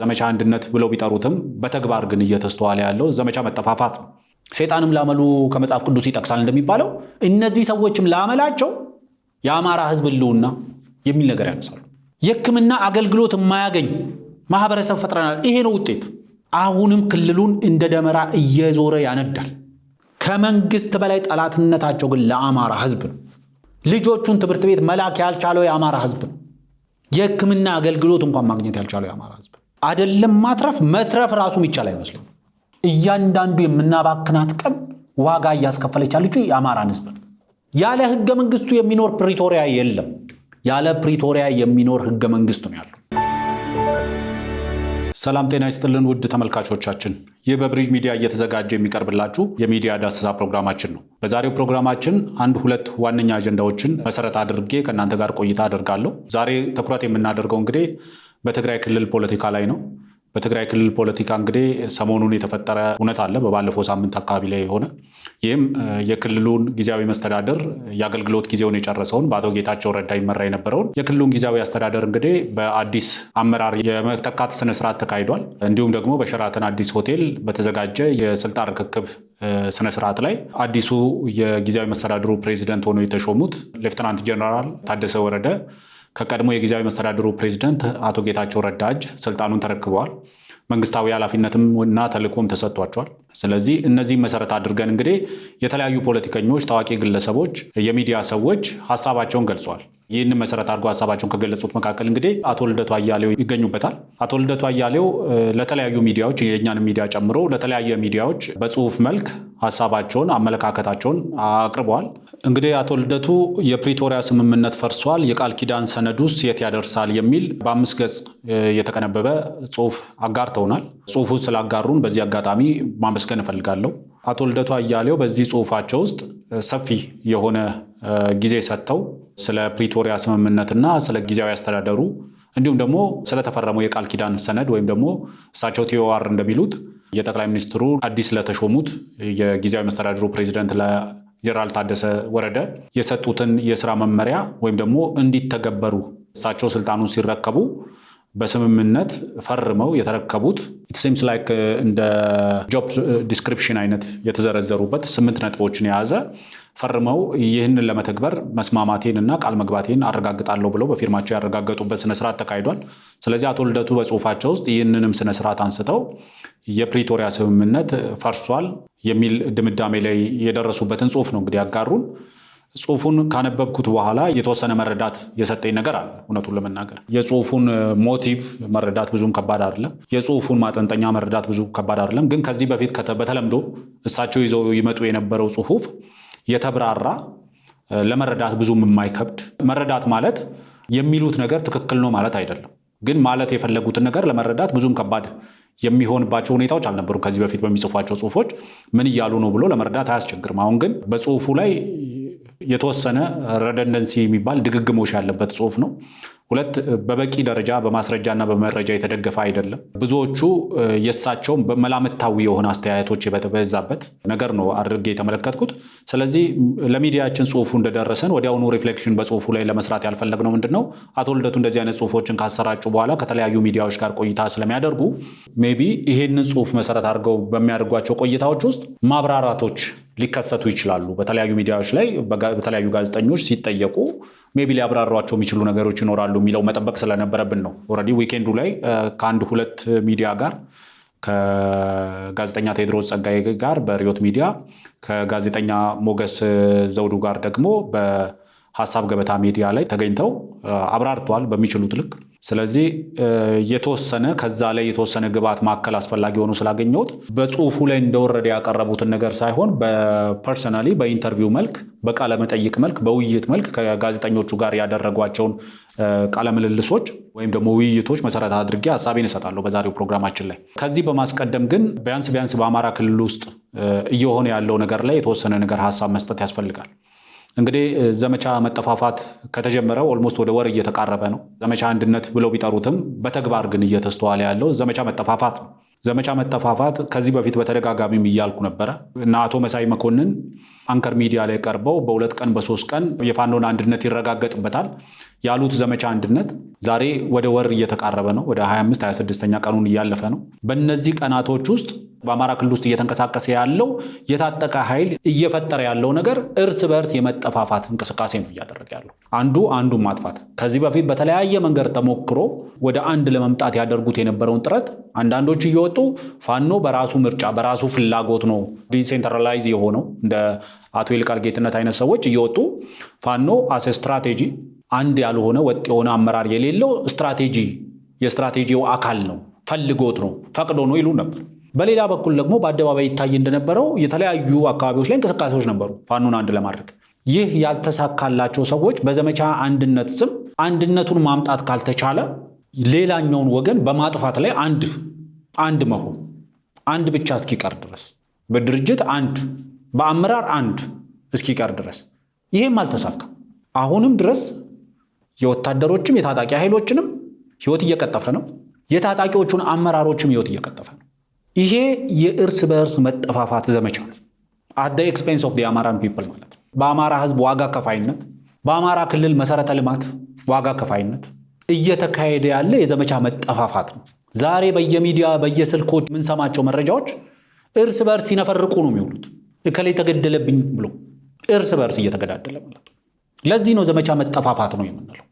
ዘመቻ አንድነት ብለው ቢጠሩትም በተግባር ግን እየተስተዋለ ያለው ዘመቻ መጠፋፋት ነው። ሰይጣንም ላመሉ ከመጽሐፍ ቅዱስ ይጠቅሳል እንደሚባለው እነዚህ ሰዎችም ላመላቸው የአማራ ሕዝብ ህልውና የሚል ነገር ያነሳሉ። የሕክምና አገልግሎት የማያገኝ ማህበረሰብ ፈጥረናል። ይሄ ነው ውጤት። አሁንም ክልሉን እንደ ደመራ እየዞረ ያነዳል። ከመንግስት በላይ ጠላትነታቸው ግን ለአማራ ሕዝብ ነው። ልጆቹን ትምህርት ቤት መላክ ያልቻለው የአማራ ሕዝብ ነው። የሕክምና አገልግሎት እንኳን ማግኘት ያልቻለው የአማራ ሕዝብ ነው። አይደለም መትረፍ ራሱ የሚቻል አይመስልም። እያንዳንዱ የምናባክናት ቀን ዋጋ እያስከፈለች ያለችው የአማራን ሕዝብ ነው። ያለ ህገ መንግስቱ የሚኖር ፕሪቶሪያ የለም። ያለ ፕሪቶሪያ የሚኖር ህገ መንግስት ነው ያለው። ሰላም ጤና ይስጥልን ውድ ተመልካቾቻችን፣ ይህ በብሪጅ ሚዲያ እየተዘጋጀ የሚቀርብላችሁ የሚዲያ ዳሰሳ ፕሮግራማችን ነው። በዛሬው ፕሮግራማችን ሁለት ዋነኛ አጀንዳዎችን መሰረት አድርጌ ከእናንተ ጋር ቆይታ አደርጋለሁ። ዛሬ ትኩረት የምናደርገው እንግዲህ በትግራይ ክልል ፖለቲካ ላይ ነው። በትግራይ ክልል ፖለቲካ እንግዲህ ሰሞኑን የተፈጠረ እውነት አለ። በባለፈው ሳምንት አካባቢ ላይ የሆነ ይህም የክልሉን ጊዜያዊ መስተዳደር የአገልግሎት ጊዜውን የጨረሰውን በአቶ ጌታቸው ረዳ ይመራ የነበረውን የክልሉን ጊዜያዊ አስተዳደር እንግዲህ በአዲስ አመራር የመተካት ስነስርዓት ተካሂዷል። እንዲሁም ደግሞ በሸራተን አዲስ ሆቴል በተዘጋጀ የስልጣን ርክክብ ስነስርዓት ላይ አዲሱ የጊዜያዊ መስተዳድሩ ፕሬዚደንት ሆነው የተሾሙት ሌፍተናንት ጀነራል ታደሰ ወረደ ከቀድሞ የጊዜያዊ መስተዳድሩ ፕሬዚደንት አቶ ጌታቸው ረዳ እጅ ስልጣኑን ተረክበዋል። መንግስታዊ ኃላፊነትም እና ተልእኮም ተሰጥቷቸዋል። ስለዚህ እነዚህ መሰረት አድርገን እንግዲህ የተለያዩ ፖለቲከኞች፣ ታዋቂ ግለሰቦች፣ የሚዲያ ሰዎች ሀሳባቸውን ገልጸዋል። ይህን መሰረት አድርጎ ሀሳባቸውን ከገለጹት መካከል እንግዲህ አቶ ልደቱ አያሌው ይገኙበታል። አቶ ልደቱ አያሌው ለተለያዩ ሚዲያዎች የእኛን ሚዲያ ጨምሮ ለተለያየ ሚዲያዎች በጽሁፍ መልክ ሀሳባቸውን፣ አመለካከታቸውን አቅርበዋል። እንግዲህ አቶ ልደቱ የፕሪቶሪያ ስምምነት ፈርሷል፣ የቃል ኪዳን ሰነዱስ የት ያደርሳል የሚል በ5 ገጽ የተቀነበበ ጽሁፍ አጋርተውናል። ጽሁፉ ስላጋሩን በዚህ አጋጣሚ ማመስገን እፈልጋለሁ። አቶ ልደቱ አያሌው በዚህ ጽሁፋቸው ውስጥ ሰፊ የሆነ ጊዜ ሰጥተው ስለ ፕሪቶሪያ ስምምነትና ስለ ጊዜያዊ አስተዳደሩ እንዲሁም ደግሞ ስለተፈረመው የቃል ኪዳን ሰነድ ወይም ደግሞ እሳቸው ቲኦአር እንደሚሉት የጠቅላይ ሚኒስትሩ አዲስ ለተሾሙት የጊዜያዊ መስተዳድሩ ፕሬዚደንት ለጀነራል ታደሰ ወረደ የሰጡትን የስራ መመሪያ ወይም ደግሞ እንዲተገበሩ እሳቸው ስልጣኑን ሲረከቡ በስምምነት ፈርመው የተረከቡት it seems like እንደ ጆብ ዲስክሪፕሽን አይነት የተዘረዘሩበት 8 ነጥቦችን የያዘ ፈርመው ይህንን ለመተግበር መስማማቴን እና ቃል መግባቴን አረጋግጣለሁ ብለው በፊርማቸው ያረጋገጡበት ስነስርዓት ተካሂዷል። ስለዚህ አቶ ልደቱ በጽሁፋቸው ውስጥ ይህንንም ስነስርዓት አንስተው የፕሪቶሪያ ስምምነት ፈርሷል የሚል ድምዳሜ ላይ የደረሱበትን ጽሁፍ ነው እንግዲህ ያጋሩን። ጽሁፉን ካነበብኩት በኋላ የተወሰነ መረዳት የሰጠኝ ነገር አለ። እውነቱን ለመናገር የጽሁፉን ሞቲቭ መረዳት ብዙም ከባድ አይደለም። የጽሁፉን ማጠንጠኛ መረዳት ብዙ ከባድ አይደለም። ግን ከዚህ በፊት በተለምዶ እሳቸው ይዘው ይመጡ የነበረው ጽሁፍ የተብራራ ለመረዳት ብዙም የማይከብድ መረዳት ማለት የሚሉት ነገር ትክክል ነው ማለት አይደለም። ግን ማለት የፈለጉትን ነገር ለመረዳት ብዙም ከባድ የሚሆንባቸው ሁኔታዎች አልነበሩም። ከዚህ በፊት በሚጽፏቸው ጽሁፎች ምን እያሉ ነው ብሎ ለመረዳት አያስቸግርም። አሁን ግን በጽሁፉ ላይ የተወሰነ ረደንደንሲ የሚባል ድግግሞሽ ያለበት ጽሁፍ ነው። 2 በበቂ ደረጃ በማስረጃና በመረጃ የተደገፈ አይደለም። ብዙዎቹ የእሳቸውን በመላምታዊ የሆነ አስተያየቶች የበዛበት ነገር ነው አድርጌ የተመለከትኩት። ስለዚህ ለሚዲያችን ጽሁፉ እንደደረሰን ወዲያውኑ ሪፍሌክሽን በጽሁፉ ላይ ለመስራት ያልፈለግነው ምንድነው አቶ ልደቱ እንደዚህ አይነት ጽሁፎችን ካሰራጩ በኋላ ከተለያዩ ሚዲያዎች ጋር ቆይታ ስለሚያደርጉ ሜቢ ይሄንን ጽሁፍ መሰረት አድርገው በሚያደርጓቸው ቆይታዎች ውስጥ ማብራራቶች ሊከሰቱ ይችላሉ። በተለያዩ ሚዲያዎች ላይ በተለያዩ ጋዜጠኞች ሲጠየቁ ሜቢ ሊያብራሯቸው የሚችሉ ነገሮች ይኖራሉ የሚለው መጠበቅ ስለነበረብን ነው። ኦልሬዲ ዊኬንዱ ላይ ከ1-2 ሚዲያ ጋር ከጋዜጠኛ ቴዎድሮስ ጸጋዬ ጋር በሪዮት ሚዲያ ከጋዜጠኛ ሞገስ ዘውዱ ጋር ደግሞ በሀሳብ ገበታ ሚዲያ ላይ ተገኝተው አብራርተዋል በሚችሉት ልክ። ስለዚህ የተወሰነ ከዛ ላይ የተወሰነ ግብዓት ማከል አስፈላጊ ሆኖ ስላገኘሁት በጽሁፉ ላይ እንደወረደ ያቀረቡትን ነገር ሳይሆን በፐርሰናሊ በኢንተርቪው መልክ በቃለ መጠይቅ መልክ በውይይት መልክ ከጋዜጠኞቹ ጋር ያደረጓቸውን ቃለ ምልልሶች ወይም ደግሞ ውይይቶች መሰረት አድርጌ ሀሳቤን እሰጣለሁ በዛሬው ፕሮግራማችን ላይ። ከዚህ በማስቀደም ግን ቢያንስ በአማራ ክልል ውስጥ እየሆነ ያለው ነገር ላይ የተወሰነ ነገር ሀሳብ መስጠት ያስፈልጋል። እንግዲህ ዘመቻ መጠፋፋት ከተጀመረ ኦልሞስት ወደ ወር እየተቃረበ ነው። ዘመቻ አንድነት ብለው ቢጠሩትም በተግባር ግን እየተስተዋለ ያለው ዘመቻ መጠፋፋት ነው። ዘመቻ መጠፋፋት ከዚህ በፊት በተደጋጋሚም እያልኩ ነበረ እና አቶ መሳይ መኮንን አንከር ሚዲያ ላይ ቀርበው በ2 ቀን በ3 ቀን የፋኖን አንድነት ይረጋገጥበታል፣ ያሉት ዘመቻ አንድነት ዛሬ ወደ ወር እየተቃረበ ነው። ወደ 25 26ኛ ቀኑን እያለፈ ነው። በእነዚህ ቀናቶች ውስጥ በአማራ ክልል ውስጥ እየተንቀሳቀሰ ያለው የታጠቀ ኃይል እየፈጠረ ያለው ነገር እርስ በርስ የመጠፋፋት እንቅስቃሴ ነው እያደረገ ያለው። አንዱን ማጥፋት ከዚህ በፊት በተለያየ መንገድ ተሞክሮ ወደ አንድ ለመምጣት ያደርጉት የነበረውን ጥረት አንዳንዶች እየወጡ ፋኖ በራሱ ምርጫ በራሱ ፍላጎት ነው ዲሴንትራላይዝ የሆነው እንደ አቶ ይልቃል ጌትነት አይነት ሰዎች እየወጡ ፋኖ አስ ስትራቴጂ አንድ ያልሆነ ወጥ የሆነ አመራር የሌለው የስትራቴጂው አካል ነው፣ ፈልጎት ነው፣ ፈቅዶ ነው ይሉ ነበር። በሌላ በኩል ደግሞ በአደባባይ ይታይ እንደነበረው የተለያዩ አካባቢዎች ላይ እንቅስቃሴዎች ነበሩ ፋኖን አንድ ለማድረግ። ይህ ያልተሳካላቸው ሰዎች በዘመቻ አንድነት ስም አንድነቱን ማምጣት ካልተቻለ ሌላኛውን ወገን በማጥፋት ላይ አንድ መሆን አንድ ብቻ እስኪቀር ድረስ በድርጅት አንድ በአመራር አንድ እስኪቀር ድረስ ይሄም አልተሳካም። አሁንም ድረስ የወታደሮችም የታጣቂ ኃይሎችንም ህይወት እየቀጠፈ ነው። የታጣቂዎቹን አመራሮችም ህይወት እየቀጠፈ ነው። ይሄ የእርስ በእርስ መጠፋፋት ዘመቻ ነው። at the expense of the Amaran people ማለት ነው። በአማራ ህዝብ ዋጋ ከፋይነት፣ በአማራ ክልል መሰረተ ልማት ዋጋ ከፋይነት እየተካሄደ ያለ የዘመቻ መጠፋፋት ነው። ዛሬ በየሚዲያ በየስልኮች የምንሰማቸው መረጃዎች እርስ በርስ ሲነፈርቁ ነው የሚውሉት። እከሌ ተገደለብኝ ብሎ እርስ በርስ እየተገዳደለ ማለት ነው። ለዚህ ነው ዘመቻ መጠፋፋት ነው የምንለው።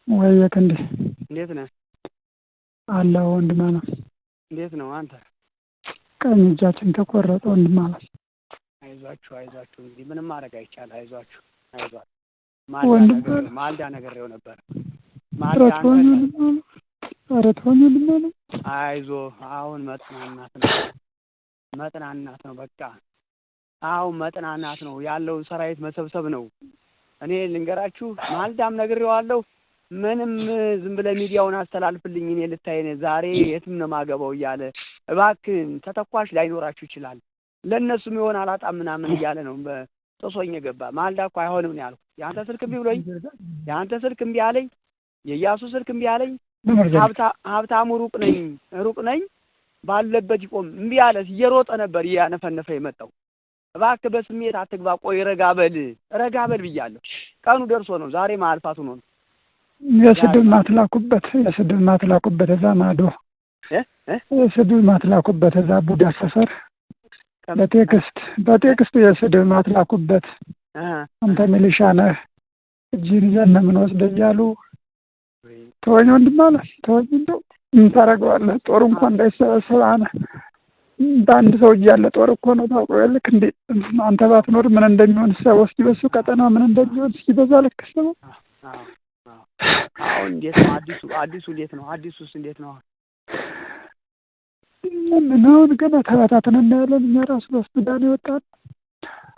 ወይየት እንዴት ነህ? አላህ ወንድማና እንዴት ነው አንተ? ቀኝ እጃችን ተቆረጠ ወንድማና። አይዟችሁ እንግዲህ ምንም ማድረግ አይቻልም። አይዟችሁ ማልዳ ነገሬው ነበር። አይዞ አሁን መጥናናት ነው በቃ አሁን መጥናናት ነው ያለው። ሰራዊት መሰብሰብ ነው። እኔ ልንገራችሁ ማልዳም ነግሬዋለሁ። ምንም ዝም ብለህ ሚዲያውን አስተላልፍልኝ እኔ ልታየኝ ዛሬ የትም ነው ማገባው እያለ እባክህን ተተኳሽ ላይኖራችሁ ይችላል ለነሱም ይሆን አላጣም ምናምን እያለ ነው በጥሶኝ ገባ። ማልዳ እኮ አይሆንም ነው ያልኩት። ያንተ ስልክ እምቢ ብሎኝ ያንተ ስልክ እምቢ አለኝ፣ የያሱ ስልክ እምቢ አለኝ። ሀብታሙ ሩቅ ነኝ ባለበት ይቆም እምቢ አለ። እየሮጠ ነበር እያነፈነፈ የመጣው። እባክህ በስሜት አትግባ፣ ቆይ ረጋ በል ብያለሁ። ቀኑ ደርሶ ነው ዛሬ ማልፋቱ ነው። የስድብ ማትላኩበት እዛ ማዶ የስድብ ማትላኩበት እዛ ቡዳ ሰፈር በቴክስት የስድብ ማትላኩበት አንተ ሚሊሻ ነህ እጅን ይዘን ነው የምንወስደው እያሉ ተወኝ ወንድም አለ። ተወኝ እንደው ምን ታደርገዋለህ? ጦር እንኳን እንዳይሰበሰብ በአንድ ሰው እያለ ጦር እኮ ነው ታውቀው ያለክ እንዴ አንተ ባትኖር ምን እንደሚሆን ሰው እስኪ በሱ ቀጠና ምን እንደሚሆን እስኪ በዛ ልክ ሰው አሁን እንዴት ነው አዲሱ እንዴት ነው? አዲሱስ እንዴት ነው? አሁን ገና ተበታተን እናያለን። እኛ ራሱ በሱዳን ይወጣል።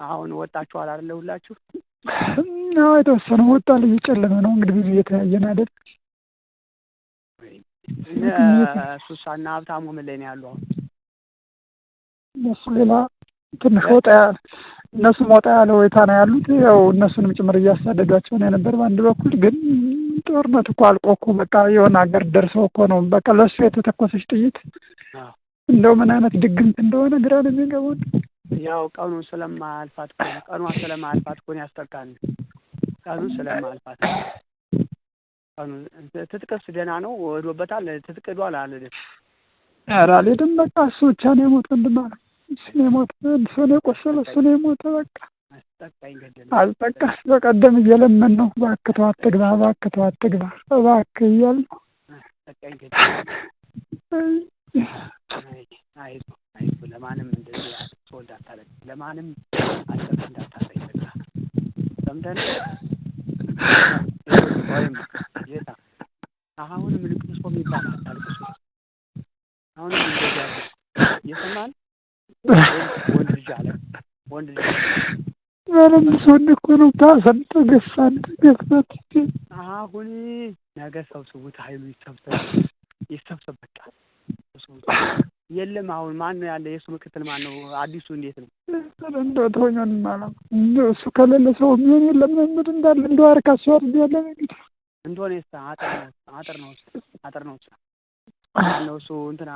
አሁን ወጣችኋል አይደል? ሁላችሁ አዎ የተወሰነ ወጣል። እየጨለመ ነው እንግዲህ ብዙ እየተያየን አይደል? ሱሳና ሀብታሙ ምን ላይ ነው ያለው? እነሱ ሌላ ትንሽ ወጣ እነሱ ወጣ ያለ ወይታ ነው ያሉት። ያው እነሱንም ጭምር እያሳደዷቸው ነው የነበር። በአንድ በኩል ግን ጦርነት እኮ አልቆ እኮ በቃ የሆነ ሀገር ደርሰው እኮ ነው በቃ ለሱ የተተኮሰች ጥይት እንደው ምን አይነት ድግምት እንደሆነ ግራ ነው የሚገባው። ያው ቀኗ ስለማልፋት እኮ ያስተካክላል። ቀኑ ስለማልፋት ቀኑ ትጥቅስ ደህና ነው ወዶበታል። ትጥቅዷል አለ ኧረ አልሄድም በቃ እሱ ብቻ ነው የሞተ ወንድማ እሱ ነው የሞተ እሱ ነው የቆሰለ እሱ ነው የሞተ በቃ አልጠቃስ በቀደም እየለመን ነው እባክህ አትግባ እባክህ እያልን ነው። አይዞህ ለማንም እንደዚህ አትወልድ አታለቅ ለማንም አትወልድ እንዳታለቅ ሰምተን ጌታ አሁን ምልክት ሰው የሚባል አታልቅሱ። አሁን እንደዚህ ያለ ይሰማል ወንድ ልጅ ምንም ሰው እኮ ነው ታሰንተ ገፋት አሁን ነገ ሰብስቡት ኃይሉ ይሰብሰብ በቃ የለም። አሁን ማን ነው ያለ? የሱ ምክትል ማን ነው? አዲሱ እንዴት ነው? እንደው ተወኛን ማለት እንደው እሱ ከሌለ ሰው ምን የለም ምን እንዳለ እንደው አርካሱ አርብ ያለ ነገር እንደሆነ አጥር ነው እሱ እንትና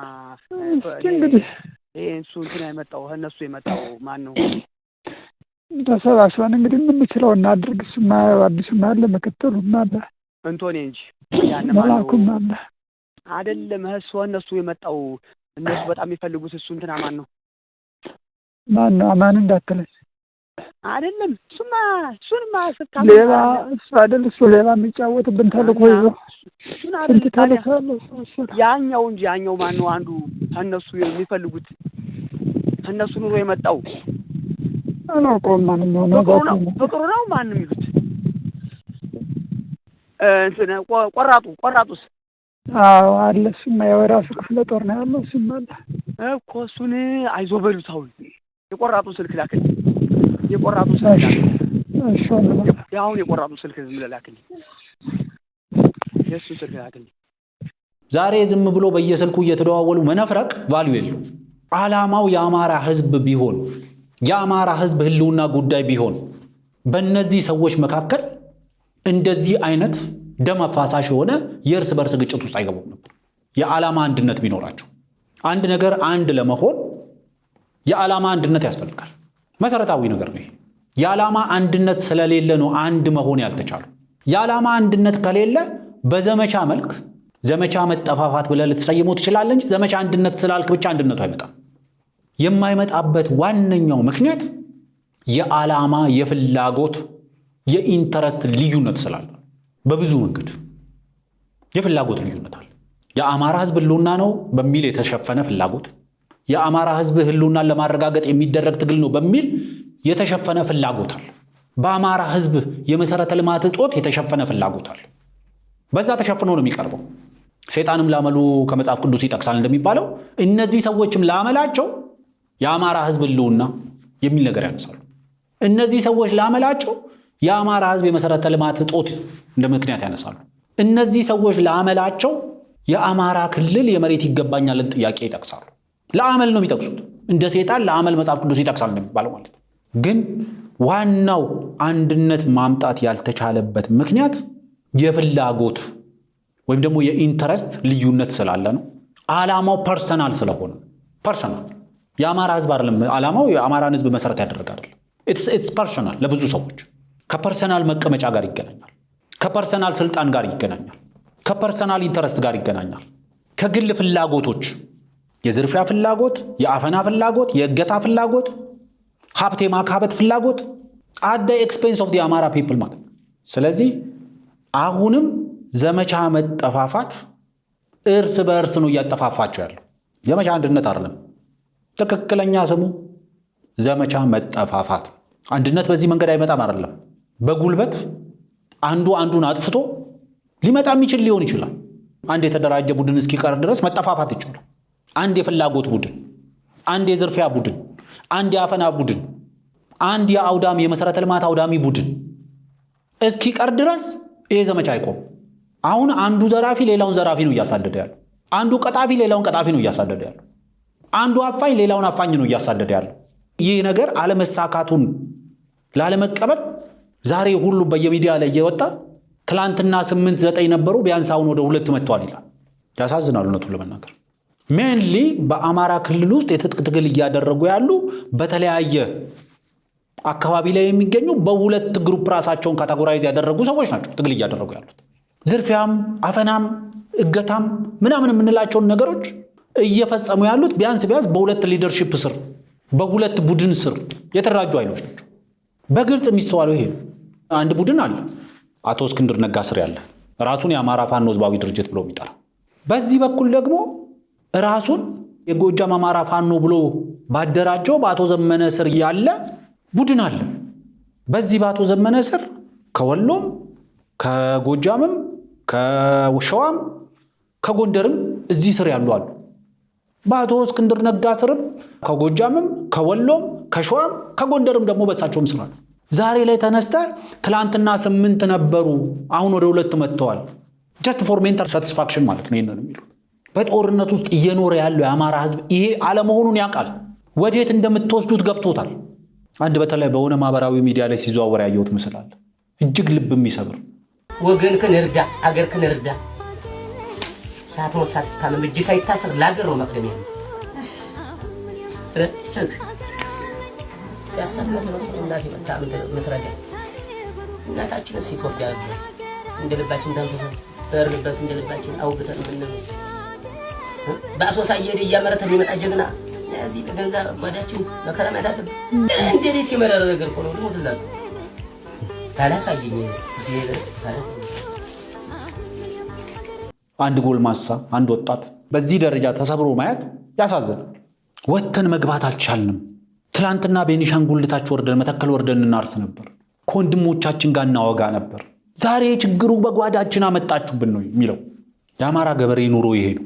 እንግዲህ እሱ እንትና የመጣው እነሱ የመጣው ማን ነው? ተሰባስበን እንግዲህ የምንችለው እናድርግ። እሱማ አዲሱማ አለ ምክትሉም አለ እንቶኔ እንጂ ያን መላኩም አለ አይደለም እሱ እነሱ የመጣው እነሱ በጣም የሚፈልጉት እሱ እንትና ማን ነው አማን እንዳትለኝ አይደለም እሱንማ ስታማ ሌላ እሱ አይደል እሱ ሌላ የሚጫወትብን ተልኮ ይዞ እሱን አይደል ያኛው እንጂ ያኛው ማን ነው አንዱ እነሱ የሚፈልጉት እነሱ ኑሮ የመጣው አላውቀውም ማንኛው ነው ፍቅሩ ነው ማንም ይሉት እንትን ቆራጡስ አዎ አለ እሱማ የወራሱ ክፍለ ጦር ነው ያለው እሱማ አለ እኮ እሱን አይዞ በሉት አሁን የቆራጡ ስልክ ላክልኝ የቆራጡ ስልክ እሺ ያው የቆራጡ ስልክ ዝም ብለህ ላክልኝ የሱ ስልክ ላክልኝ ዛሬ ዝም ብሎ በየስልኩ እየተደዋወሉ መነፍረቅ ቫልዩ የለው ዓላማው የአማራ ህዝብ ቢሆን የአማራ ህዝብ ህልውና ጉዳይ ቢሆን በእነዚህ ሰዎች መካከል እንደዚህ አይነት ደም አፋሳሽ የሆነ የእርስ በርስ ግጭት ውስጥ አይገቡም ነበር የዓላማ አንድነት ቢኖራቸው አንድ ነገር አንድ ለመሆን የዓላማ አንድነት ያስፈልጋል መሰረታዊ ነገር ነው የዓላማ አንድነት ስለሌለ ነው አንድ መሆን ያልተቻለው የዓላማ አንድነት ከሌለ በዘመቻ መልክ ዘመቻ መጠፋፋት ብለህ ልትሰይመው ትችላለህ እንጂ ዘመቻ አንድነት ስላልክ ብቻ አንድነቱ አይመጣም የማይመጣበት ዋነኛው ምክንያት የዓላማ የፍላጎት የኢንተረስት ልዩነት ስላለ በብዙ መንገድ የፍላጎት ልዩነት አለ የአማራ ህዝብ ህልውና ነው በሚል የተሸፈነ ፍላጎት የአማራ ህዝብ ህልውናን ለማረጋገጥ የሚደረግ ትግል ነው በሚል የተሸፈነ ፍላጎት አለ በአማራ ህዝብ የመሰረተ ልማት እጦት የተሸፈነ ፍላጎት አለ በዛ ተሸፍኖ ነው የሚቀርበው ሰይጣንም ላመሉ ከመጽሐፍ ቅዱስ ይጠቅሳል እንደሚባለው እነዚህ ሰዎችም ላመላቸው የአማራ ህዝብ ህልውና የሚል ነገር ያነሳሉ እነዚህ ሰዎች ላመላቸው የአማራ ህዝብ የመሰረተ ልማት እጦት እንደ ምክንያት ያነሳሉ እነዚህ ሰዎች ላመላቸው የአማራ ክልል የመሬት ይገባኛልን ጥያቄ ይጠቅሳሉ ለአመል ነው የሚጠቅሱት እንደ ሰይጣን ለአመል መጽሐፍ ቅዱስ ይጠቅሳል እንደሚባለው ማለት ግን ዋናው አንድነት ማምጣት ያልተቻለበት ምክንያት የፍላጎት ወይም ደግሞ የኢንተረስት ልዩነት ስላለ ነው ዓላማው ፐርሰናል ስለሆነ ፐርሰናል የአማራ ህዝብ አይደለም ዓላማው የአማራን ህዝብ መሰረት ያደረገ አይደለም ኢትስ ፐርሰናል ለብዙ ሰዎች ከፐርሰናል መቀመጫ ጋር ይገናኛል ከፐርሰናል ስልጣን ጋር ይገናኛል ከፐርሰናል ኢንተረስት ጋር ይገናኛል ከግል ፍላጎቶች የዝርፊያ ፍላጎት የአፈና ፍላጎት የእገታ ፍላጎት ሀብት የማካበት ፍላጎት at the expense of the አማራ people ማለት ስለዚህ አሁንም ዘመቻ መጠፋፋት እርስ በእርስ ነው ያጠፋፋቸው ያለው ዘመቻ አንድነት አይደለም ትክክለኛ ስሙ ዘመቻ መጠፋፋት አንድነት በዚህ መንገድ አይመጣም አይደለም በጉልበት አንዱ አንዱን አጥፍቶ ሊመጣ የሚችል ሊሆን ይችላል አንድ የተደራጀ ቡድን እስኪቀር ድረስ መጠፋፋት ይችላል አንድ የፍላጎት ቡድን አንድ የዝርፊያ ቡድን አንድ የአፈና ቡድን አንድ የአውዳሚ የመሰረተ ልማት አውዳሚ ቡድን እስኪቀር ድረስ ይሄ ዘመቻ አይቆም አሁን አንዱ ዘራፊ ሌላውን ዘራፊ ነው እያሳደደ ያለው አንዱ ቀጣፊ ሌላውን ቀጣፊ ነው እያሳደደ ያለው አንዱ አፋኝ ሌላውን አፋኝ ነው እያሳደደ ያለው ይህ ነገር አለመሳካቱን ላለመቀበል ዛሬ ሁሉ በየሚዲያ ላይ እየወጣ ትላንትና 8-9 ነበሩ ቢያንስ አሁን ወደ 2 መጥቷል ይላል ያሳዝናል እውነቱን ለመናገር ሜንሊ በአማራ ክልል ውስጥ የትጥቅ ትግል እያደረጉ ያሉ በተለያየ አካባቢ ላይ የሚገኙ በሁለት ግሩፕ ራሳቸውን ካቴጎራይዝ ያደረጉ ሰዎች ናቸው ትግል እያደረጉ ያሉት ዝርፊያም አፈናም እገታም ምናምን የምንላቸውን ነገሮች እየፈጸሙ ያሉት ቢያንስ በሁለት ሊደርሺፕ ስር በሁለት ቡድን ስር የተደራጁ ኃይሎች ናቸው በግልጽ የሚስተዋለው ይሄ አንድ ቡድን አለ አቶ እስክንድር ነጋ ስር ያለ ራሱን የአማራ ፋኖ ህዝባዊ ድርጅት ብሎ የሚጠራ በዚህ በኩል ደግሞ ራሱን የጎጃም አማራ ፋኖ ብሎ ባደራጀው በአቶ ዘመነ ስር ያለ ቡድን አለ በዚህ በአቶ ዘመነ ስር ከወሎም ከጎጃምም ከሸዋም ከጎንደርም እዚህ ስር ያሉ አሉ በአቶ እስክንድር ነጋ ስርም ከጎጃምም ከወሎም ከሸዋም ከጎንደርም ደግሞ በሳቸውም ስር አሉ ዛሬ ላይ ተነስተ ትላንትና 8 ነበሩ አሁን ወደ 2 መጥተዋል just for mental satisfaction ማለት ነው ይሄንን የሚሉት በጦርነት ውስጥ እየኖረ ያለው የአማራ ህዝብ ይሄ አለመሆኑን ያውቃል ወዴት እንደምትወስዱት ገብቶታል አንድ በተለይ በሆነ ማህበራዊ ሚዲያ ላይ ሲዘዋወር ያየሁት ምስል አለ እጅግ ልብ የሚሰብር ወገንክን እርዳ አገርክን እርዳ ሳትሞት ሳትታመም እጅ ሳይታሰር ላገር ነው መቅደም ያለው ያሰብነው ነው እናት ይመጣ ምትረዳ እናታችን ሲፎርዳሉ እንደልባችን ተንፈሰን በርንበት እንደልባችን አውግተን ምንነው በአሶሳ እየሄደ እያመረተ የሚመጣ ጀግና እዚህ በገንዛ ጓዳችን መከራ ማዳለም እንዴት የመረረ ነገር እኮ ነው። ደግሞ ትላሉ ታላሳየኝ እዚህ ሄደ ታላሳየኝ አንድ ጎልማሳ አንድ ወጣት በዚህ ደረጃ ተሰብሮ ማየት ያሳዝናል። ወተን መግባት አልቻልንም። ትላንትና ቤኒሻንጉል ታች ወርደን መተከል ወርደን እናርስ ነበር። ከወንድሞቻችን ጋር እናወጋ ነበር። ዛሬ ችግሩ በጓዳችን አመጣችሁብን ነው የሚለው። የአማራ ገበሬ ኑሮ ይሄ ነው።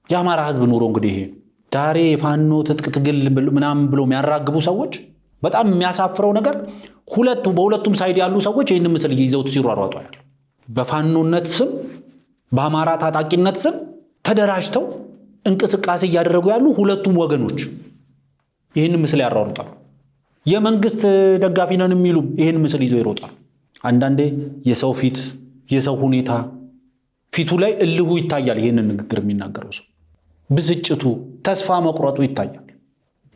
የአማራ ህዝብ ኑሮ እንግዲህ ይሄ ነው። ዛሬ የፋኖ ትጥቅ ትግል ምናምን ብሎ የሚያራግቡ ሰዎች በጣም የሚያሳፍረው ነገር በሁለቱም ሳይድ ያሉ ሰዎች ይህን ምስል ይዘውት ሲሯሯጡ ያሉ በፋኖነት ስም በአማራ ታጣቂነት ስም ተደራጅተው እንቅስቃሴ እያደረጉ ያሉ ሁለቱም ወገኖች ይህን ምስል ያሯሩጣሉ። የመንግስት ደጋፊ ነን የሚሉ ይህን ምስል ይዘው ይሮጣሉ። አንዳንዴ የሰው ፊት የሰው ሁኔታ ፊቱ ላይ እልሁ ይታያል። ይህንን ንግግር የሚናገረው ሰው ብስጭቱ፣ ተስፋ መቁረጡ ይታያል።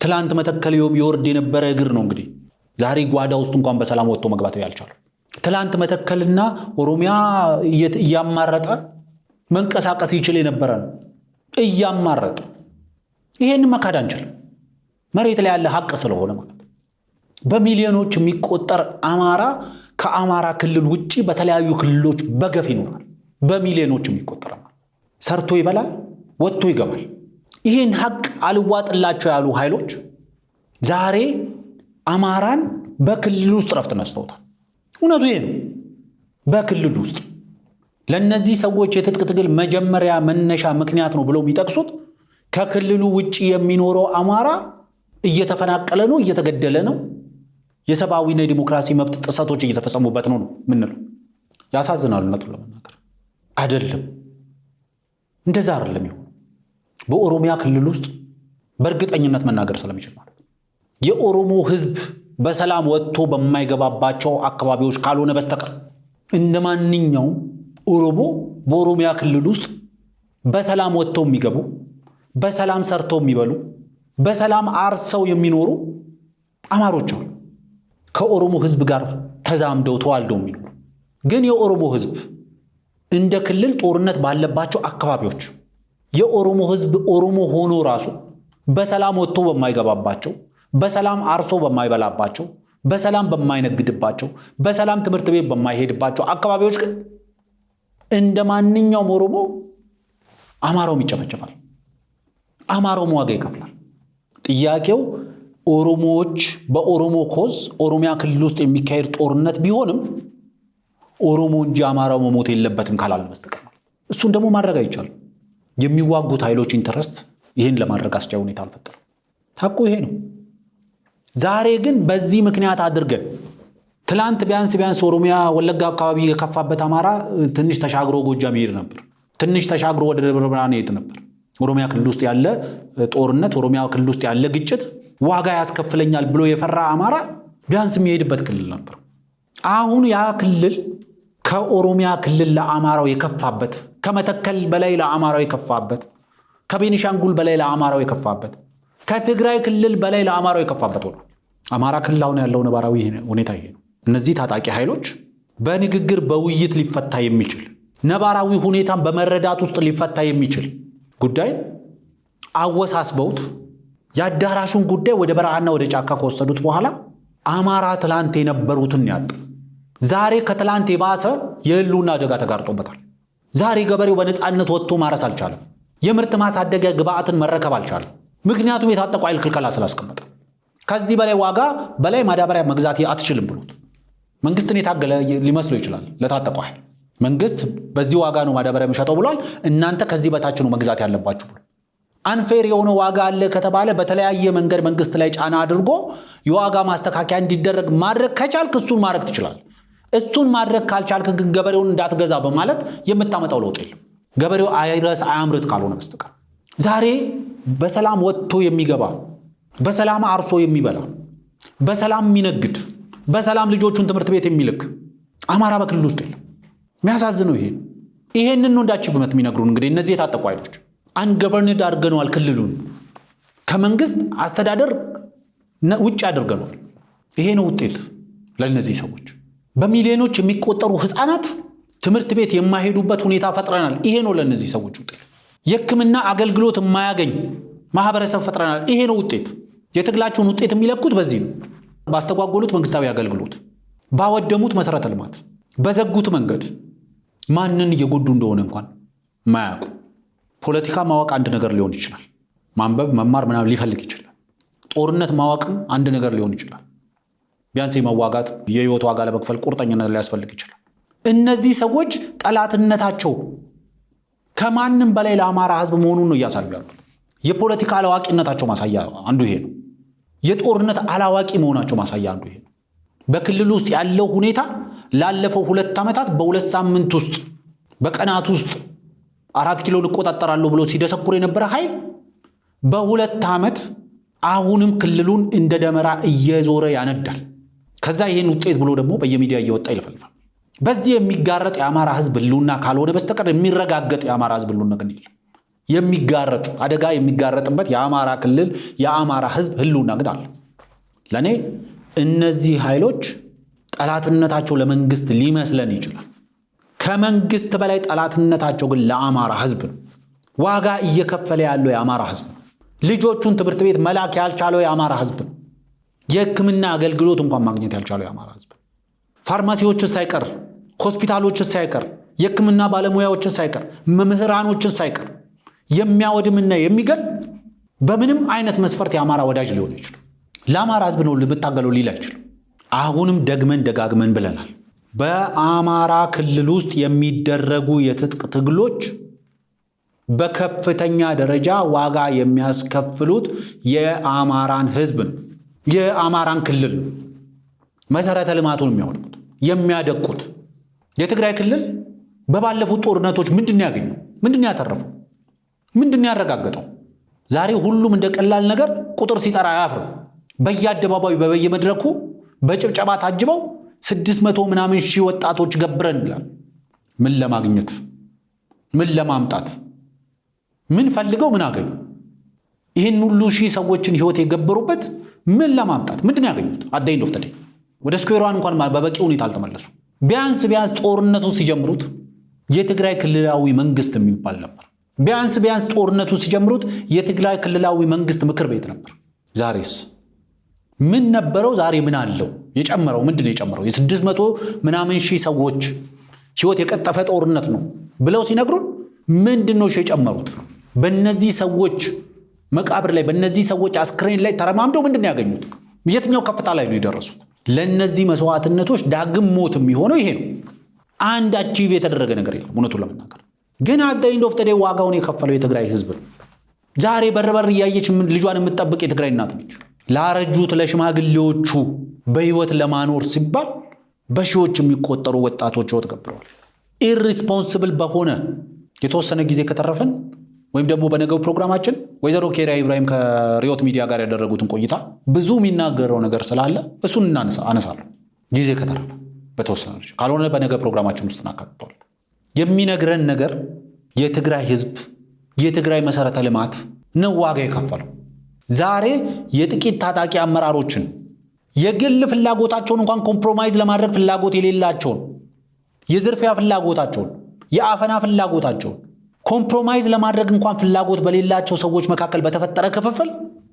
ትላንት መተከል የወርድ የነበረ እግር ነው እንግዲህ ዛሬ ጓዳ ውስጥ እንኳን በሰላም ወጥቶ መግባት ያልቻሉ። ትላንት መተከልና ኦሮሚያ እያማረጠ መንቀሳቀስ ይችል የነበረ ነው እያማረጠ። ይሄን መካድ አንችልም። መሬት ላይ ያለ ሀቅ ስለሆነ ማለት በሚሊዮኖች የሚቆጠር አማራ ከአማራ ክልል ውጪ በተለያዩ ክልሎች በገፍ ይኖራል። በሚሊዮኖች የሚቆጠር ሰርቶ ይበላል፣ ወጥቶ ይገባል። ይሄን ሀቅ አልዋጥላቸው ያሉ ኃይሎች ዛሬ አማራን በክልል ውስጥ ረፍት ነስተውታል። እውነቱ ይሄ ነው። በክልል ውስጥ ለነዚህ ሰዎች የትጥቅ ትግል መጀመሪያ መነሻ ምክንያት ነው ብለው የሚጠቅሱት ከክልሉ ውጪ የሚኖረው አማራ እየተፈናቀለ ነው፣ እየተገደለ ነው፣ የሰብአዊና የዲሞክራሲ መብት ጥሰቶች እየተፈጸሙበት ነው ምንለው። ያሳዝናሉ። እውነቱን ለመናገር አይደለም እንደዛ አይደለም ይሁን በኦሮሚያ ክልል ውስጥ በእርግጠኝነት መናገር ስለሚችል ማለት የኦሮሞ ህዝብ በሰላም ወጥቶ በማይገባባቸው አካባቢዎች ካልሆነ በስተቀር እንደማንኛውም ኦሮሞ በኦሮሚያ ክልል ውስጥ በሰላም ወጥተው የሚገቡ በሰላም ሰርተው የሚበሉ በሰላም አርሰው የሚኖሩ አማሮች አሉ። ከኦሮሞ ህዝብ ጋር ተዛምደው ተዋልደው የሚኖሩ ግን የኦሮሞ ህዝብ እንደ ክልል ጦርነት ባለባቸው አካባቢዎች የኦሮሞ ህዝብ ኦሮሞ ሆኖ ራሱ በሰላም ወጥቶ በማይገባባቸው በሰላም አርሶ በማይበላባቸው በሰላም በማይነግድባቸው በሰላም ትምህርት ቤት በማይሄድባቸው አካባቢዎች ግን እንደማንኛውም ኦሮሞ አማራውም ይጨፈጨፋል፣ አማራውም ዋጋ ይከፍላል። ጥያቄው ኦሮሞዎች በኦሮሞ ኮዝ ኦሮሚያ ክልል ውስጥ የሚካሄድ ጦርነት ቢሆንም ኦሮሞ እንጂ አማራው መሞት የለበትም ካላለ በስተቀር እሱን ደግሞ ማድረግ አይቻልም። የሚዋጉት ኃይሎች ኢንተረስት ይህን ለማድረግ አስቻይ ሁኔታ አልፈጠረም። ሐቁ ይሄ ነው። ዛሬ ግን በዚህ ምክንያት አድርገን ትላንት ቢያንስ ኦሮሚያ ወለጋ አካባቢ የከፋበት አማራ ትንሽ ተሻግሮ ጎጃም ይሄድ ነበር፣ ትንሽ ተሻግሮ ወደ ደብረ ብርሃን ይሄድ ነበር። ኦሮሚያ ክልል ውስጥ ያለ ጦርነት፣ ኦሮሚያ ክልል ውስጥ ያለ ግጭት ዋጋ ያስከፍለኛል ብሎ የፈራ አማራ ቢያንስ የሚሄድበት ክልል ነበር። አሁን ያ ክልል ከኦሮሚያ ክልል ለአማራው የከፋበት፣ ከመተከል በላይ ለአማራው የከፋበት፣ ከቤኒሻንጉል በላይ ለአማራው የከፋበት፣ ከትግራይ ክልል በላይ ለአማራው የከፋበት ሆኗል። አማራ ክልል አሁን ያለው ነባራዊ ሁኔታ ይሄ ነው። እነዚህ ታጣቂ ኃይሎች በንግግር በውይይት ሊፈታ የሚችል ነባራዊ ሁኔታን በመረዳት ውስጥ ሊፈታ የሚችል ጉዳይ አወሳስበውት ያዳራሹን ጉዳይ ወደ በረሃና ወደ ጫካ ከወሰዱት በኋላ አማራ ትላንት የነበሩትን ያጣ፣ ዛሬ ከትላንት የባሰ የህልውና አደጋ ተጋርጦበታል። ዛሬ ገበሬው በነፃነት ወጥቶ ማረስ አልቻለም። የምርት ማሳደጊያ ግብአትን መረከብ አልቻለም። ምክንያቱም የታጠቁ ኃይል ክልከላ ስላስቀመጠ ከዚህ በላይ ዋጋ በላይ ማዳበሪያ መግዛት አትችልም ብሎት መንግስትን የታገለ ሊመስለው ይችላል። ለታጠቁ ኃይል መንግስት በዚህ ዋጋ ነው ማዳበሪያ የሚሸጠው ብሏል፣ እናንተ ከዚህ በታች ነው መግዛት ያለባችሁ ብሎ አንፌር የሆነ ዋጋ አለ ከተባለ በተለያየ መንገድ መንግስት ላይ ጫና አድርጎ የዋጋ ማስተካከያ እንዲደረግ ማድረግ ከቻልክ እሱን ማድረግ ትችላለህ። እሱን ማድረግ ካልቻልክ ግን ገበሬውን እንዳትገዛ በማለት የምታመጣው ለውጥ የለም። ገበሬው አይረስ አያምርት ካልሆነ በስተቀር ዛሬ በሰላም ወጥቶ የሚገባ በሰላም አርሶ የሚበላ በሰላም የሚነግድ በሰላም ልጆቹን ትምህርት ቤት የሚልክ አማራ በክልል ውስጥ የለም። የሚያሳዝነው ይሄንን ነው እንዳችብመት የሚነግሩን እንግዲህ እነዚህ የታጠቁ ኃይሎች አንገቨርንድ አድርገነዋል። ክልሉን ከመንግስት አስተዳደር ውጭ አድርገነዋል። ይሄ ነው ውጤት ለእነዚህ ሰዎች። በሚሊዮኖች የሚቆጠሩ ህፃናት ትምህርት ቤት የማይሄዱበት ሁኔታ ፈጥረናል። ይሄ ነው ለነዚህ ሰዎች ውጤት። የሕክምና አገልግሎት የማያገኝ ማህበረሰብ ፈጥረናል። ይሄ ነው ውጤት። የትግላቸውን ውጤት የሚለኩት በዚህ ነው። ባስተጓጎሉት መንግስታዊ አገልግሎት፣ ባወደሙት መሰረተ ልማት፣ በዘጉት መንገድ ማንን እየጎዱ እንደሆነ እንኳን ማያውቁ። ፖለቲካ ማወቅ አንድ ነገር ሊሆን ይችላል። ማንበብ መማር ምናምን ሊፈልግ ይችላል። ጦርነት ማወቅም አንድ ነገር ሊሆን ይችላል። ቢያንስ የመዋጋት የህይወት ዋጋ ለመክፈል ቁርጠኝነት ሊያስፈልግ ይችላል። እነዚህ ሰዎች ጠላትነታቸው ከማንም በላይ ለአማራ ህዝብ መሆኑን ነው እያሳዩ ያሉት። የፖለቲካ አላዋቂነታቸው ማሳያ አንዱ ይሄ ነው። የጦርነት አላዋቂ መሆናቸው ማሳያ አንዱ ይሄ ነው። በክልል ውስጥ ያለው ሁኔታ ላለፈው 2 ዓመታት በ2 ሳምንት ውስጥ በቀናት ውስጥ 4 ኪሎ ልቆጣጠራለሁ ብሎ ሲደሰኩር የነበረ ኃይል በ2 ዓመት አሁንም ክልሉን እንደ ደመራ እየዞረ ያነዳል። ከዛ ይሄን ውጤት ብሎ ደግሞ በየሚዲያ እየወጣ ይለፈልፋል። በዚህ የሚጋረጥ የአማራ ህዝብ ህልውና ካልሆነ በስተቀር የሚረጋገጥ የአማራ ህዝብ ህልውና ግን የለም። የሚጋረጥ አደጋ የሚጋረጥበት የአማራ ክልል የአማራ ህዝብ ህልውና ግን አለ። ለኔ እነዚህ ኃይሎች ጠላትነታቸው ለመንግስት ሊመስለን ይችላል። ከመንግስት በላይ ጠላትነታቸው ግን ለአማራ ህዝብ ነው። ዋጋ እየከፈለ ያለው የአማራ ህዝብ ነው። ልጆቹን ትምህርት ቤት መላክ ያልቻለው የአማራ ህዝብ ነው። የሕክምና አገልግሎት እንኳን ማግኘት ያልቻለው የአማራ ህዝብ ነው። ፋርማሲዎችን ሳይቀር፣ ሆስፒታሎችን ሳይቀር፣ የሕክምና ባለሙያዎችን ሳይቀር፣ መምህራኖችን ሳይቀር የሚያወድምና የሚገል በምንም አይነት መስፈርት የአማራ ወዳጅ ሊሆን ይችላል። ለአማራ ህዝብ ነው ልብታገለው ሊል አይችልም። አሁንም ደግመን ደጋግመን ብለናል። በአማራ ክልል ውስጥ የሚደረጉ የትጥቅ ትግሎች በከፍተኛ ደረጃ ዋጋ የሚያስከፍሉት የአማራን ህዝብ ነው፣ የአማራን ክልል ነው። መሰረተ ልማቱን የሚያወድቁት የሚያደቁት። የትግራይ ክልል በባለፉት ጦርነቶች ምንድን ያገኘው? ምንድን ያተረፈው? ምንድን ያረጋገጠው? ዛሬ ሁሉም እንደ ቀላል ነገር ቁጥር ሲጠራ አያፍርም። በየአደባባዩ በየመድረኩ በጭብጨባ ታጅበው 600 ምናምን ሺህ ወጣቶች ገብረን ይላል። ምን ለማግኘት? ምን ለማምጣት? ምን ፈልገው ምን አገኙ? ይህን ሁሉ ሺህ ሰዎችን ህይወት የገበሩበት ምን ለማምጣት? ምንድን ያገኙት? አት ዘ ኤንድ ኦፍ ዘ ዴይ ወደ ስኩዌር ዋን እንኳን በበቂ ሁኔታ አልተመለሱ። ቢያንስ ጦርነቱ ሲጀምሩት የትግራይ ክልላዊ መንግስት የሚባል ነበር። ቢያንስ ጦርነቱ ሲጀምሩት የትግራይ ክልላዊ መንግስት ምክር ቤት ነበር። ዛሬስ ምን ነበረው? ዛሬ ምን አለው? የጨመረው ምንድን ነው? የጨመረው የ600 ምናምን ሺህ ሰዎች ህይወት የቀጠፈ ጦርነት ነው ብለው ሲነግሩን ምንድን ነው የጨመሩት? በእነዚህ ሰዎች መቃብር ላይ በእነዚህ ሰዎች አስክሬን ላይ ተረማምደው ምንድን ነው ያገኙት? የትኛው ከፍታ ላይ ነው የደረሱት? ለእነዚህ መስዋዕትነቶች ዳግም ሞት የሚሆነው ይሄ ነው። አንድ አቺቭ የተደረገ ነገር የለም። እውነቱን ለመናገር ግን አት ዘ ኤንድ ኦፍ ዘ ዴይ ዋጋውን የከፈለው የትግራይ ህዝብ ነው። ዛሬ በር እያየች ልጇን የምትጠብቅ የትግራይ እናት ነች። ላረጁት ለሽማግሌዎቹ በህይወት ለማኖር ሲባል በሺዎች የሚቆጠሩ ወጣቶች ህይወት ገብረዋል። ኢሪስፖንሲብል በሆነ የተወሰነ ጊዜ ከተረፈን ወይም ደግሞ በነገው ፕሮግራማችን ወይዘሮ ኬሪያ ኢብራሂም ከሪዮት ሚዲያ ጋር ያደረጉትን ቆይታ ብዙ የሚናገረው ነገር ስላለ እሱን አነሳለሁ ጊዜ ከተረፈ በተወሰነ ደረጃ፣ ካልሆነ በነገ ፕሮግራማችን ውስጥ እናካትተዋል። የሚነግረን ነገር የትግራይ ህዝብ የትግራይ መሰረተ ልማት ነው ዋጋ የከፈለው። ዛሬ የጥቂት ታጣቂ አመራሮችን የግል ፍላጎታቸውን እንኳን ኮምፕሮማይዝ ለማድረግ ፍላጎት የሌላቸውን የዝርፊያ ፍላጎታቸውን የአፈና ፍላጎታቸውን ኮምፕሮማይዝ ለማድረግ እንኳን ፍላጎት በሌላቸው ሰዎች መካከል በተፈጠረ ክፍፍል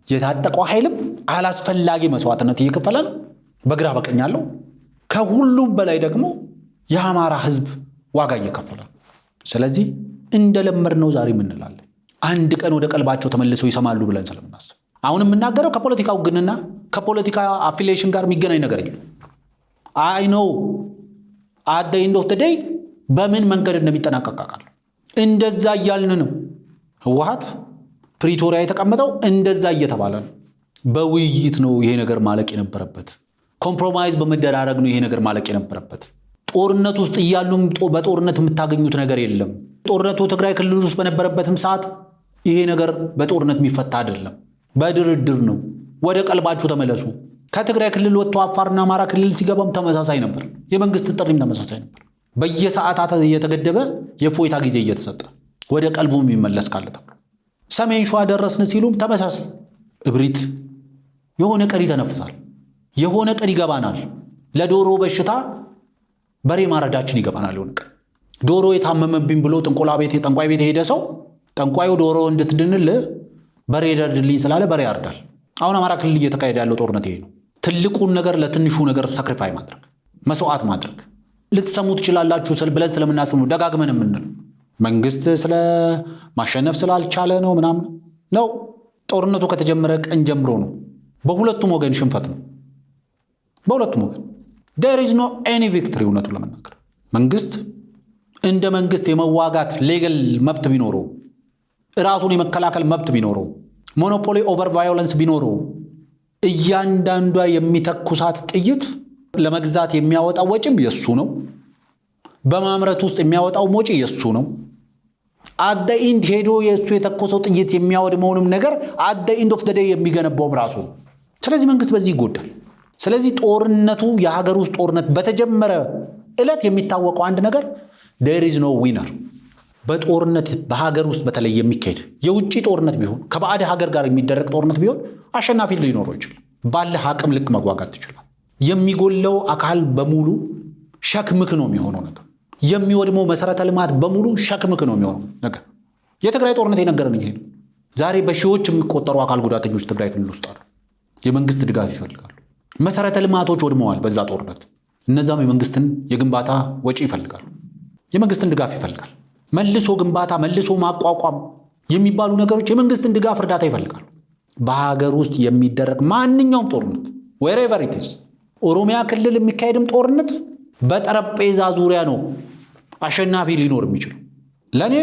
የታጠቀው ኃይልም አላስፈላጊ መስዋዕትነት እየከፈለ ነው። በግራ በቀኝ ያለው ከሁሉም በላይ ደግሞ የአማራ ህዝብ ዋጋ እየከፈለ ነው። ስለዚህ እንደለመድነው ዛሬ ምን እንላለን? አንድ ቀን ወደ ቀልባቸው ተመልሰው ይሰማሉ ብለን ስለምናስብ አሁን የምናገረው ከፖለቲካው ግንና ከፖለቲካ አፊሊዬሽን ጋር የሚገናኝ ነገር የለም። አይ ኖ አት ዘ ኤንድ ኦፍ ዘ ዴይ በምን መንገድ እንደሚጠናቀቃል እንደዛ እያልን ነው። ህወሓት ፕሪቶሪያ የተቀመጠው እንደዛ እየተባለ ነው። በውይይት ነው ይሄ ነገር ማለቅ የነበረበት። ኮምፕሮማይዝ በመደራረግ ነው ይሄ ነገር ማለቅ የነበረበት። ጦርነት ውስጥ እያሉም በጦርነት የምታገኙት ነገር የለም። ጦርነቱ ትግራይ ክልል ውስጥ በነበረበትም ሰዓት ይሄ ነገር በጦርነት የሚፈታ አይደለም፣ በድርድር ነው። ወደ ቀልባችሁ ተመለሱ። ከትግራይ ክልል ወጥቶ አፋርና አማራ ክልል ሲገባም ተመሳሳይ ነበር። የመንግስት ጥሪም ተመሳሳይ ነበር። በየሰዓታት እየተገደበ የፎይታ ጊዜ እየተሰጠ ወደ ቀልቡ የሚመለስ ካለ ተብሎ ሰሜን ሸዋ ደረስን ሲሉም ተመሳሳይ እብሪት። የሆነ ቀን ይተነፍሳል፣ የሆነ ቀን ይገባናል። ለዶሮ በሽታ በሬ ማረዳችን ይገባናል። የሆነ ቀን ዶሮ የታመመብኝ ብሎ ጠንቋይ ቤት የሄደ ሰው ጠንቋዩ ዶሮ እንድትድንልህ በሬ ደርድልኝ ስላለ በሬ ያርዳል። አሁን አማራ ክልል እየተካሄደ ያለው ጦርነት ይሄ ነው። ትልቁን ነገር ለትንሹ ነገር ሳክሪፋይ ማድረግ፣ መስዋዕት ማድረግ። ልትሰሙ ትችላላችሁ ብለን ስለምናስብ ደጋግመን የምንለው መንግስት ስለ ማሸነፍ ስላልቻለ ነው ምናምን ነው። ጦርነቱ ከተጀመረ ቀን ጀምሮ ነው። በሁለቱም ወገን ሽንፈት ነው። በሁለቱም ወገን there is no any victory። እውነቱን ለመናገር መንግስት እንደ መንግስት የመዋጋት ሌጋል መብት ቢኖረው፣ ራሱን የመከላከል መብት ቢኖረው፣ ሞኖፖሊ ኦቨር ቫዮለንስ ቢኖረው፣ እያንዳንዷ የሚተኩሳት ጥይት ለመግዛት የሚያወጣው ወጪም የሱ ነው። በማምረት ውስጥ የሚያወጣው ወጪ የሱ ነው። አደ ኢንድ ሄዶ የሱ የተኮሰው ጥይት የሚያወድመውንም ነገር አደ ኢንድ ኦፍ ዘ ዴይ የሚገነባው ራሱ ነው። ስለዚህ መንግስት በዚህ ይጎዳል። ስለዚህ ጦርነቱ የሀገር ውስጥ ጦርነት በተጀመረ ዕለት የሚታወቀው አንድ ነገር there is no winner። በጦርነት በሀገር ውስጥ በተለይ የሚካሄድ የውጭ ጦርነት ቢሆን ከባዕድ ሀገር ጋር የሚደረግ ጦርነት ቢሆን አሸናፊ ሊኖረው ይችላል። ባለህ አቅም ልክ መዋጋት ትችላል። የሚጎለው አካል በሙሉ ሸክምክ ነው የሚሆነው ነገር። የሚወድመው መሰረተ ልማት በሙሉ ሸክምክ ነው የሚሆነው ነገር። የትግራይ ጦርነት የነገረን ይሄ ነው። ዛሬ በሺዎች የሚቆጠሩ አካል ጉዳተኞች ትግራይ ክልል ውስጥ አሉ። የመንግስት ድጋፍ ይፈልጋሉ። መሰረተ ልማቶች ወድመዋል በዛ ጦርነት። እነዛም የመንግስትን የግንባታ ወጪ ይፈልጋሉ። የመንግስትን ድጋፍ ይፈልጋል። መልሶ ግንባታ፣ መልሶ ማቋቋም የሚባሉ ነገሮች የመንግስትን ድጋፍ፣ እርዳታ ይፈልጋሉ። በሀገር ውስጥ የሚደረግ ማንኛውም ጦርነት wherever it is፣ ኦሮሚያ ክልል የሚካሄድም ጦርነት በጠረጴዛ ዙሪያ ነው አሸናፊ ሊኖር የሚችለው። ለኔ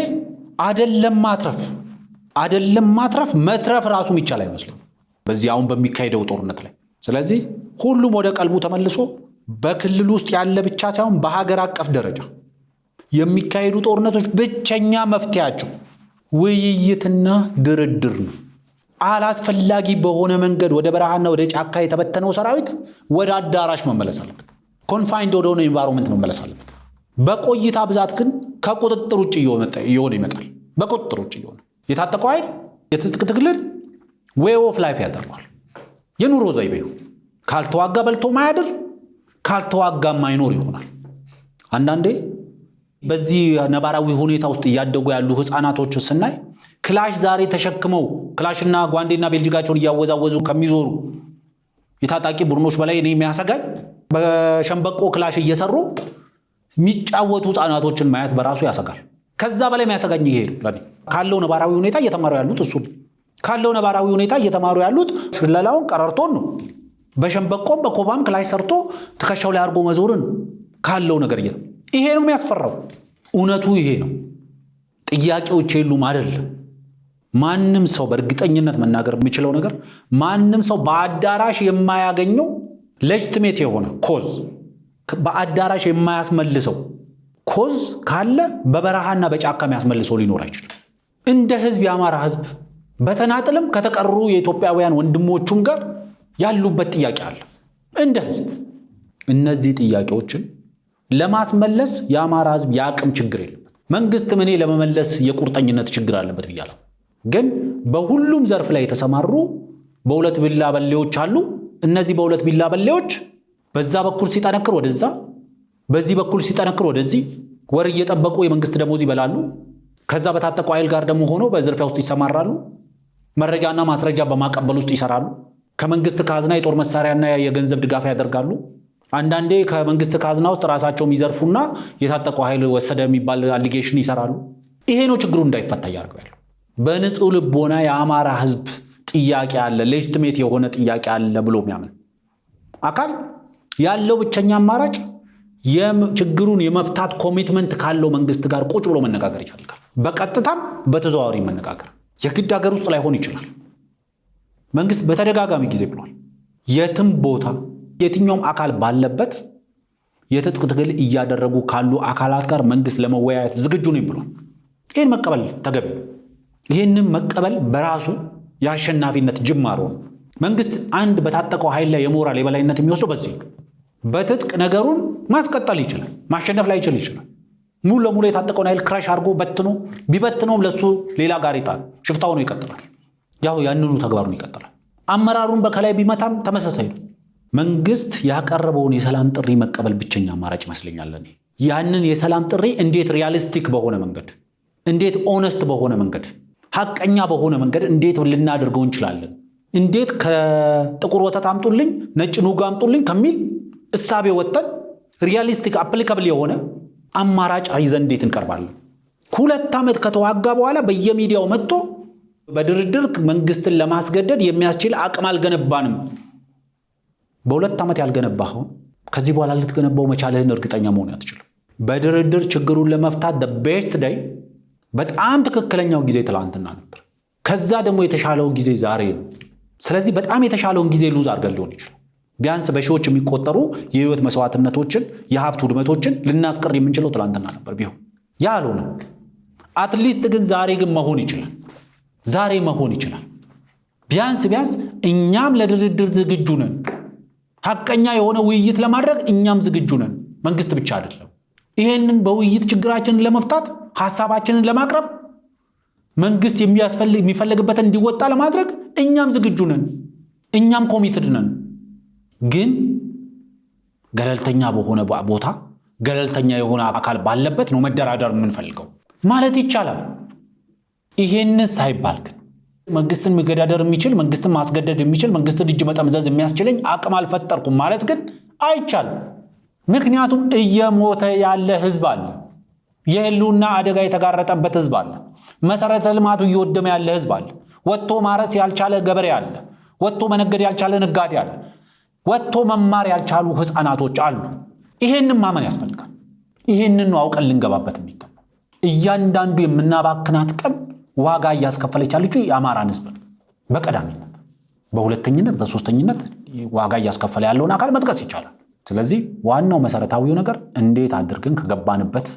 አይደለም ማትረፍ መትረፍ ራሱ የሚቻል አይመስልም በዚህ አሁን በሚካሄደው ጦርነት ላይ። ስለዚህ ሁሉም ወደ ቀልቡ ተመልሶ በክልል ውስጥ ያለ ብቻ ሳይሆን በሀገር አቀፍ ደረጃ የሚካሄዱ ጦርነቶች ብቸኛ መፍትያቸው ውይይትና ድርድር ነው። አላስፈላጊ በሆነ መንገድ ወደ በረሃና ወደ ጫካ የተበተነው ሰራዊት ወደ አዳራሽ መመለስ አለበት። ኮንፋይንድ ወደሆነ ኤንቫይሮንመንት መመለስ አለበት። በቆይታ ብዛት ግን ከቁጥጥር ውጭ እየሆነ ይመጣል። በቁጥጥር ውጭ እየሆነ የታጠቀው ኃይል የትጥቅ ትግልን ዌይ ኦፍ ላይፍ ያደርገዋል። የኑሮ ዘይቤው ካልተዋጋ በልቶ ማያድር፣ ካልተዋጋ ማይኖር ይሆናል። አንዳንዴ በዚህ ነባራዊ ሁኔታ ውስጥ እያደጉ ያሉ ህፃናቶች ስናይ ክላሽ ዛሬ ተሸክመው ክላሽና ጓንዴና ቤልጂጋቸውን እያወዛወዙ ከሚዞሩ የታጣቂ ቡድኖች በላይ እኔ የሚያሰጋኝ በሸንበቆ ክላሽ እየሰሩ የሚጫወቱ ህፃናቶችን ማየት በራሱ ያሰጋል። ከዛ በላይ የሚያሰጋኝ ይሄ ነው። ካለው ነባራዊ ሁኔታ እየተማሩ ያሉት እሱ ካለው ነባራዊ ሁኔታ እየተማሩ ያሉት ሽለላውን ቀረርቶን ነው። በሸንበቆም በኮባም ክላሽ ሰርቶ ትከሻው ላይ አርጎ መዞርን ካለው ነገር ይሄ ነው የሚያስፈራው። እውነቱ ይሄ ነው። ጥያቄዎች የሉም አይደለም። ማንም ሰው በእርግጠኝነት መናገር የሚችለው ነገር ማንም ሰው በአዳራሽ የማያገኘው ሌጂቲሜት የሆነ ኮዝ፣ በአዳራሽ የማያስመልሰው ኮዝ ካለ በበረሃና በጫካ የሚያስመልሰው ሊኖር አይችልም። እንደ ህዝብ የአማራ ህዝብ በተናጥልም ከተቀሩ የኢትዮጵያውያን ወንድሞቹም ጋር ያሉበት ጥያቄ አለ። እንደ ህዝብ እነዚህ ጥያቄዎችን ለማስመለስ የአማራ ህዝብ የአቅም ችግር የለበት። መንግስትም እኔ ለመመለስ የቁርጠኝነት ችግር አለበት ብያለሁ። ግን በሁሉም ዘርፍ ላይ የተሰማሩ በሁለት ቢላ በሌዎች አሉ። እነዚህ በሁለት ቢላ በሌዎች በዛ በኩል ሲጠነክር ወደዛ፣ በዚህ በኩል ሲጠነክር ወደዚህ ወር እየጠበቁ የመንግስት ደሞዝ ይበላሉ። ከዛ በታጠቁ ኃይል ጋር ደግሞ ሆኖ በዝርፊያ ውስጥ ይሰማራሉ። መረጃና ማስረጃ በማቀበል ውስጥ ይሰራሉ። ከመንግስት ካዝና የጦር መሳሪያና የገንዘብ ድጋፍ ያደርጋሉ። አንዳንዴ ከመንግስት ካዝና ውስጥ ራሳቸው የሚዘርፉና የታጠቁ ኃይል ወሰደ የሚባል አሊጌሽን ይሰራሉ። ይሄ ነው ችግሩ እንዳይፈታ ያደርገው ያለው። በንጹህ ልቦና የአማራ ህዝብ ጥያቄ አለ፣ ሌጂቲሜት የሆነ ጥያቄ አለ ብሎ የሚያምን አካል ያለው ብቸኛ አማራጭ ችግሩን የመፍታት ኮሚትመንት ካለው መንግስት ጋር ቁጭ ብሎ መነጋገር ይፈልጋል። በቀጥታም በተዘዋዋሪ መነጋገር የግድ ሀገር ውስጥ ላይሆን ይችላል። መንግስት በተደጋጋሚ ጊዜ ብሏል። የትም ቦታ የትኛውም አካል ባለበት የትጥቅ ትግል እያደረጉ ካሉ አካላት ጋር መንግስት ለመወያየት ዝግጁ ነው ብሏል። ይህን መቀበል ተገቢ ነው። ይህንን መቀበል በራሱ የአሸናፊነት ጅማሮ ነው። መንግስት አንድ በታጠቀው ኃይል ላይ የሞራል የበላይነት የሚወስደው በዚህ ነው። በትጥቅ ነገሩን ማስቀጠል ይችላል፣ ማሸነፍ ላይ ይችላል። ሙሉ ለሙሉ የታጠቀውን ኃይል ክራሽ አድርጎ በትኖ ቢበትነውም ለሱ ሌላ ጋሬጣ ሽፍታው ነው ይቀጥላል። ያው ያንኑ ተግባሩን ይቀጥላል። አመራሩን በከላይ ቢመታም ተመሳሳይ ነው። መንግስት ያቀረበውን የሰላም ጥሪ መቀበል ብቸኛ አማራጭ ይመስለኛል። ያንን የሰላም ጥሪ እንዴት ሪያሊስቲክ በሆነ መንገድ፣ እንዴት ኦነስት በሆነ መንገድ፣ ሐቀኛ በሆነ መንገድ እንዴት ልናደርገው እንችላለን? እንዴት ከጥቁር ወተት አምጡልኝ ነጭ ኑግ አምጡልኝ ከሚል እሳቤ ወጥተን ሪያሊስቲክ አፕሊካብል የሆነ አማራጭ ይዘን እንዴት እንቀርባለን? 2 ዓመት ከተዋጋ በኋላ በየሚዲያው መጥቶ በድርድር መንግስትን ለማስገደድ የሚያስችል አቅም አልገነባንም። በ2 ዓመት ያልገነባኸው ከዚህ በኋላ ልትገነባው መቻልህን እርግጠኛ መሆን አትችልም። በድርድር ችግሩን ለመፍታት ቤስት ዳይ በጣም ትክክለኛው ጊዜ ትላንትና ነበር። ከዛ ደግሞ የተሻለው ጊዜ ዛሬ ነው። ስለዚህ በጣም የተሻለውን ጊዜ ሉዝ አድርገን ሊሆን ይችላል። ቢያንስ በሺዎች የሚቆጠሩ የህይወት መስዋዕትነቶችን፣ የሀብት ውድመቶችን ልናስቀር የምንችለው ትላንትና ነበር። ቢሆን ያ አልሆነም። አትሊስት ግን ዛሬ ግን መሆን ይችላል። ዛሬ መሆን ይችላል። ቢያንስ እኛም ለድርድር ዝግጁ ነን። ሐቀኛ የሆነ ውይይት ለማድረግ እኛም ዝግጁ ነን። መንግስት ብቻ አይደለም። ይሄንን በውይይት ችግራችንን ለመፍታት ሐሳባችንን ለማቅረብ መንግስት የሚፈልግበትን እንዲወጣ ለማድረግ እኛም ዝግጁ ነን። እኛም ኮሚትድ ነን። ግን ገለልተኛ በሆነ ቦታ ገለልተኛ የሆነ አካል ባለበት ነው መደራደር የምንፈልገው ማለት ይቻላል። ይሄን ሳይባል ግን መንግስትን መገዳደር የሚችል፣ መንግስትን ማስገደድ የሚችል፣ መንግስትን እጅ መጠምዘዝ የሚያስችለኝ አቅም አልፈጠርኩም ማለት ግን አይቻልም። ምክንያቱም እየሞተ ያለ ህዝብ አለ። የህልውና አደጋ የተጋረጠበት ህዝብ አለ። መሰረተ ልማቱ እየወደመ ያለ ህዝብ አለ። ወጥቶ ማረስ ያልቻለ ገበሬ አለ። ወጥቶ መነገድ ያልቻለ ነጋዴ አለ። ወጥቶ መማር ያልቻሉ ህፃናቶች አሉ። ይሄንን ማመን ያስፈልጋል። ይሄንን ነው አውቀን ልንገባበት የሚገባው። እያንዳንዱ የምናባክናት ቀን ዋጋ እያስከፈለች ያለችው የአማራን ህዝብ በቀዳሚነት፣ በሁለተኝነት፣ በሶስተኝነት ዋጋ እያስከፈለ ያለውን አካል መጥቀስ ይቻላል። ስለዚህ ዋናው መሰረታዊው ነገር እንዴት አድርገን ከገባንበት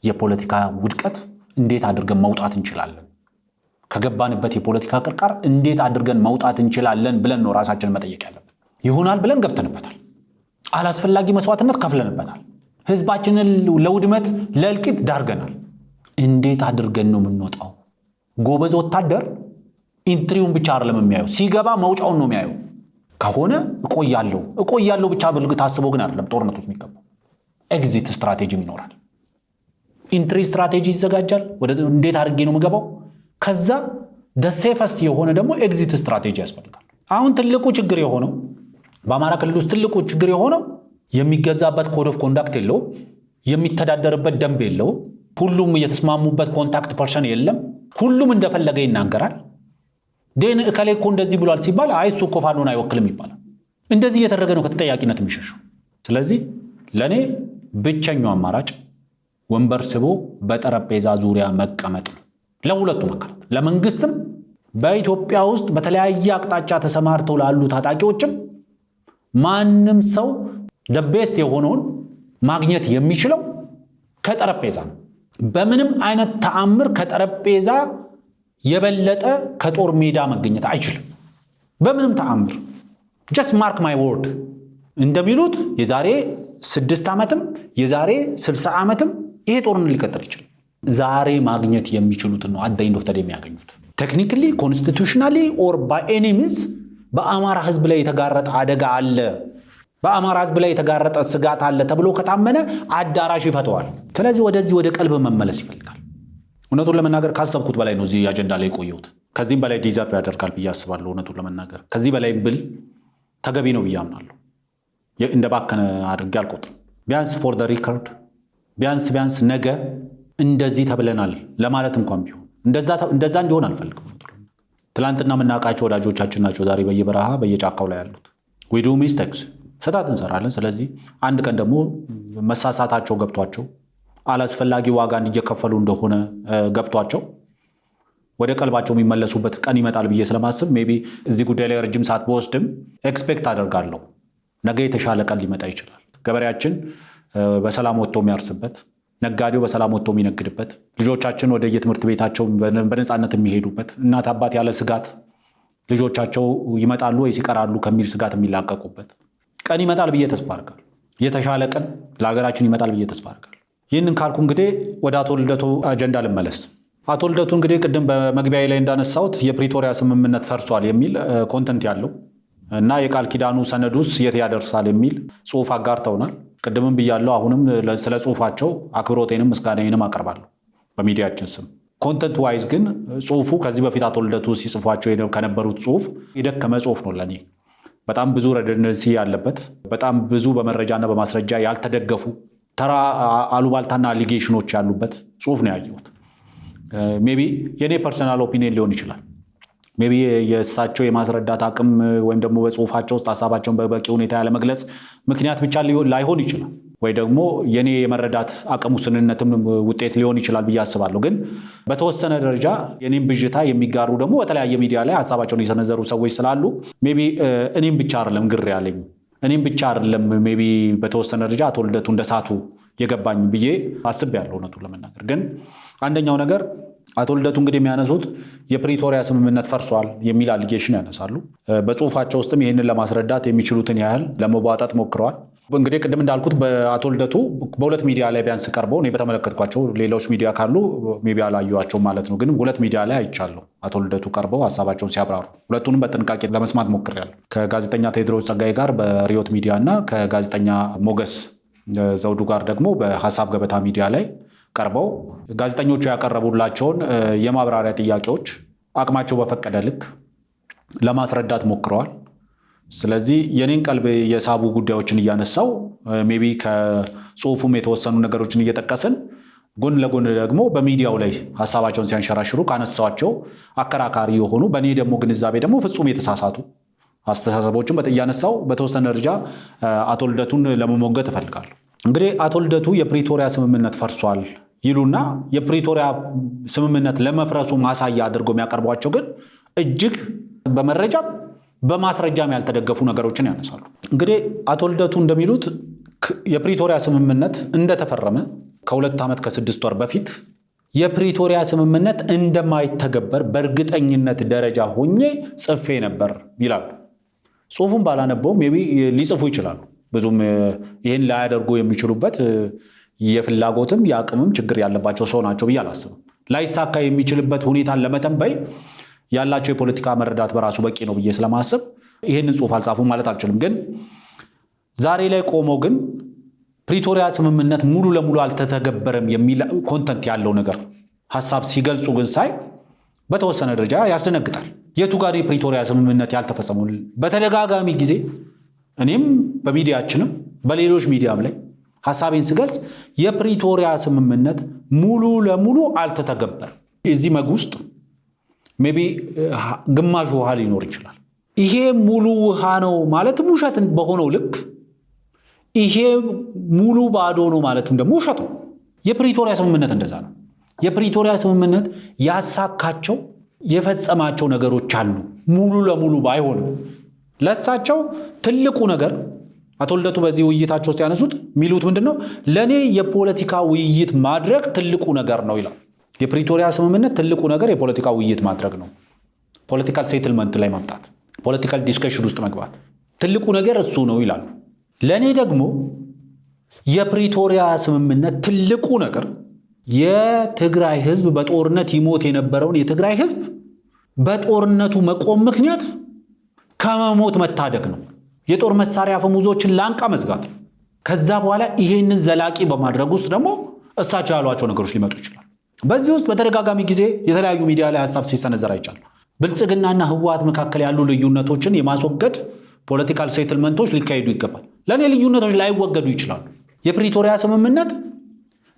የፖለቲካ ውድቀት እንዴት አድርገን መውጣት እንችላለን፣ ከገባንበት የፖለቲካ ቅርቃር እንዴት አድርገን መውጣት እንችላለን ብለን ነው ራሳችንን መጠየቅ ያለብን። ይሆናል ብለን ገብተንበታል። አላስፈላጊ መስዋዕትነት ከፍለንበታል። ህዝባችንን ለውድመት ለእልቂት ዳርገናል። እንዴት አድርገን ነው የምንወጣው? ጎበዝ ወታደር ኢንትሪውን ብቻ አይደለም የሚያየው፣ ሲገባ መውጫውን ነው የሚያየው። ከሆነ እቆያለሁ ብቻ ብልግ ታስቦ ግን አይደለም ጦርነቱ ውስጥ የሚገባው። ኤግዚት ስትራቴጂም ይኖራል። ኢንትሪ ስትራቴጂ ይዘጋጃል። እንዴት አድርጌ ነው የምገባው? ከዛ ሴፈስት የሆነ ደግሞ ኤግዚት ስትራቴጂ ያስፈልጋል። አሁን ትልቁ ችግር የሆነው በአማራ ክልል ውስጥ ትልቁ ችግር የሆነው የሚገዛበት ኮድ ኦፍ ኮንዳክት የለው፣ የሚተዳደርበት ደንብ የለው፣ ሁሉም የተስማሙበት ኮንታክት ፐርሰን የለም። ሁሉም እንደፈለገ ይናገራል። ደን እከሌ እኮ እንደዚህ ብሏል ሲባል አይ እሱ እኮ ፋኖን አይወክልም ይባላል። እንደዚህ እየተደረገ ነው ከተጠያቂነት የሚሸሸው። ስለዚህ ለኔ ብቸኛው አማራጭ ወንበር ስቦ በጠረጴዛ ዙሪያ መቀመጥ ነው። ለሁለቱም አካላት፣ ለመንግስትም፣ በኢትዮጵያ ውስጥ በተለያየ አቅጣጫ ተሰማርተው ላሉ ታጣቂዎችም ማንም ሰው ቤስት የሆነውን ማግኘት የሚችለው ከጠረጴዛ ነው። በምንም አይነት ተአምር ከጠረጴዛ የበለጠ ከጦር ሜዳ መገኘት አይችልም። በምንም ተአምር። just mark my word እንደሚሉት የዛሬ 6 ዓመትም የዛሬ 60 ዓመትም ይሄ ጦርነት ሊቀጥል ይችላል። ዛሬ ማግኘት የሚችሉትን ነው at the end of the day የሚያገኙት። ቴክኒካሊ ኮንስቲቱሽናሊ ኦር by any means በአማራ ህዝብ ላይ የተጋረጠ አደጋ አለ፣ በአማራ ህዝብ ላይ የተጋረጠ ስጋት አለ ተብሎ ከታመነ አዳራሽ ይፈተዋል። ስለዚህ ወደ ቀልብ መመለስ ይፈልጋል። እውነቱን ለመናገር ካሰብኩት በላይ ነው እዚህ አጀንዳ ላይ ቆየሁት። ከዚህም በላይ ዲዘርቭ ያደርጋል ብዬ አስባለሁ። እውነቱን ለመናገር ከዚህ በላይ ብል ተገቢ ነው ብዬ አምናለሁ። እንደባከነ አድርጌ አልቆጥርም። ቢያንስ ፎር ዘ ሪከርድ ቢያንስ ነገ እንደዚህ ተብለናል ለማለት እንኳን ቢሆን እንደዛ እንዲሆን አልፈልግም። ትላንትና የምናውቃቸው ወዳጆቻችን ናቸው ዛሬ በየበረሃ በየጫካው ላይ ያሉት። we do mistakes ስህተት እንሰራለን። ስለዚህ አንድ ቀን ደግሞ መሳሳታቸው ገብቷቸው አላስፈላጊ ዋጋ እየከፈሉ እንደሆነ ገብቷቸው ወደ ቀልባቸው የሚመለሱበት ቀን ይመጣል ብዬ ስለማስብ ሜቢ እዚህ ጉዳይ ላይ ረጅም ሰዓት በወስድም ኤክስፔክት አደርጋለሁ። ነገ የተሻለ ቀን ሊመጣ ይችላል። ገበሬያችን በሰላም ወጥቶ የሚያርስበት፣ ነጋዴው በሰላም ወጥቶ የሚነግድበት፣ ልጆቻችን ወደ የትምህርት ቤታቸው በነፃነት የሚሄዱበት፣ እናት አባት ያለ ስጋት ልጆቻቸው ይመጣሉ ወይስ ይቀራሉ ከሚል ስጋት የሚላቀቁበት ቀን ይመጣል ብዬ ተስፋ አደርጋለሁ። የተሻለ ቀን ለሀገራችን ይመጣል ብዬ ተስፋ አደርጋለሁ። ይህንን ካልኩ እንግዲህ ወደ አቶ ልደቱ አጀንዳ ልመለስ። አቶ ልደቱ እንግዲህ ቅድም በመግቢያ ላይ እንዳነሳሁት የፕሪቶሪያ ስምምነት ፈርሷል የሚል ኮንተንት ያለው እና የቃል ኪዳኑ ሰነዱስ የት ያደርሳል የሚል ጽሑፍ አጋርተውናል። ቅድምም ብያለሁ። አሁንም ስለ ጽሁፋቸው አክብሮቴንም ምስጋናዬንም አቀርባለሁ በሚዲያችን ስም። ኮንተንት ዋይዝ ግን ጽሁፉ ከዚህ በፊት አቶ ልደቱ ሲጽፏቸው ከነበሩት ጽሁፍ የደከመ ጽሁፍ ነው ለኔ። በጣም ብዙ ረደንደንሲ ያለበት፣ በጣም ብዙ በመረጃና በማስረጃ ያልተደገፉ ተራ አሉባልታና አሊጌሽኖች ያሉበት ጽሁፍ ነው ያየሁት። ሜቢ የኔ ፐርሰናል ኦፒኒየን ሊሆን ይችላል። ሜቢ የእሳቸው የማስረዳት አቅም ወይም ደግሞ በጽሁፋቸው ውስጥ ሀሳባቸውን በበቂ ሁኔታ ያለመግለጽ ምክንያት ብቻ ላይሆን ይችላል፣ ወይ ደግሞ የኔ የመረዳት አቅሙ ስንነትም ውጤት ሊሆን ይችላል ብዬ አስባለሁ። ግን በተወሰነ ደረጃ የኔም ብዥታ የሚጋሩ ደግሞ በተለያየ ሚዲያ ላይ ሀሳባቸውን የሰነዘሩ ሰዎች ስላሉ ሜቢ እኔም ብቻ አይደለም ግር ያለኝ፣ እኔም ብቻ አይደለም ሜቢ በተወሰነ ደረጃ አቶ ልደቱ እንደሳቱ የገባኝ ብዬ አስቤያለሁ። እውነቱን ለመናገር ግን አንደኛው ነገር አቶ ልደቱ እንግዲህ የሚያነሱት የፕሪቶሪያ ስምምነት ፈርሷል የሚል አሊጌሽን ያነሳሉ። በጽሁፋቸው ውስጥም ይህንን ለማስረዳት የሚችሉትን ያህል ለመቧጣት ሞክረዋል። እንግዲህ ቅድም እንዳልኩት በአቶ ልደቱ በሁለት ሚዲያ ላይ ቢያንስ ቀርበው እኔ በተመለከትኳቸው፣ ሌሎች ሚዲያ ካሉ ሜቢ አላየኋቸውም ማለት ነው። ግን ሁለት ሚዲያ ላይ አይቻለሁ አቶ ልደቱ ቀርበው ሀሳባቸውን ሲያብራሩ። ሁለቱንም በጥንቃቄ ለመስማት ሞክሬያለሁ። ከጋዜጠኛ ቴዎድሮስ ጸጋዬ ጋር በሪዮት ሚዲያ እና ከጋዜጠኛ ሞገስ ዘውዱ ጋር ደግሞ በሀሳብ ገበታ ሚዲያ ላይ ቀርበው ጋዜጠኞቹ ያቀረቡላቸውን የማብራሪያ ጥያቄዎች አቅማቸው በፈቀደ ልክ ለማስረዳት ሞክረዋል። ስለዚህ የኔን ቀልብ የሳቡ ጉዳዮችን እያነሳው ሜቢ ከጽሁፉም የተወሰኑ ነገሮችን እየጠቀስን ጎን ለጎን ደግሞ በሚዲያው ላይ ሀሳባቸውን ሲያንሸራሽሩ ካነሳቸው አከራካሪ የሆኑ በእኔ ደግሞ ግንዛቤ ደግሞ ፍጹም የተሳሳቱ አስተሳሰቦችን እያነሳው በተወሰነ ደረጃ አቶ ልደቱን ለመሞገት እፈልጋለሁ። እንግዲህ አቶ ልደቱ የፕሪቶሪያ ስምምነት ፈርሷል ይሉና የፕሪቶሪያ ስምምነት ለመፍረሱ ማሳያ አድርገው የሚያቀርቧቸው ግን እጅግ በመረጃም በማስረጃም ያልተደገፉ ነገሮችን ያነሳሉ። እንግዲህ አቶ ልደቱ እንደሚሉት የፕሪቶሪያ ስምምነት እንደተፈረመ ከ2 ዓመት ከ6 ወር በፊት የፕሪቶሪያ ስምምነት እንደማይተገበር በእርግጠኝነት ደረጃ ሆኜ ጽፌ ነበር ይላሉ። ጽሁፉን ባላነበውም ሜቢ ሊጽፉ ይችላሉ። ብዙም ይህን ላያደርጉ የሚችሉበት የፍላጎትም የአቅምም ችግር ያለባቸው ሰው ናቸው ብዬ አላስብም። ላይሳካ የሚችልበት ሁኔታን ለመተንበይ ያላቸው የፖለቲካ መረዳት በራሱ በቂ ነው ብዬ ስለማስብ ይህንን ጽሁፍ አልጻፉም ማለት አልችልም። ግን ዛሬ ላይ ቆመው ግን ፕሪቶሪያ ስምምነት ሙሉ ለሙሉ አልተተገበረም የሚል ኮንተንት ያለው ነገር ሀሳብ ሲገልጹ ግን ሳይ በተወሰነ ደረጃ ያስደነግጣል። የቱ ጋር የፕሪቶሪያ ስምምነት ያልተፈጸመው? በተደጋጋሚ ጊዜ እኔም በሚዲያችንም በሌሎች ሚዲያም ላይ ሀሳቤን ስገልጽ የፕሪቶሪያ ስምምነት ሙሉ ለሙሉ አልተተገበረም። እዚህ መግ ውስጥ ሜቢ ግማሽ ውሃ ሊኖር ይችላል። ይሄ ሙሉ ውሃ ነው ማለትም ውሸት በሆነው ልክ ይሄ ሙሉ ባዶ ነው ማለትም ደግሞ ውሸት ነው። የፕሪቶሪያ ስምምነት እንደዛ ነው። የፕሪቶሪያ ስምምነት ያሳካቸው የፈጸማቸው ነገሮች አሉ። ሙሉ ለሙሉ ባይሆንም ለሳቸው ትልቁ ነገር አቶ ልደቱ በዚህ ውይይታቸው ውስጥ ያነሱት የሚሉት ምንድነው? ለኔ የፖለቲካ ውይይት ማድረግ ትልቁ ነገር ነው ይላል። የፕሪቶሪያ ስምምነት ትልቁ ነገር የፖለቲካ ውይይት ማድረግ ነው። ፖለቲካል ሴትልመንት ላይ መምጣት፣ ፖለቲካል ዲስከሽን ውስጥ መግባት ትልቁ ነገር እሱ ነው ይላሉ። ለኔ ደግሞ የፕሪቶሪያ ስምምነት ትልቁ ነገር የትግራይ ህዝብ በጦርነት ይሞት የነበረውን የትግራይ ህዝብ በጦርነቱ መቆም ምክንያት ከመሞት መታደግ ነው። የጦር መሳሪያ አፈሙዞችን ላንቃ መዝጋት ነው። ከዛ በኋላ ይሄንን ዘላቂ በማድረግ ውስጥ ደግሞ እሳቸው ያሏቸው ነገሮች ሊመጡ ይችላል። በዚህ ውስጥ በተደጋጋሚ ጊዜ የተለያዩ ሚዲያ ላይ ሀሳብ ሲሰነዘር አይቻል። ብልጽግናና ህወሓት መካከል ያሉ ልዩነቶችን የማስወገድ ፖለቲካል ሴትልመንቶች ሊካሄዱ ይገባል። ለኔ ልዩነቶች ላይወገዱ ይችላሉ። የፕሪቶሪያ ስምምነት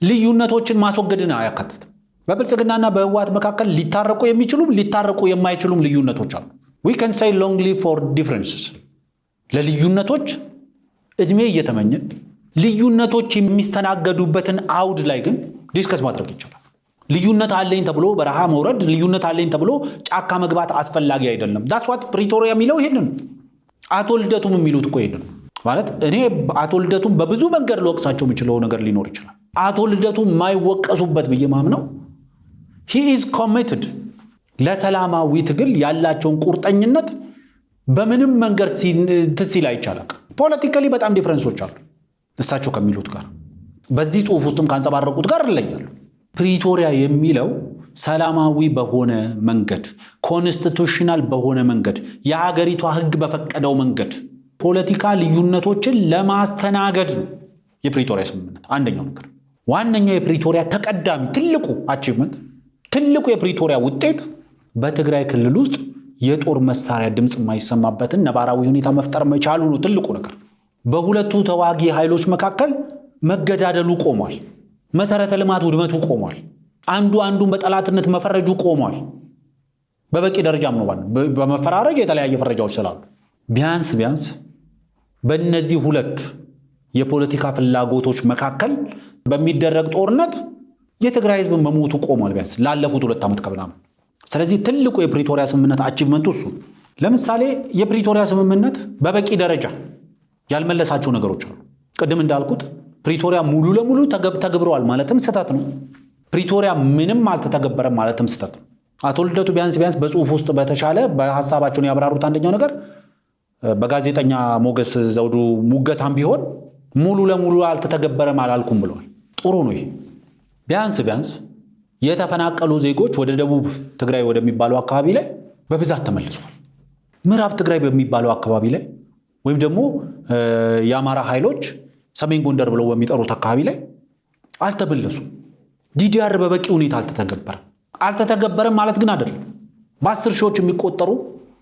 ልዩነቶችን ማስወገድን አያካትትም። በብልጽግናና በህወሓት መካከል ሊታረቁ የሚችሉም ሊታረቁ የማይችሉም ልዩነቶች አሉ። we can say long live for differences። ለልዩነቶች እድሜ እየተመኘን ልዩነቶች የሚስተናገዱበትን አውድ ላይ ግን ዲስከስ ማድረግ ይቻላል። ልዩነት አለኝ ተብሎ በረሃ መውረድ፣ ልዩነት አለኝ ተብሎ ጫካ መግባት አስፈላጊ አይደለም። that's what ፕሪቶሪያ የሚለው ይሄንን ነው። አቶ ልደቱም የሚሉት እኮ ይሄንን ነው። ማለት እኔ አቶ ልደቱም በብዙ መንገድ ልወቅሳቸው የሚችለው ነገር ሊኖር ይችላል። አቶ ልደቱ የማይወቀሱበት ብዬ ማምነው he is committed ለሰላማዊ ትግል ያላቸውን ቁርጠኝነት በምንም መንገድ ሲል አይቻላል። ፖለቲካሊ በጣም ዲፍረንሶች አሉ እሳቸው ከሚሉት ጋር፣ በዚህ ጽሁፍ ውስጥም ካንጸባረቁት ጋር ይለያሉ። ፕሪቶሪያ የሚለው ሰላማዊ በሆነ መንገድ፣ ኮንስቲቱሽናል በሆነ መንገድ፣ የሀገሪቷ ህግ በፈቀደው መንገድ ፖለቲካ ልዩነቶችን ለማስተናገድ ነው። የፕሪቶሪያ ስምምነት አንደኛው ነገር ዋነኛው የፕሪቶሪያ ተቀዳሚ ትልቁ አቺቭመንት ትልቁ የፕሪቶሪያ ውጤት በትግራይ ክልል ውስጥ የጦር መሳሪያ ድምጽ የማይሰማበትን ነባራዊ ሁኔታ መፍጠር መቻሉ ነው ትልቁ ነገር። በሁለቱ ተዋጊ ኃይሎች መካከል መገዳደሉ ቆሟል። መሰረተ ልማት ውድመቱ ቆሟል። አንዱን በጠላትነት መፈረጁ ቆሟል። በበቂ ደረጃም ነው በመፈራረጅ የተለያየ ፈረጃዎች ስላሉ ቢያንስ በእነዚህ ሁለት የፖለቲካ ፍላጎቶች መካከል በሚደረግ ጦርነት የትግራይ ህዝብ መሞቱ ቆሟል ቢያንስ ላለፉት 2 ዓመት ከምናምን። ስለዚህ ትልቁ የፕሪቶሪያ ስምምነት አቺቭመንቱ እሱ። ለምሳሌ የፕሪቶሪያ ስምምነት በበቂ ደረጃ ያልመለሳቸው ነገሮች አሉ። ቅድም እንዳልኩት ፕሪቶሪያ ሙሉ ለሙሉ ተገብሯል ማለትም ስህተት ነው። ፕሪቶሪያ ምንም አልተተገበረም ማለትም ስህተት ነው። አቶ ልደቱ ቢያንስ በጽሁፍ ውስጥ በተሻለ በሐሳባቸውን ያብራሩት አንደኛው ነገር በጋዜጠኛ ሞገስ ዘውዱ ሙገታም ቢሆን ሙሉ ለሙሉ አልተተገበረም አላልኩም ብለዋል። ጥሩ ነው። ይሄ ቢያንስ የተፈናቀሉ ዜጎች ወደ ደቡብ ትግራይ ወደሚባለው አካባቢ ላይ በብዛት ተመልሰዋል። ምዕራብ ትግራይ በሚባለው አካባቢ ላይ ወይም ደግሞ የአማራ ኃይሎች ሰሜን ጎንደር ብለው በሚጠሩት አካባቢ ላይ አልተመለሱም። ዲዲአር በበቂ ሁኔታ አልተተገበረም ማለት ግን አይደለም። በ10 ሺዎች የሚቆጠሩ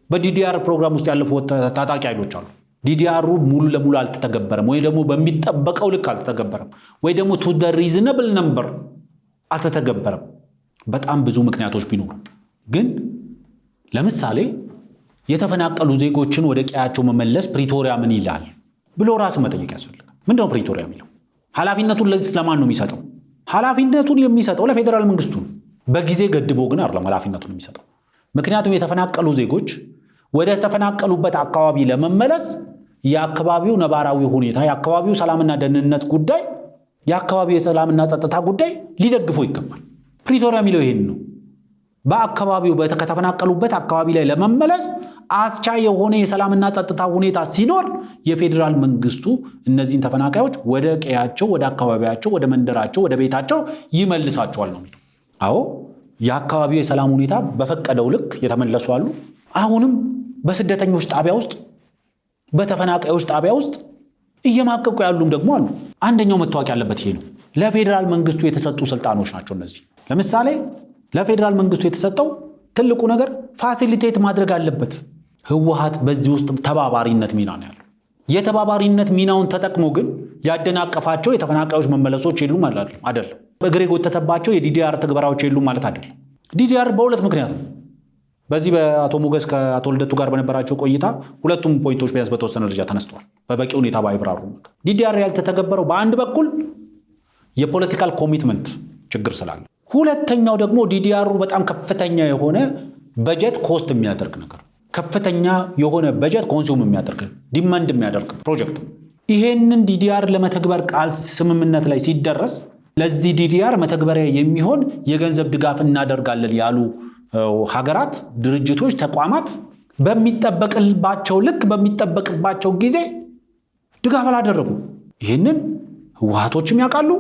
በዲዲአር ፕሮግራም ውስጥ ያለፉ ታጣቂ ኃይሎች አሉ። ዲዲአሩ ሙሉ ለሙሉ አልተተገበረም ወይ ደግሞ በሚጠበቀው ልክ አልተተገበረም ወይ ደግሞ ቱ ዘ ሪዝነብል ነምበር አልተተገበረም። በጣም ብዙ ምክንያቶች ቢኖሩ ግን ለምሳሌ የተፈናቀሉ ዜጎችን ወደ ቀያቸው መመለስ ፕሪቶሪያ ምን ይላል ብሎ ራስ መጠየቅ ያስፈልጋል። ምንድነው ፕሪቶሪያ የሚለው? ኃላፊነቱን ለማን ነው የሚሰጠው? ኃላፊነቱን የሚሰጠው ለፌደራል መንግስቱ ነው። በጊዜ ገድቦ ግን አይደለም ኃላፊነቱን የሚሰጠው። ምክንያቱም የተፈናቀሉ ዜጎች ወደ ተፈናቀሉበት አካባቢ ለመመለስ የአካባቢው ነባራዊ ሁኔታ፣ የአካባቢው ሰላምና ደህንነት ጉዳይ፣ የአካባቢው የሰላምና ጸጥታ ጉዳይ ሊደግፈው ይገባል። ፕሪቶሪያ የሚለው ይሄን ነው። በአካባቢው ከተፈናቀሉበት አካባቢ ላይ ለመመለስ አስቻይ የሆነ የሰላምና ጸጥታ ሁኔታ ሲኖር የፌደራል መንግስቱ እነዚህን ተፈናቃዮች ወደ ቀያቸው፣ ወደ አካባቢያቸው፣ ወደ መንደራቸው፣ ወደ ቤታቸው ይመልሳቸዋል ነው የሚለው። አዎ የአካባቢው የሰላም ሁኔታ በፈቀደው ልክ የተመለሱ አሉ። አሁንም በስደተኞች ጣቢያ ውስጥ በተፈናቃዮች ጣቢያ ውስጥ እየማቀቁ ያሉም ደግሞ አሉ። አንደኛው መታወቅ ያለበት ይሄ ነው። ለፌደራል መንግስቱ የተሰጡ ስልጣኖች ናቸው እነዚህ። ለምሳሌ ለፌደራል መንግስቱ የተሰጠው ትልቁ ነገር ፋሲሊቴት ማድረግ አለበት። ህወሓት በዚህ ውስጥ ተባባሪነት ሚና ነው ያለው። የተባባሪነት ሚናውን ተጠቅሞ ግን ያደናቀፋቸው የተፈናቃዮች መመለሶች የሉም አይደለም። በእግር የጎተተባቸው የዲዲአር ተግባራዎች የሉም ማለት አይደለም። ዲዲአር በሁለት ምክንያት ነው። በዚህ በአቶ ሞገስ ከአቶ ልደቱ ጋር በነበራቸው ቆይታ ሁለቱም ፖይንቶች ቢያንስ በተወሰነ ደረጃ ተነስተዋል። በበቂ ሁኔታ ባይብራሩ ዲዲአር ያልተተገበረው በአንድ በኩል የፖለቲካል ኮሚትመንት ችግር ስላለ፣ ሁለተኛው ደግሞ ዲዲአሩ በጣም ከፍተኛ የሆነ በጀት ኮስት የሚያደርግ ነገር፣ ከፍተኛ የሆነ በጀት ኮንሱም የሚያደርግ ዲማንድ የሚያደርግ ፕሮጀክት። ይሄንን ዲዲአር ለመተግበር ቃል ስምምነት ላይ ሲደረስ ለዚህ ዲዲአር መተግበሪያ የሚሆን የገንዘብ ድጋፍ እናደርጋለን ያሉ ሀገራት፣ ድርጅቶች፣ ተቋማት በሚጠበቅባቸው ልክ በሚጠበቅባቸው ጊዜ ድጋፍ አላደረጉ። ይህንን ህወሓቶችም ያውቃሉ።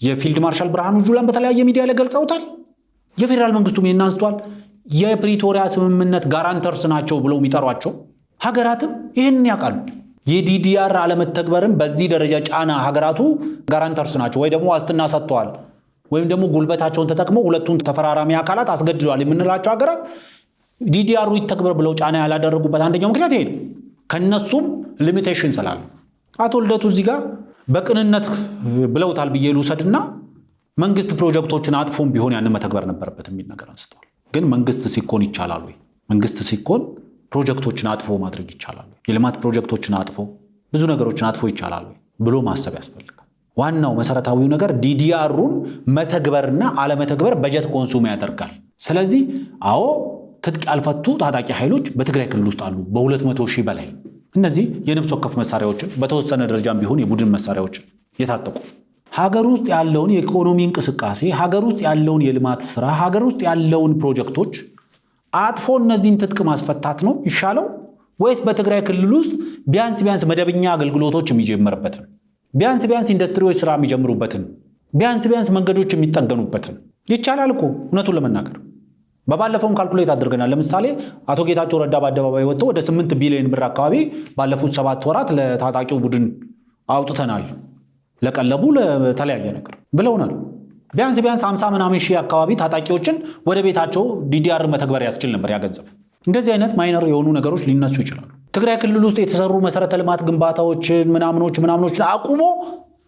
የፊልድ ማርሻል ብርሃኑ ጁላን በተለያየ ሚዲያ ላይ ገልጸውታል። የፌዴራል መንግስቱም ይህን አንስቷል። የፕሪቶሪያ ስምምነት ጋራንተርስ ናቸው ብለው የሚጠሯቸው ሀገራትም ይህንን ያውቃሉ። የዲዲአር አለመተግበርም በዚህ ደረጃ ጫና ሀገራቱ ጋራንተርስ ናቸው ወይ ደግሞ ዋስትና ሰጥተዋል ወይም ደግሞ ጉልበታቸውን ተጠቅመው ሁለቱን ተፈራራሚ አካላት አስገድደዋል የምንላቸው ሀገራት ዲዲአሩ ይተግበር ብለው ጫና ያላደረጉበት አንደኛው ምክንያት ይሄ ነው። ከነሱም ሊሚቴሽን ስላለ አቶ ልደቱ እዚህ ጋር በቅንነት ብለውታል ብዬ ልውሰድና መንግስት ፕሮጀክቶችን አጥፎም ቢሆን ያንን መተግበር ነበረበት የሚል ነገር አንስተዋል። ግን መንግስት ሲኮን ይቻላል ወይ? መንግስት ሲኮን ፕሮጀክቶችን አጥፎ ማድረግ ይቻላል ወይ? የልማት ፕሮጀክቶችን አጥፎ ብዙ ነገሮችን አጥፎ ይቻላል ወይ ብሎ ማሰብ ያስፈልጋል። ዋናው መሰረታዊው ነገር ዲዲአሩን መተግበርና አለመተግበር በጀት ኮንሱም ያደርጋል። ስለዚህ አዎ ትጥቅ ያልፈቱ ታጣቂ ኃይሎች በትግራይ ክልል ውስጥ አሉ በ200 ሺህ በላይ። እነዚህ የነፍስ ወከፍ መሳሪያዎችን በተወሰነ ደረጃም ቢሆን የቡድን መሳሪያዎችን የታጠቁ ሀገር ውስጥ ያለውን የኢኮኖሚ እንቅስቃሴ፣ ሀገር ውስጥ ያለውን የልማት ስራ፣ ሀገር ውስጥ ያለውን ፕሮጀክቶች አጥፎ እነዚህን ትጥቅ ማስፈታት ነው ይሻለው ወይስ በትግራይ ክልል ውስጥ ቢያንስ መደበኛ አገልግሎቶች የሚጀምርበትን፣ ቢያንስ ኢንዱስትሪዎች ስራ የሚጀምሩበትን፣ ቢያንስ መንገዶች የሚጠገኑበትን ይቻላል እኮ እውነቱን ለመናገር በባለፈውም ካልኩሌት አድርገናል። ለምሳሌ አቶ ጌታቸው ረዳ በአደባባይ ወጥተው ወደ 8 ቢሊዮን ብር አካባቢ ባለፉት 7 ወራት ለታጣቂው ቡድን አውጥተናል ለቀለቡ ለተለያየ ነገር ብለውናል። ቢያንስ 50 ምናምን ሺህ አካባቢ ታጣቂዎችን ወደ ቤታቸው ዲዲአር መተግበር ያስችል ነበር ያገንዘብ። እንደዚህ አይነት ማይነር የሆኑ ነገሮች ሊነሱ ይችላሉ። ትግራይ ክልል ውስጥ የተሰሩ መሰረተ ልማት ግንባታዎችን ምናምኖችን አቁሞ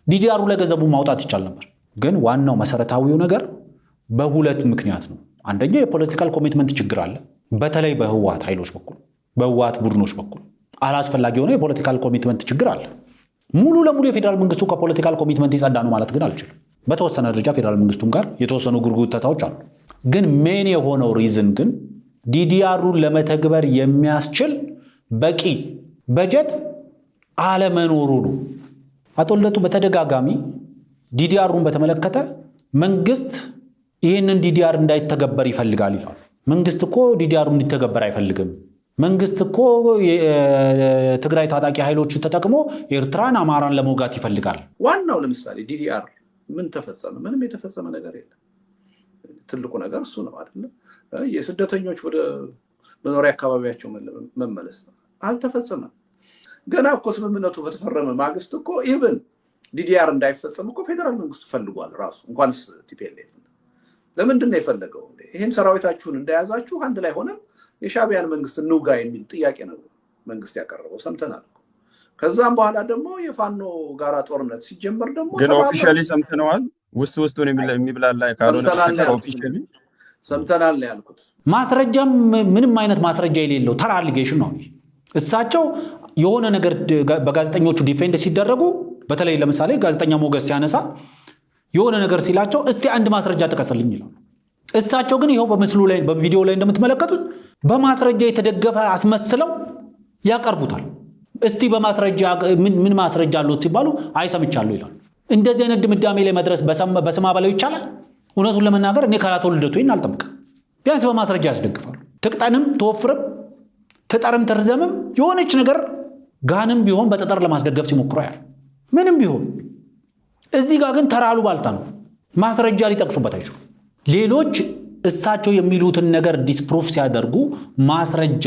ዲዲአሩ ላይ ገንዘቡ ማውጣት ይቻል ነበር። ግን ዋናው መሰረታዊው ነገር በሁለት ምክንያት ነው። አንደኛ የፖለቲካል ኮሚትመንት ችግር አለ። በተለይ በህወሓት ኃይሎች በኩል በህወሓት ቡድኖች በኩል አላስፈላጊ የሆነ የፖለቲካል ኮሚትመንት ችግር አለ። ሙሉ ለሙሉ የፌዴራል መንግስቱ ከፖለቲካል ኮሚትመንት የጸዳ ነው ማለት ግን አልችልም። በተወሰነ ደረጃ ፌዴራል መንግስቱም ጋር የተወሰኑ ጉርጉርታዎች አሉ። ግን ሜን የሆነው ሪዝን ግን ዲዲአሩን ለመተግበር የሚያስችል በቂ በጀት አለመኖሩ ነው። አቶ ልደቱ በተደጋጋሚ ዲዲአሩን በተመለከተ መንግስት ይህንን ዲዲአር እንዳይተገበር ይፈልጋል ይላሉ። መንግስት እኮ ዲዲአሩ እንዲተገበር አይፈልግም። መንግስት እኮ የትግራይ ታጣቂ ኃይሎችን ተጠቅሞ ኤርትራን፣ አማራን ለመውጋት ይፈልጋል። ዋናው ለምሳሌ ዲዲአር ምን ተፈጸመ? ምንም የተፈጸመ ነገር የለም። ትልቁ ነገር እሱ ነው አይደለም? የስደተኞች ወደ መኖሪያ አካባቢያቸው መመለስ ነው። አልተፈጸመም። ገና እኮ ስምምነቱ በተፈረመ ማግስት እኮ ኢቭን ዲዲአር እንዳይፈጸም እኮ ፌዴራል መንግስቱ ፈልጓል ራሱ። እንኳንስ ቲፒኤልኤፍ ለምንድን ነው የፈለገው? ይህን ሰራዊታችሁን እንደያዛችሁ አንድ ላይ ሆነን የሻዕቢያን መንግስት እንውጋ የሚል ጥያቄ ነው መንግስት ያቀረበው። ሰምተናል። ከዛም በኋላ ደግሞ የፋኖ ጋራ ጦርነት ሲጀመር ደግሞ ግን ኦፊሻሊ ሰምተነዋል። ውስጡን የሚብላላ ካልሆነ በስተቀር ኦፊሻሊ ሰምተናል ነው ያልኩት። ማስረጃም ምንም አይነት ማስረጃ የሌለው ተራ አሊጌሽን ነው። እሳቸው የሆነ ነገር በጋዜጠኞቹ ዲፌንድ ሲደረጉ፣ በተለይ ለምሳሌ ጋዜጠኛ ሞገስ ሲያነሳ የሆነ ነገር ሲላቸው እስቲ አንድ ማስረጃ ጥቀስልኝ ይላሉ። እሳቸው ግን ይኸው በምስሉ ላይ በቪዲዮ ላይ እንደምትመለከቱት በማስረጃ የተደገፈ አስመስለው ያቀርቡታል። እስቲ በማስረጃ ምን ማስረጃ አሉት ሲባሉ አይሰምቻለሁ ይላሉ። እንደዚህ አይነት ድምዳሜ ላይ መድረስ በስማ በለው ይቻላል? እውነቱን ለመናገር እኔ ከአቶ ልደቱ ይህን አልጠብቅም። ቢያንስ በማስረጃ ያስደግፋሉ። ትቅጠንም ትወፍርም ትጠርም ትርዘምም የሆነች ነገር ጋንም ቢሆን በጠጠር ለማስደገፍ ሲሞክሩ ያል ምንም ቢሆን። እዚህ ጋር ግን ተራሉ ባልታ ነው። ማስረጃ ሊጠቅሱበት አይችሉም። ሌሎች እሳቸው የሚሉትን ነገር ዲስፕሩፍ ሲያደርጉ ማስረጃ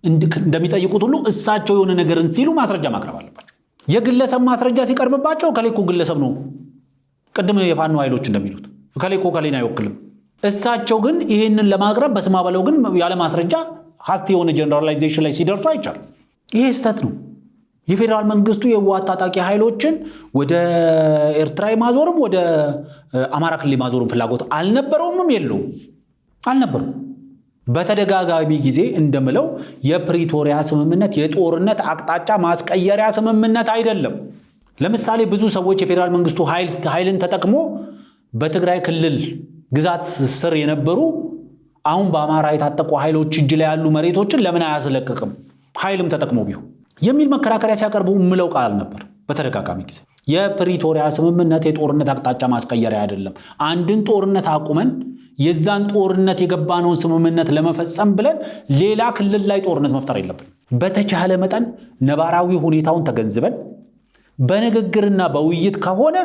እንደሚጠይቁት ሁሉ እሳቸው የሆነ ነገርን ሲሉ ማስረጃ ማቅረብ አለባቸው። የግለሰብ ማስረጃ ሲቀርብባቸው ከሌኮ ግለሰብ ነው፣ ቅድም የፋኖ ኃይሎች እንደሚሉት ከሌኮ ከሌን አይወክልም። እሳቸው ግን ይህንን ለማቅረብ በስማ በለው ግን ያለ ማስረጃ ሀስቲ የሆነ ጀነራላይዜሽን ላይ ሲደርሱ አይቻልም። ይሄ ስህተት ነው። የፌዴራል መንግስቱ የህወሓት ታጣቂ ኃይሎችን ወደ ኤርትራ ማዞርም ወደ አማራ ክልል ማዞርም ፍላጎት አልነበረውም የለውም አልነበረም። በተደጋጋሚ ጊዜ እንደምለው የፕሪቶሪያ ስምምነት የጦርነት አቅጣጫ ማስቀየሪያ ስምምነት አይደለም። ለምሳሌ ብዙ ሰዎች የፌዴራል መንግስቱ ኃይልን ተጠቅሞ በትግራይ ክልል ግዛት ስር የነበሩ አሁን በአማራ የታጠቁ ኃይሎች እጅ ላይ ያሉ መሬቶችን ለምን አያስለቅቅም ኃይልም ተጠቅሞ ቢሆን የሚል መከራከሪያ ሲያቀርቡ ምለው ቃል ነበር በተደጋጋሚ ጊዜ። የፕሪቶሪያ ስምምነት የጦርነት አቅጣጫ ማስቀየሪያ አይደለም። አንድን ጦርነት አቁመን የዛን ጦርነት የገባነውን ስምምነት ለመፈጸም ብለን ሌላ ክልል ላይ ጦርነት መፍጠር የለብን። በተቻለ መጠን ነባራዊ ሁኔታውን ተገንዝበን በንግግርና በውይይት ከሆነ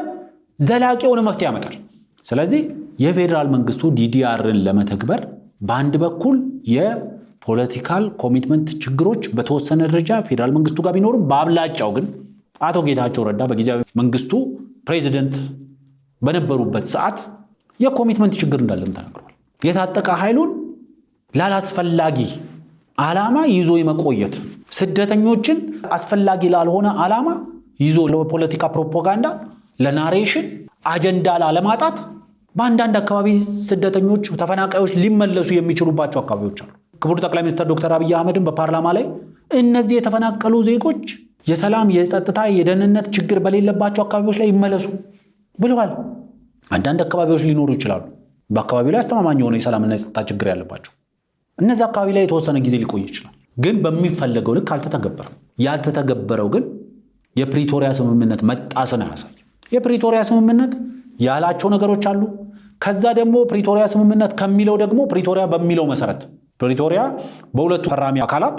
ዘላቂ የሆነ መፍትሄ ያመጣል። ስለዚህ የፌዴራል መንግስቱ ዲዲአርን ለመተግበር በአንድ በኩል የፖለቲካል ኮሚትመንት ችግሮች በተወሰነ ደረጃ ፌዴራል መንግስቱ ጋር ቢኖሩም በአብላጫው ግን አቶ ጌታቸው ረዳ በጊዜያዊ መንግስቱ ፕሬዚደንት በነበሩበት ሰዓት የኮሚትመንት ችግር እንዳለም ተናግረዋል። የታጠቀ ኃይሉን ላላስፈላጊ ዓላማ ይዞ የመቆየት ስደተኞችን አስፈላጊ ላልሆነ ዓላማ ይዞ ለፖለቲካ ፕሮፓጋንዳ ለናሬሽን አጀንዳ ላለማጣት በአንዳንድ አካባቢ ስደተኞች ተፈናቃዮች ሊመለሱ የሚችሉባቸው አካባቢዎች አሉ። ክቡር ጠቅላይ ሚኒስትር ዶክተር አብይ አህመድን በፓርላማ ላይ እነዚህ የተፈናቀሉ ዜጎች የሰላም የጸጥታ የደህንነት ችግር በሌለባቸው አካባቢዎች ላይ ይመለሱ ብለዋል። አንዳንድ አካባቢዎች ሊኖሩ ይችላሉ በአካባቢው ላይ አስተማማኝ የሆነ የሰላምና የጸጥታ ችግር ያለባቸው። እነዚህ አካባቢ ላይ የተወሰነ ጊዜ ሊቆይ ይችላል፣ ግን በሚፈለገው ልክ አልተተገበረም። ያልተተገበረው ግን የፕሪቶሪያ ስምምነት መጣስን አያሳይም። የፕሪቶሪያ ስምምነት ያላቸው ነገሮች አሉ። ከዛ ደግሞ ፕሪቶሪያ ስምምነት ከሚለው ደግሞ ፕሪቶሪያ በሚለው መሰረት ፕሪቶሪያ በሁለቱ ፈራሚ አካላት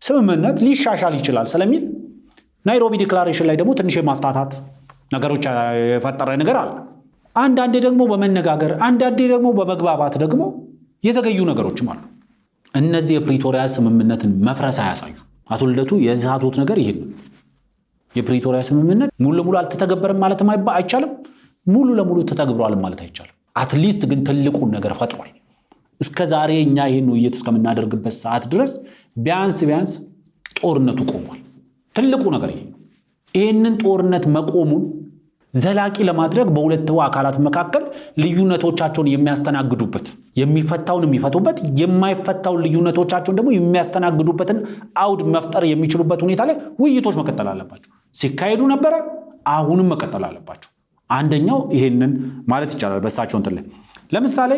ስምምነት ሊሻሻል ይችላል ስለሚል ናይሮቢ ዲክላሬሽን ላይ ደግሞ ትንሽ የማፍታታት ነገሮች የፈጠረ ነገር አለ። አንዳንዴ ደግሞ በመነጋገር አንዳንዴ ደግሞ በመግባባት ደግሞ የዘገዩ ነገሮችም አሉ። እነዚህ የፕሪቶሪያ ስምምነትን መፍረስ አያሳዩ። አቶ ልደቱ የዛቱት ነገር ይሄን የፕሪቶሪያ ስምምነት ሙሉ ለሙሉ አልተተገበረም ማለት አይቻልም። ሙሉ ለሙሉ ተተግብሯል ማለት አይቻልም። አትሊስት ግን ትልቁን ነገር ፈጥሯል። እስከ ዛሬ እኛ ይሄን ውይይት እስከምናደርግበት ሰዓት ድረስ ቢያንስ ጦርነቱ ቆሟል። ትልቁ ነገር ይሄ ነው። ይሄንን ጦርነት መቆሙን ዘላቂ ለማድረግ በሁለቱ አካላት መካከል ልዩነቶቻቸውን የሚያስተናግዱበት የሚፈታውን የሚፈቱበት የማይፈታውን ልዩነቶቻቸውን ደግሞ የሚያስተናግዱበትን አውድ መፍጠር የሚችሉበት ሁኔታ ላይ ውይይቶች መቀጠል አለባቸው። ሲካሄዱ ነበረ፣ አሁንም መቀጠል አለባቸው። አንደኛው ይሄንን ማለት ይቻላል። በእሳቸው እንትን ላይ ለምሳሌ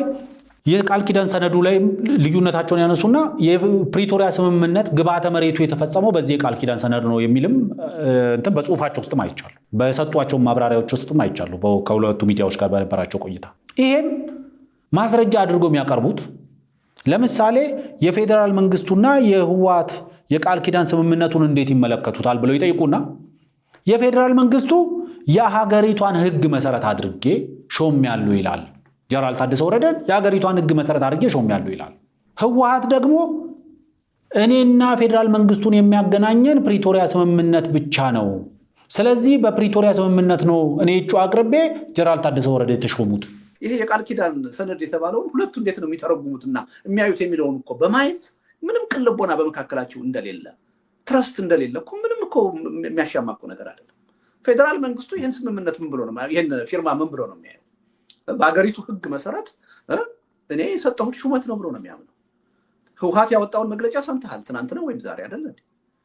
የቃል ኪዳን ሰነዱ ላይ ልዩነታቸውን ያነሱና የፕሪቶሪያ ስምምነት ግብዓተ መሬቱ የተፈጸመው በዚህ የቃል ኪዳን ሰነድ ነው የሚልም እንትን በጽሁፋቸው ውስጥም አይቻሉ፣ በሰጧቸው ማብራሪያዎች ውስጥም አይቻሉ ከሁለቱ ሚዲያዎች ጋር በነበራቸው ቆይታ። ይሄም ማስረጃ አድርጎ የሚያቀርቡት ለምሳሌ የፌዴራል መንግስቱና የህወሓት የቃል ኪዳን ስምምነቱን እንዴት ይመለከቱታል ብለው ይጠይቁና የፌዴራል መንግስቱ የሀገሪቷን ህግ መሰረት አድርጌ ሾሜያለሁ ይላል። ጀነራል ታደሰ ወረደን የሀገሪቷን ህግ መሰረት አድርጌ ሾሜያለሁ ይላል። ህወሓት ደግሞ እኔና ፌዴራል መንግስቱን የሚያገናኘን ፕሪቶሪያ ስምምነት ብቻ ነው፣ ስለዚህ በፕሪቶሪያ ስምምነት ነው እኔ እጩ አቅርቤ ጀነራል ታደሰ ወረደ የተሾሙት። ይሄ የቃል ኪዳን ሰነድ የተባለውን ሁለቱ እንዴት ነው የሚተረጉሙትና የሚያዩት የሚለውን እኮ በማየት ምንም ቅልቦና በመካከላቸው እንደሌለ ትረስት እንደሌለ እኮ ምንም እኮ የሚያሻማ እኮ ነገር አይደለም። ፌዴራል መንግስቱ ይህን ስምምነት ምን ብሎ ነው ይህን ፊርማ ምን ብሎ ነው የሚያየው? በሀገሪቱ ህግ መሰረት እኔ የሰጠሁት ሹመት ነው ብሎ ነው የሚያምነው። ህወሓት ያወጣውን መግለጫ ሰምተሃል? ትናንት ነው ወይም ዛሬ አይደለ?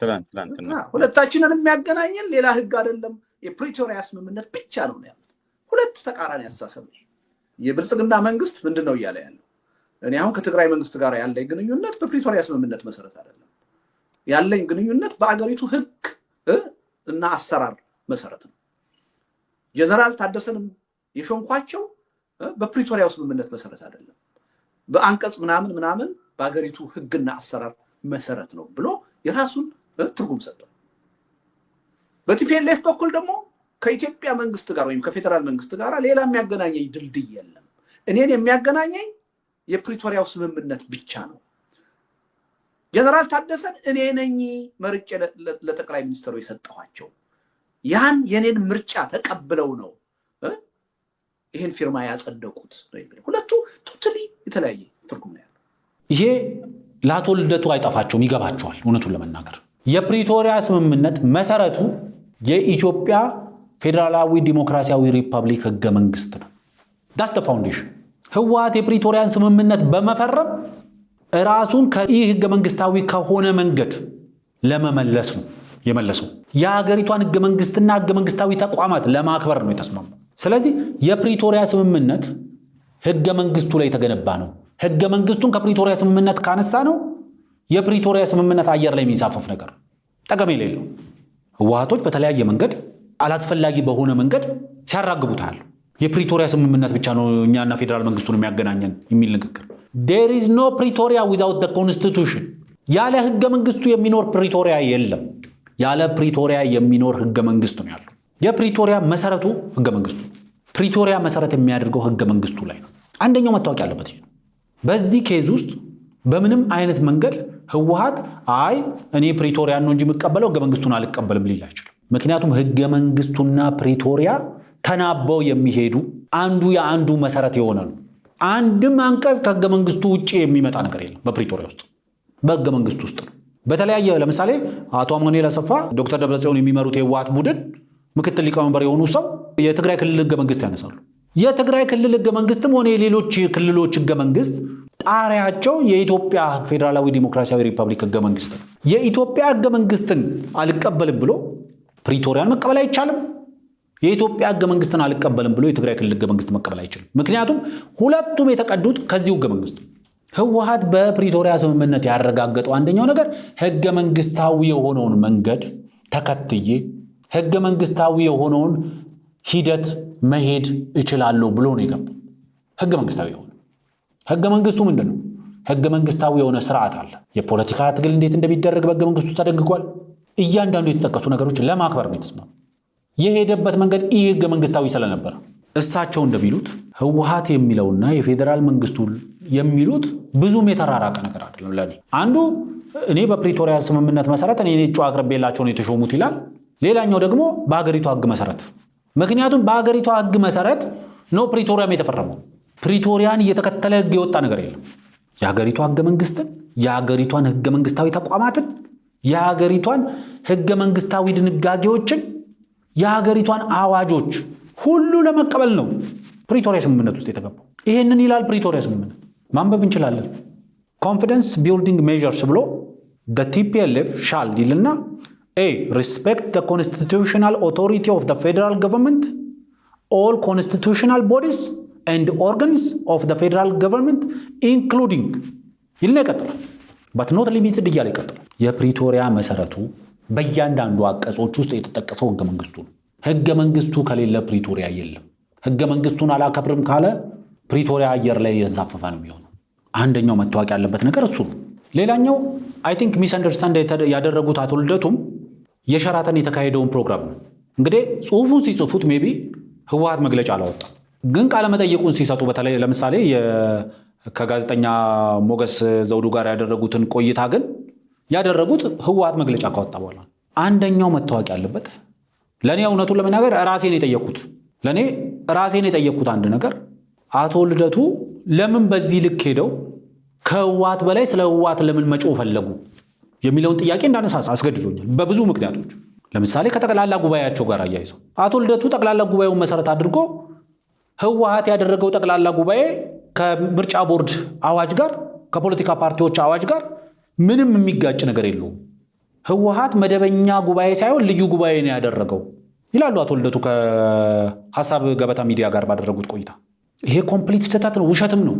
ትናንትና ሁለታችንን የሚያገናኘን ሌላ ህግ አይደለም የፕሪቶሪያ ስምምነት ብቻ ነው ያሉት። ሁለት ተቃራኒ አስተሳሰብ ነው። የብልጽግና መንግስት ምንድን ነው እያለ ያለው? እኔ አሁን ከትግራይ መንግስት ጋር ያለኝ ግንኙነት በፕሪቶሪያ ስምምነት መሰረት አይደለም፣ ያለኝ ግንኙነት በአገሪቱ ህግ እና አሰራር መሰረት ነው። ጀነራል ታደሰንም የሾምኳቸው በፕሪቶሪያው ስምምነት መሰረት አይደለም፣ በአንቀጽ ምናምን በአገሪቱ ህግና አሰራር መሰረት ነው ብሎ የራሱን ትርጉም ሰጠው። በቲፒኤልኤፍ በኩል ደግሞ ከኢትዮጵያ መንግስት ጋር ወይም ከፌዴራል መንግስት ጋር ሌላ የሚያገናኘኝ ድልድይ የለም፣ እኔን የሚያገናኘኝ የፕሪቶሪያው ስምምነት ብቻ ነው። ጀነራል ታደሰን እኔ ነኝ መርጬ ለጠቅላይ ሚኒስትሩ የሰጠኋቸው፣ ያን የኔን ምርጫ ተቀብለው ነው ይሄን ፊርማ ያጸደቁት። ሁለቱ ቶታሊ የተለያየ ትርጉም ነው ያለው። ይሄ ለአቶ ልደቱ አይጠፋቸውም፣ ይገባቸዋል። እውነቱን ለመናገር የፕሪቶሪያ ስምምነት መሰረቱ የኢትዮጵያ ፌዴራላዊ ዲሞክራሲያዊ ሪፐብሊክ ህገ መንግስት ነው። ዳስ ዘ ፋውንዴሽን። ህወሓት የፕሪቶሪያን ስምምነት በመፈረም ራሱን ከይህ ህገ መንግስታዊ ከሆነ መንገድ ለመመለስ ነው የመለሰው። የሀገሪቷን ህገ መንግስትና ህገ መንግስታዊ ተቋማት ለማክበር ነው የተስማማው። ስለዚህ የፕሪቶሪያ ስምምነት ህገ መንግስቱ ላይ የተገነባ ነው። ህገ መንግስቱን ከፕሪቶሪያ ስምምነት ካነሳ ነው የፕሪቶሪያ ስምምነት አየር ላይ የሚንሳፈፍ ነገር ጠቀም የሌለው። ህወሓቶች በተለያየ መንገድ አላስፈላጊ በሆነ መንገድ ሲያራግቡታል። የፕሪቶሪያ ስምምነት ብቻ ነው እኛና ፌዴራል መንግስቱን የሚያገናኘን የሚል ንግግር። there is no Pretoria without the constitution። ያለ ህገ መንግስቱ የሚኖር ፕሪቶሪያ የለም። ያለ ፕሪቶሪያ የሚኖር ህገ መንግስት ነው ያለው። የፕሪቶሪያ መሰረቱ ህገ መንግስቱ። ፕሪቶሪያ መሰረት የሚያደርገው ህገ መንግስቱ ላይ ነው። አንደኛው መታወቅ ያለበት ይሄ ነው። በዚህ ኬዝ ውስጥ በምንም አይነት መንገድ ህወሓት አይ እኔ ፕሪቶሪያን ነው እንጂ የምቀበለው ህገ መንግስቱን አልቀበልም ሊል አይችልም። ምክንያቱም ህገ መንግስቱና ፕሪቶሪያ ተናበው የሚሄዱ አንዱ የአንዱ መሰረት የሆነ ነው። አንድም አንቀጽ ከህገ መንግስቱ ውጪ የሚመጣ ነገር የለም። በፕሪቶሪያ ውስጥ በህገ መንግስቱ ውስጥ ነው። በተለያየ ለምሳሌ አቶ አማኑኤል አሰፋ ዶክተር ደብረጽዮን የሚመሩት የህወሓት ቡድን ምክትል ሊቀመንበር የሆኑ ሰው የትግራይ ክልል ህገ መንግስት ያነሳሉ። የትግራይ ክልል ህገ መንግስትም ሆነ የሌሎች ክልሎች ህገ መንግስት ጣሪያቸው የኢትዮጵያ ፌዴራላዊ ዲሞክራሲያዊ ሪፐብሊክ ህገ መንግስት ነው። የኢትዮጵያ ህገ መንግስትን አልቀበልም ብሎ ፕሪቶሪያን መቀበል አይቻልም። የኢትዮጵያ ህገ መንግስትን አልቀበልም ብሎ የትግራይ ክልል ህገ መንግስት መቀበል አይችልም። ምክንያቱም ሁለቱም የተቀዱት ከዚሁ ህገ መንግስት። ህወሓት በፕሪቶሪያ ስምምነት ያረጋገጠው አንደኛው ነገር ህገ መንግስታዊ የሆነውን መንገድ ተከትዬ ህገ መንግስታዊ የሆነውን ሂደት መሄድ እችላለሁ ብሎ ነው የገባው። ህገ መንግስታዊ የሆነ ህገ መንግስቱ ምንድን ነው? ህገ መንግስታዊ የሆነ ስርዓት አለ። የፖለቲካ ትግል እንዴት እንደሚደረግ በህገ መንግስቱ ተደንግጓል። እያንዳንዱ የተጠቀሱ ነገሮች ለማክበር ነው የተስማማው። የሄደበት መንገድ ይህ ህገ መንግስታዊ ስለነበረ እሳቸው እንደሚሉት ህወሓት የሚለውና የፌዴራል መንግስቱ የሚሉት ብዙም የተራራቀ ነገር አይደለም። ለኔ አንዱ እኔ በፕሪቶሪያ ስምምነት መሰረት እኔ እጩ አቅርቤላቸው ነው የተሾሙት ይላል። ሌላኛው ደግሞ በሀገሪቷ ህግ መሰረት። ምክንያቱም በሀገሪቷ ህግ መሰረት ነው ፕሪቶሪያም የተፈረመው። ፕሪቶሪያን እየተከተለ ህግ የወጣ ነገር የለም። የሀገሪቷ ህገ መንግስትን፣ የሀገሪቷን ህገ መንግስታዊ ተቋማትን፣ የሀገሪቷን ህገ መንግስታዊ ድንጋጌዎችን፣ የሀገሪቷን አዋጆች ሁሉ ለመቀበል ነው ፕሪቶሪያ ስምምነት ውስጥ የተገባው። ይሄንን ይላል ፕሪቶሪያ ስምምነት። ማንበብ እንችላለን። ኮንፊደንስ ቢልዲንግ ሜዠርስ ብሎ the TPLF shall ይልና respect the constitutional authority of the federal government, all constitutional bodies and organs of the federal government including ይልና ይቀጥላል። but not limited እያለ ይቀጥላል። የፕሪቶሪያ መሰረቱ በእያንዳንዱ አንቀጾች ውስጥ የተጠቀሰው ህገ መንግስቱ ነው። ህገ መንግስቱ ከሌለ ፕሪቶሪያ የለም። ህገ መንግስቱን አላከብርም ካለ ፕሪቶሪያ አየር ላይ የዛፈፈ ነው የሚሆነው። አንደኛው መታወቅ ያለበት ነገር እሱ ነው። ሌላኛው አይ ቲንክ ሚስ አንደርስታንድ ያደረጉት አቶ ልደቱም የሸራተን የተካሄደውን ፕሮግራም ነው። እንግዲህ ጽሁፉን ሲጽፉት ሜቢ ህወሓት መግለጫ አላወጣም፣ ግን ቃለ መጠይቁን ሲሰጡ በተለይ ለምሳሌ ከጋዜጠኛ ሞገስ ዘውዱ ጋር ያደረጉትን ቆይታ ግን ያደረጉት ህወሓት መግለጫ ካወጣ በኋላ። አንደኛው መታወቅ ያለበት ለኔ እውነቱን ለመናገር ራሴን የጠየቅኩት አንድ ነገር አቶ ልደቱ ለምን በዚህ ልክ ሄደው ከህወሓት በላይ ስለ ህወሓት ለምን መጮህ ፈለጉ የሚለውን ጥያቄ እንዳነሳ አስገድዶኛል በብዙ ምክንያቶች። ለምሳሌ ከጠቅላላ ጉባኤያቸው ጋር አያይዘው አቶ ልደቱ ጠቅላላ ጉባኤውን መሰረት አድርጎ ህወሓት ያደረገው ጠቅላላ ጉባኤ ከምርጫ ቦርድ አዋጅ ጋር ከፖለቲካ ፓርቲዎች አዋጅ ጋር ምንም የሚጋጭ ነገር የለውም። ህወሓት መደበኛ ጉባኤ ሳይሆን ልዩ ጉባኤ ነው ያደረገው ይላሉ አቶ ልደቱ ከሐሳብ ገበታ ሚዲያ ጋር ባደረጉት ቆይታ። ይሄ ኮምፕሊት ስህተት ነው፣ ውሸትም ነው።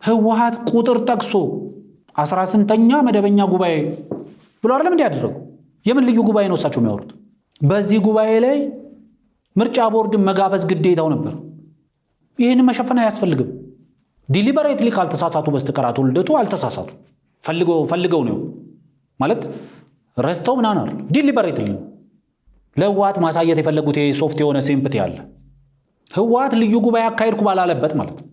ህወሓት ቁጥር ጠቅሶ 18ኛ መደበኛ ጉባኤ ብሎ አይደለም እንዴ ያደረገው? የምን ልዩ ጉባኤ ነው እሳቸው የሚያወሩት? በዚህ ጉባኤ ላይ ምርጫ ቦርድን መጋበዝ ግዴታው ነበር። ይህን መሸፈን አያስፈልግም። ዲሊበሬትሊ ካልተሳሳቱ በስተቀር አቶ ልደቱ አልተሳሳቱ። ፈልገው ነው ማለት ረስተው ምናምን አይደል፣ ዲሊበሬትሊ ነው ለህወሓት ማሳየት የፈለጉት ሶፍት የሆነ ሲምፕቲ አለ። ህወሓት ልዩ ጉባኤ አካሄድኩ ባላለበት ማለት ነው።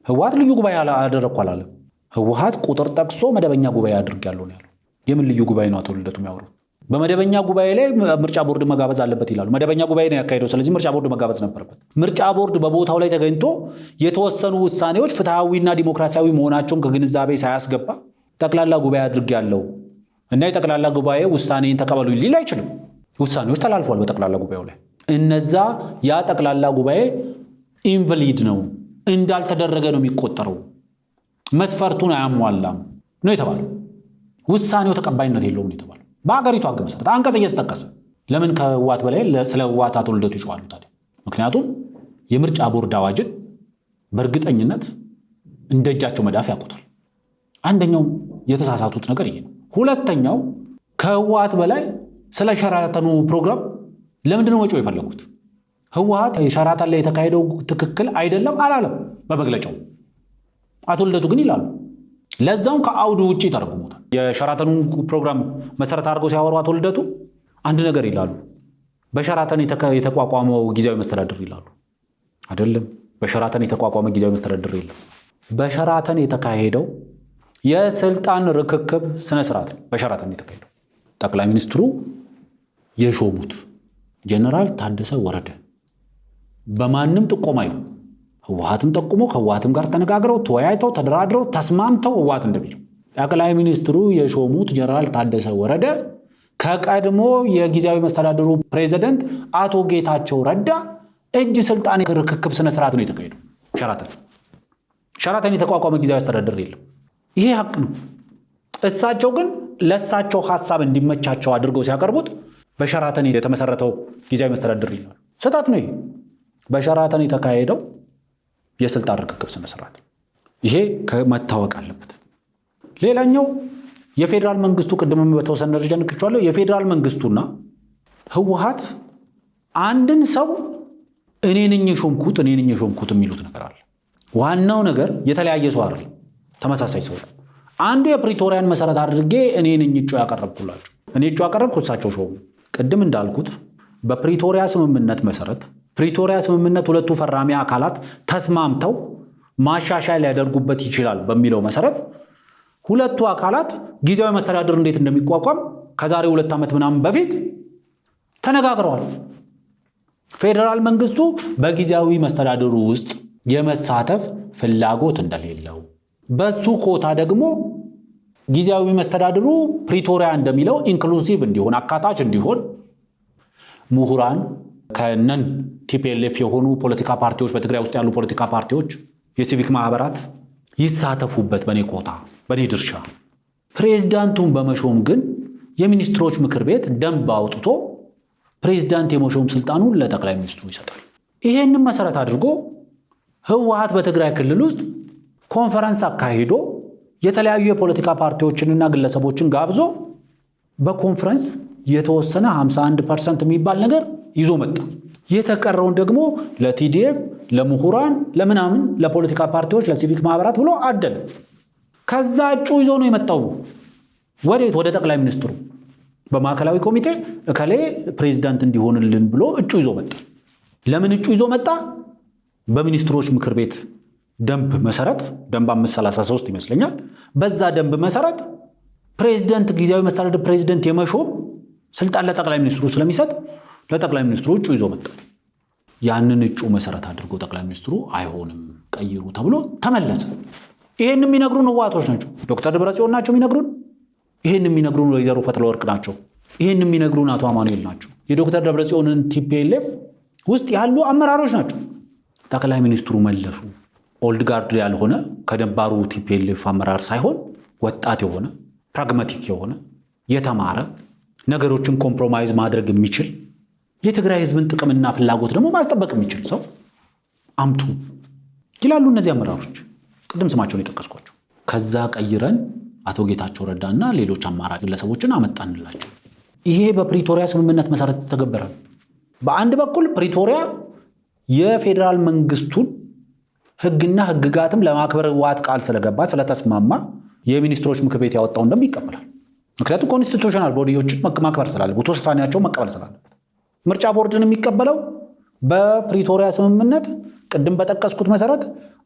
ህወሓት ልዩ ጉባኤ አደረግኩ አላለም። ህወሓት ቁጥር ጠቅሶ መደበኛ ጉባኤ አድርጌያለሁ ነው ያለው። የምን ልዩ ጉባኤ ነው አቶ ልደቱ የሚያወሩት? በመደበኛ ጉባኤ ላይ ምርጫ ቦርድ መጋበዝ አለበት ይላሉ። መደበኛ ጉባኤ ነው ያካሄደው፣ ስለዚህ ምርጫ ቦርድ መጋበዝ ነበረበት። ምርጫ ቦርድ በቦታው ላይ ተገኝቶ የተወሰኑ ውሳኔዎች ፍትሐዊና ዲሞክራሲያዊ መሆናቸውን ከግንዛቤ ሳያስገባ ጠቅላላ ጉባኤ አድርጌያለሁ እና የጠቅላላ ጉባኤ ውሳኔን ተቀበሉኝ ሊል አይችልም። ውሳኔዎች ተላልፏል በጠቅላላ ጉባኤው ላይ። ያ ጠቅላላ ጉባኤ ኢንቫሊድ ነው፣ እንዳልተደረገ ነው የሚቆጠረው፣ መስፈርቱን አያሟላም ነው የተባለው። ውሳኔው ተቀባይነት የለውም ነው የተባለው። በሀገሪቱ ህግ መሰረት አንቀጽ እየተጠቀሰ ለምን ከህወሓት በላይ ስለ ህወሓት አቶ ልደቱ ይጮኻሉ ታዲያ? ምክንያቱም የምርጫ ቦርድ አዋጅን በእርግጠኝነት እንደ እጃቸው መዳፍ ያውቁታል። አንደኛው የተሳሳቱት ነገር ይሄ ነው። ሁለተኛው ከህወሓት በላይ ስለ ሸራተኑ ፕሮግራም ለምንድን ነው መጮህ የፈለጉት? ህወሓት የሸራተን ላይ የተካሄደው ትክክል አይደለም አላለም በመግለጫው። አቶ ልደቱ ግን ይላሉ። ለዛውም ከአውዱ ውጪ ተረጉሙታል። የሸራተኑን ፕሮግራም መሰረት አድርገው ሲያወሩ አቶ ልደቱ አንድ ነገር ይላሉ። በሸራተን የተቋቋመው ጊዜያዊ መስተዳድር ይላሉ። አይደለም፣ በሸራተን የተቋቋመ ጊዜያዊ መስተዳድር የለም። በሸራተን የተካሄደው የስልጣን ርክክብ ስነ ስርዓት ነው። በሸራተን የተካሄደው ጠቅላይ ሚኒስትሩ የሾሙት ጀነራል ታደሰ ወረደ በማንም ጥቆማ ይሁን ህወሓትም ጠቁሞ ከህወሓትም ጋር ተነጋግረው ተወያይተው ተደራድረው ተስማምተው ህወሓት እንደሚለው ጠቅላይ ሚኒስትሩ የሾሙት ጀነራል ታደሰ ወረደ ከቀድሞ የጊዜያዊ መስተዳድሩ ፕሬዝዳንት አቶ ጌታቸው ረዳ እጅ ስልጣን ርክክብ ስነ ስርዓት ነው የተካሄደው። ሸራተን የተቋቋመ ጊዜያዊ አስተዳደር የለም። ይሄ ሀቅ ነው። እሳቸው ግን ለእሳቸው ሀሳብ እንዲመቻቸው አድርገው ሲያቀርቡት በሸራተን የተመሰረተው ጊዜያዊ መስተዳድር ይላሉ። ስህተት ነው። በሸራተን የተካሄደው የስልጣን ርክክብ ስነ ስርዓት ይሄ መታወቅ አለበት። ሌላኛው የፌዴራል መንግስቱ ቅድም በተወሰነ ደረጃ ንክቻለሁ። የፌዴራል መንግስቱና ህወሓት አንድን ሰው እኔ ነኝ የሾምኩት የሚሉት ነገር አለ። ዋናው ነገር የተለያየ ሰው አይደል፣ ተመሳሳይ ሰው። አንዱ የፕሪቶሪያን መሰረት አድርጌ እኔ ነኝ እጩ ያቀረብኩላቸው፣ እኔ እጩ ያቀረብኩ እሳቸው ሾሙ። ቅድም እንዳልኩት በፕሪቶሪያ ስምምነት መሰረት ፕሪቶሪያ ስምምነት ሁለቱ ፈራሚ አካላት ተስማምተው ማሻሻያ ሊያደርጉበት ይችላል በሚለው መሰረት ሁለቱ አካላት ጊዜያዊ መስተዳድር እንዴት እንደሚቋቋም ከዛሬ 2 ዓመት ምናምን በፊት ተነጋግረዋል። ፌዴራል መንግስቱ በጊዜያዊ መስተዳድሩ ውስጥ የመሳተፍ ፍላጎት እንደሌለው፣ በሱ ኮታ ደግሞ ጊዜያዊ መስተዳድሩ ፕሪቶሪያ እንደሚለው ኢንክሉሲቭ እንዲሆን አካታች እንዲሆን ምሁራን ከነን ቲፒኤልኤፍ የሆኑ ፖለቲካ ፓርቲዎች በትግራይ ውስጥ ያሉ ፖለቲካ ፓርቲዎች የሲቪክ ማህበራት ይሳተፉበት በኔ ኮታ በኔ ድርሻ። ፕሬዝዳንቱን በመሾም ግን የሚኒስትሮች ምክር ቤት ደንብ አውጥቶ ፕሬዝዳንት የመሾም ስልጣኑን ለጠቅላይ ሚኒስትሩ ይሰጣል። ይሄንን መሰረት አድርጎ ህወሓት በትግራይ ክልል ውስጥ ኮንፈረንስ አካሂዶ የተለያዩ የፖለቲካ ፓርቲዎችንና ግለሰቦችን ጋብዞ በኮንፈረንስ የተወሰነ 51% የሚባል ነገር ይዞ መጣ። የተቀረውን ደግሞ ለቲዲኤፍ፣ ለምሁራን፣ ለምናምን ለፖለቲካ ፓርቲዎች፣ ለሲቪክ ማህበራት ብሎ አደለ። ከዛ እጩ ይዞ ነው የመጣው። ወዴት? ወደ ጠቅላይ ሚኒስትሩ። በማዕከላዊ ኮሚቴ እከሌ ፕሬዝዳንት እንዲሆንልን ብሎ እጩ ይዞ መጣ። ለምን እጩ ይዞ መጣ? በሚኒስትሮች ምክር ቤት ደንብ መሰረት ደንብ 533 ይመስለኛል። በዛ ደንብ መሰረት ፕሬዝዳንት ጊዜያዊ መስተዳድር ፕሬዝዳንት የመሾም ስልጣን ለጠቅላይ ሚኒስትሩ ስለሚሰጥ ለጠቅላይ ሚኒስትሩ እጩ ይዞ መጣ። ያንን እጩ መሰረት አድርጎ ጠቅላይ ሚኒስትሩ አይሆንም ቀይሩ ተብሎ ተመለሰ። ይሄን የሚነግሩን ህወሓቶች ናቸው። ዶክተር ደብረጽዮን ናቸው የሚነግሩን። ይሄን የሚነግሩን ወይዘሮ ፈትለወርቅ ናቸው። ይሄን የሚነግሩን አቶ አማኑኤል ናቸው። የዶክተር ደብረጽዮንን ቲፒኤልኤፍ ውስጥ ያሉ አመራሮች ናቸው። ጠቅላይ ሚኒስትሩ መለሱ። ኦልድ ጋርድ ያልሆነ ከነባሩ ቲፒኤልኤፍ አመራር ሳይሆን ወጣት የሆነ ፕራግማቲክ የሆነ የተማረ ነገሮችን ኮምፕሮማይዝ ማድረግ የሚችል የትግራይ ህዝብን ጥቅምና ፍላጎት ደግሞ ማስጠበቅ የሚችል ሰው አምጡ ይላሉ እነዚህ አመራሮች፣ ቅድም ስማቸውን የጠቀስኳቸው። ከዛ ቀይረን አቶ ጌታቸው ረዳና ሌሎች አማራጭ ግለሰቦችን አመጣንላቸው። ይሄ በፕሪቶሪያ ስምምነት መሰረት ተገበረ። በአንድ በኩል ፕሪቶሪያ የፌዴራል መንግስቱን ህግና ህግጋትም ለማክበር ህወሓት ቃል ስለገባ ስለተስማማ የሚኒስትሮች ምክር ቤት ያወጣው ደንብ ይቀበላል። ምክንያቱም ኮንስቲቱሽናል ቦዲዎችን ማክበር ስላለበት ውሳኔያቸው መቀበል ስላለበት ምርጫ ቦርድን የሚቀበለው በፕሪቶሪያ ስምምነት ቅድም በጠቀስኩት መሰረት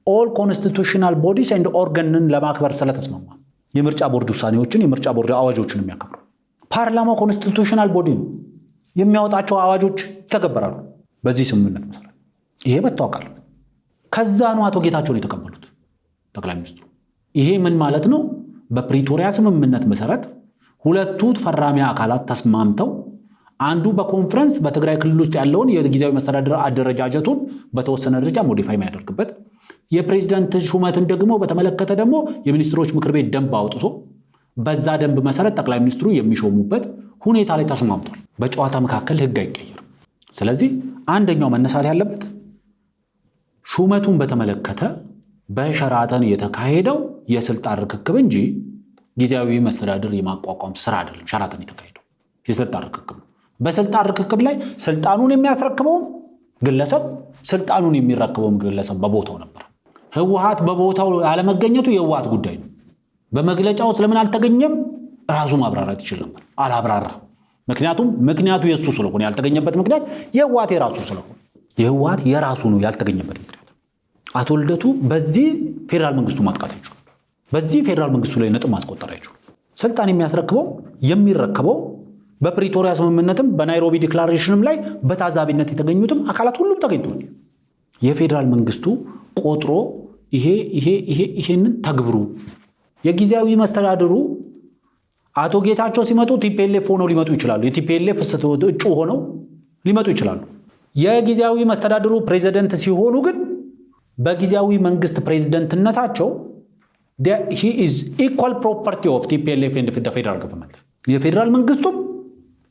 ኦል ኮንስቲቱሽናል ቦዲስ ኤንድ ኦርጋንን ለማክበር ስለተስማማ የምርጫ ቦርድ ውሳኔዎችን የምርጫ ቦርድ አዋጆችን የሚያከብረው ፓርላማው ኮንስቲቱሽናል ቦዲ ነው። የሚያወጣቸው አዋጆች ይተገበራሉ በዚህ ስምምነት መሰረት። ይሄ መታወቅ አለበት። ከዛ ነው አቶ ጌታቸውን የተቀበሉት ጠቅላይ ሚኒስትሩ። ይሄ ምን ማለት ነው? በፕሪቶሪያ ስምምነት መሰረት ሁለቱ ፈራሚ አካላት ተስማምተው አንዱ በኮንፈረንስ በትግራይ ክልል ውስጥ ያለውን የጊዜያዊ መስተዳድር አደረጃጀቱን በተወሰነ ደረጃ ሞዲፋይ የሚያደርግበት የፕሬዝዳንት ሹመትን ደግሞ በተመለከተ ደግሞ የሚኒስትሮች ምክር ቤት ደንብ አውጥቶ በዛ ደንብ መሰረት ጠቅላይ ሚኒስትሩ የሚሾሙበት ሁኔታ ላይ ተስማምቷል። በጨዋታ መካከል ህግ አይቀየርም። ስለዚህ አንደኛው መነሳት ያለበት ሹመቱን በተመለከተ በሸራተን የተካሄደው የስልጣን ርክክብ እንጂ ጊዜያዊ መስተዳድር የማቋቋም ስራ አይደለም። ሸራተን የተካሄደው የስልጣን ርክክብ ነው። በስልጣን ርክክብ ላይ ስልጣኑን የሚያስረክበው ግለሰብ ስልጣኑን የሚረክበው ግለሰብ በቦታው ነበር። ህወሓት በቦታው አለመገኘቱ የህወሓት ጉዳይ ነው። በመግለጫው ስለምን አልተገኘም ራሱ ማብራራት ይችል ነበር። አላብራራም። ምክንያቱ የሱ ስለሆነ ያልተገኘበት ምክንያት የህወሓት የራሱ ስለሆነ የህወሓት የራሱ ነው ያልተገኘበት ምክንያት። አቶ ልደቱ በዚህ ፌዴራል መንግስቱ ማጥቃት አይችሉም። በዚህ ፌዴራል መንግስቱ ላይ ነጥብ ማስቆጠር አይችሉም። ስልጣን የሚያስረክበው የሚረከበው በፕሪቶሪያ ስምምነትም በናይሮቢ ዲክላሬሽንም ላይ በታዛቢነት የተገኙትም አካላት ሁሉም ተገኝተዋል። የፌዴራል መንግስቱ ቆጥሮ ይሄንን ተግብሩ። የጊዜያዊ መስተዳድሩ አቶ ጌታቸው ሲመጡ ቲፒኤልኤፍ ሆነው ሊመጡ ይችላሉ። የቲፒኤልኤፍ እጩ ሆነው ሊመጡ ይችላሉ። የጊዜያዊ መስተዳድሩ ፕሬዝዳንት ሲሆኑ ግን በጊዜያዊ መንግስት ፕሬዝዳንትነታቸው he is equal property of TPLF and the federal government። የፌዴራል መንግስቱም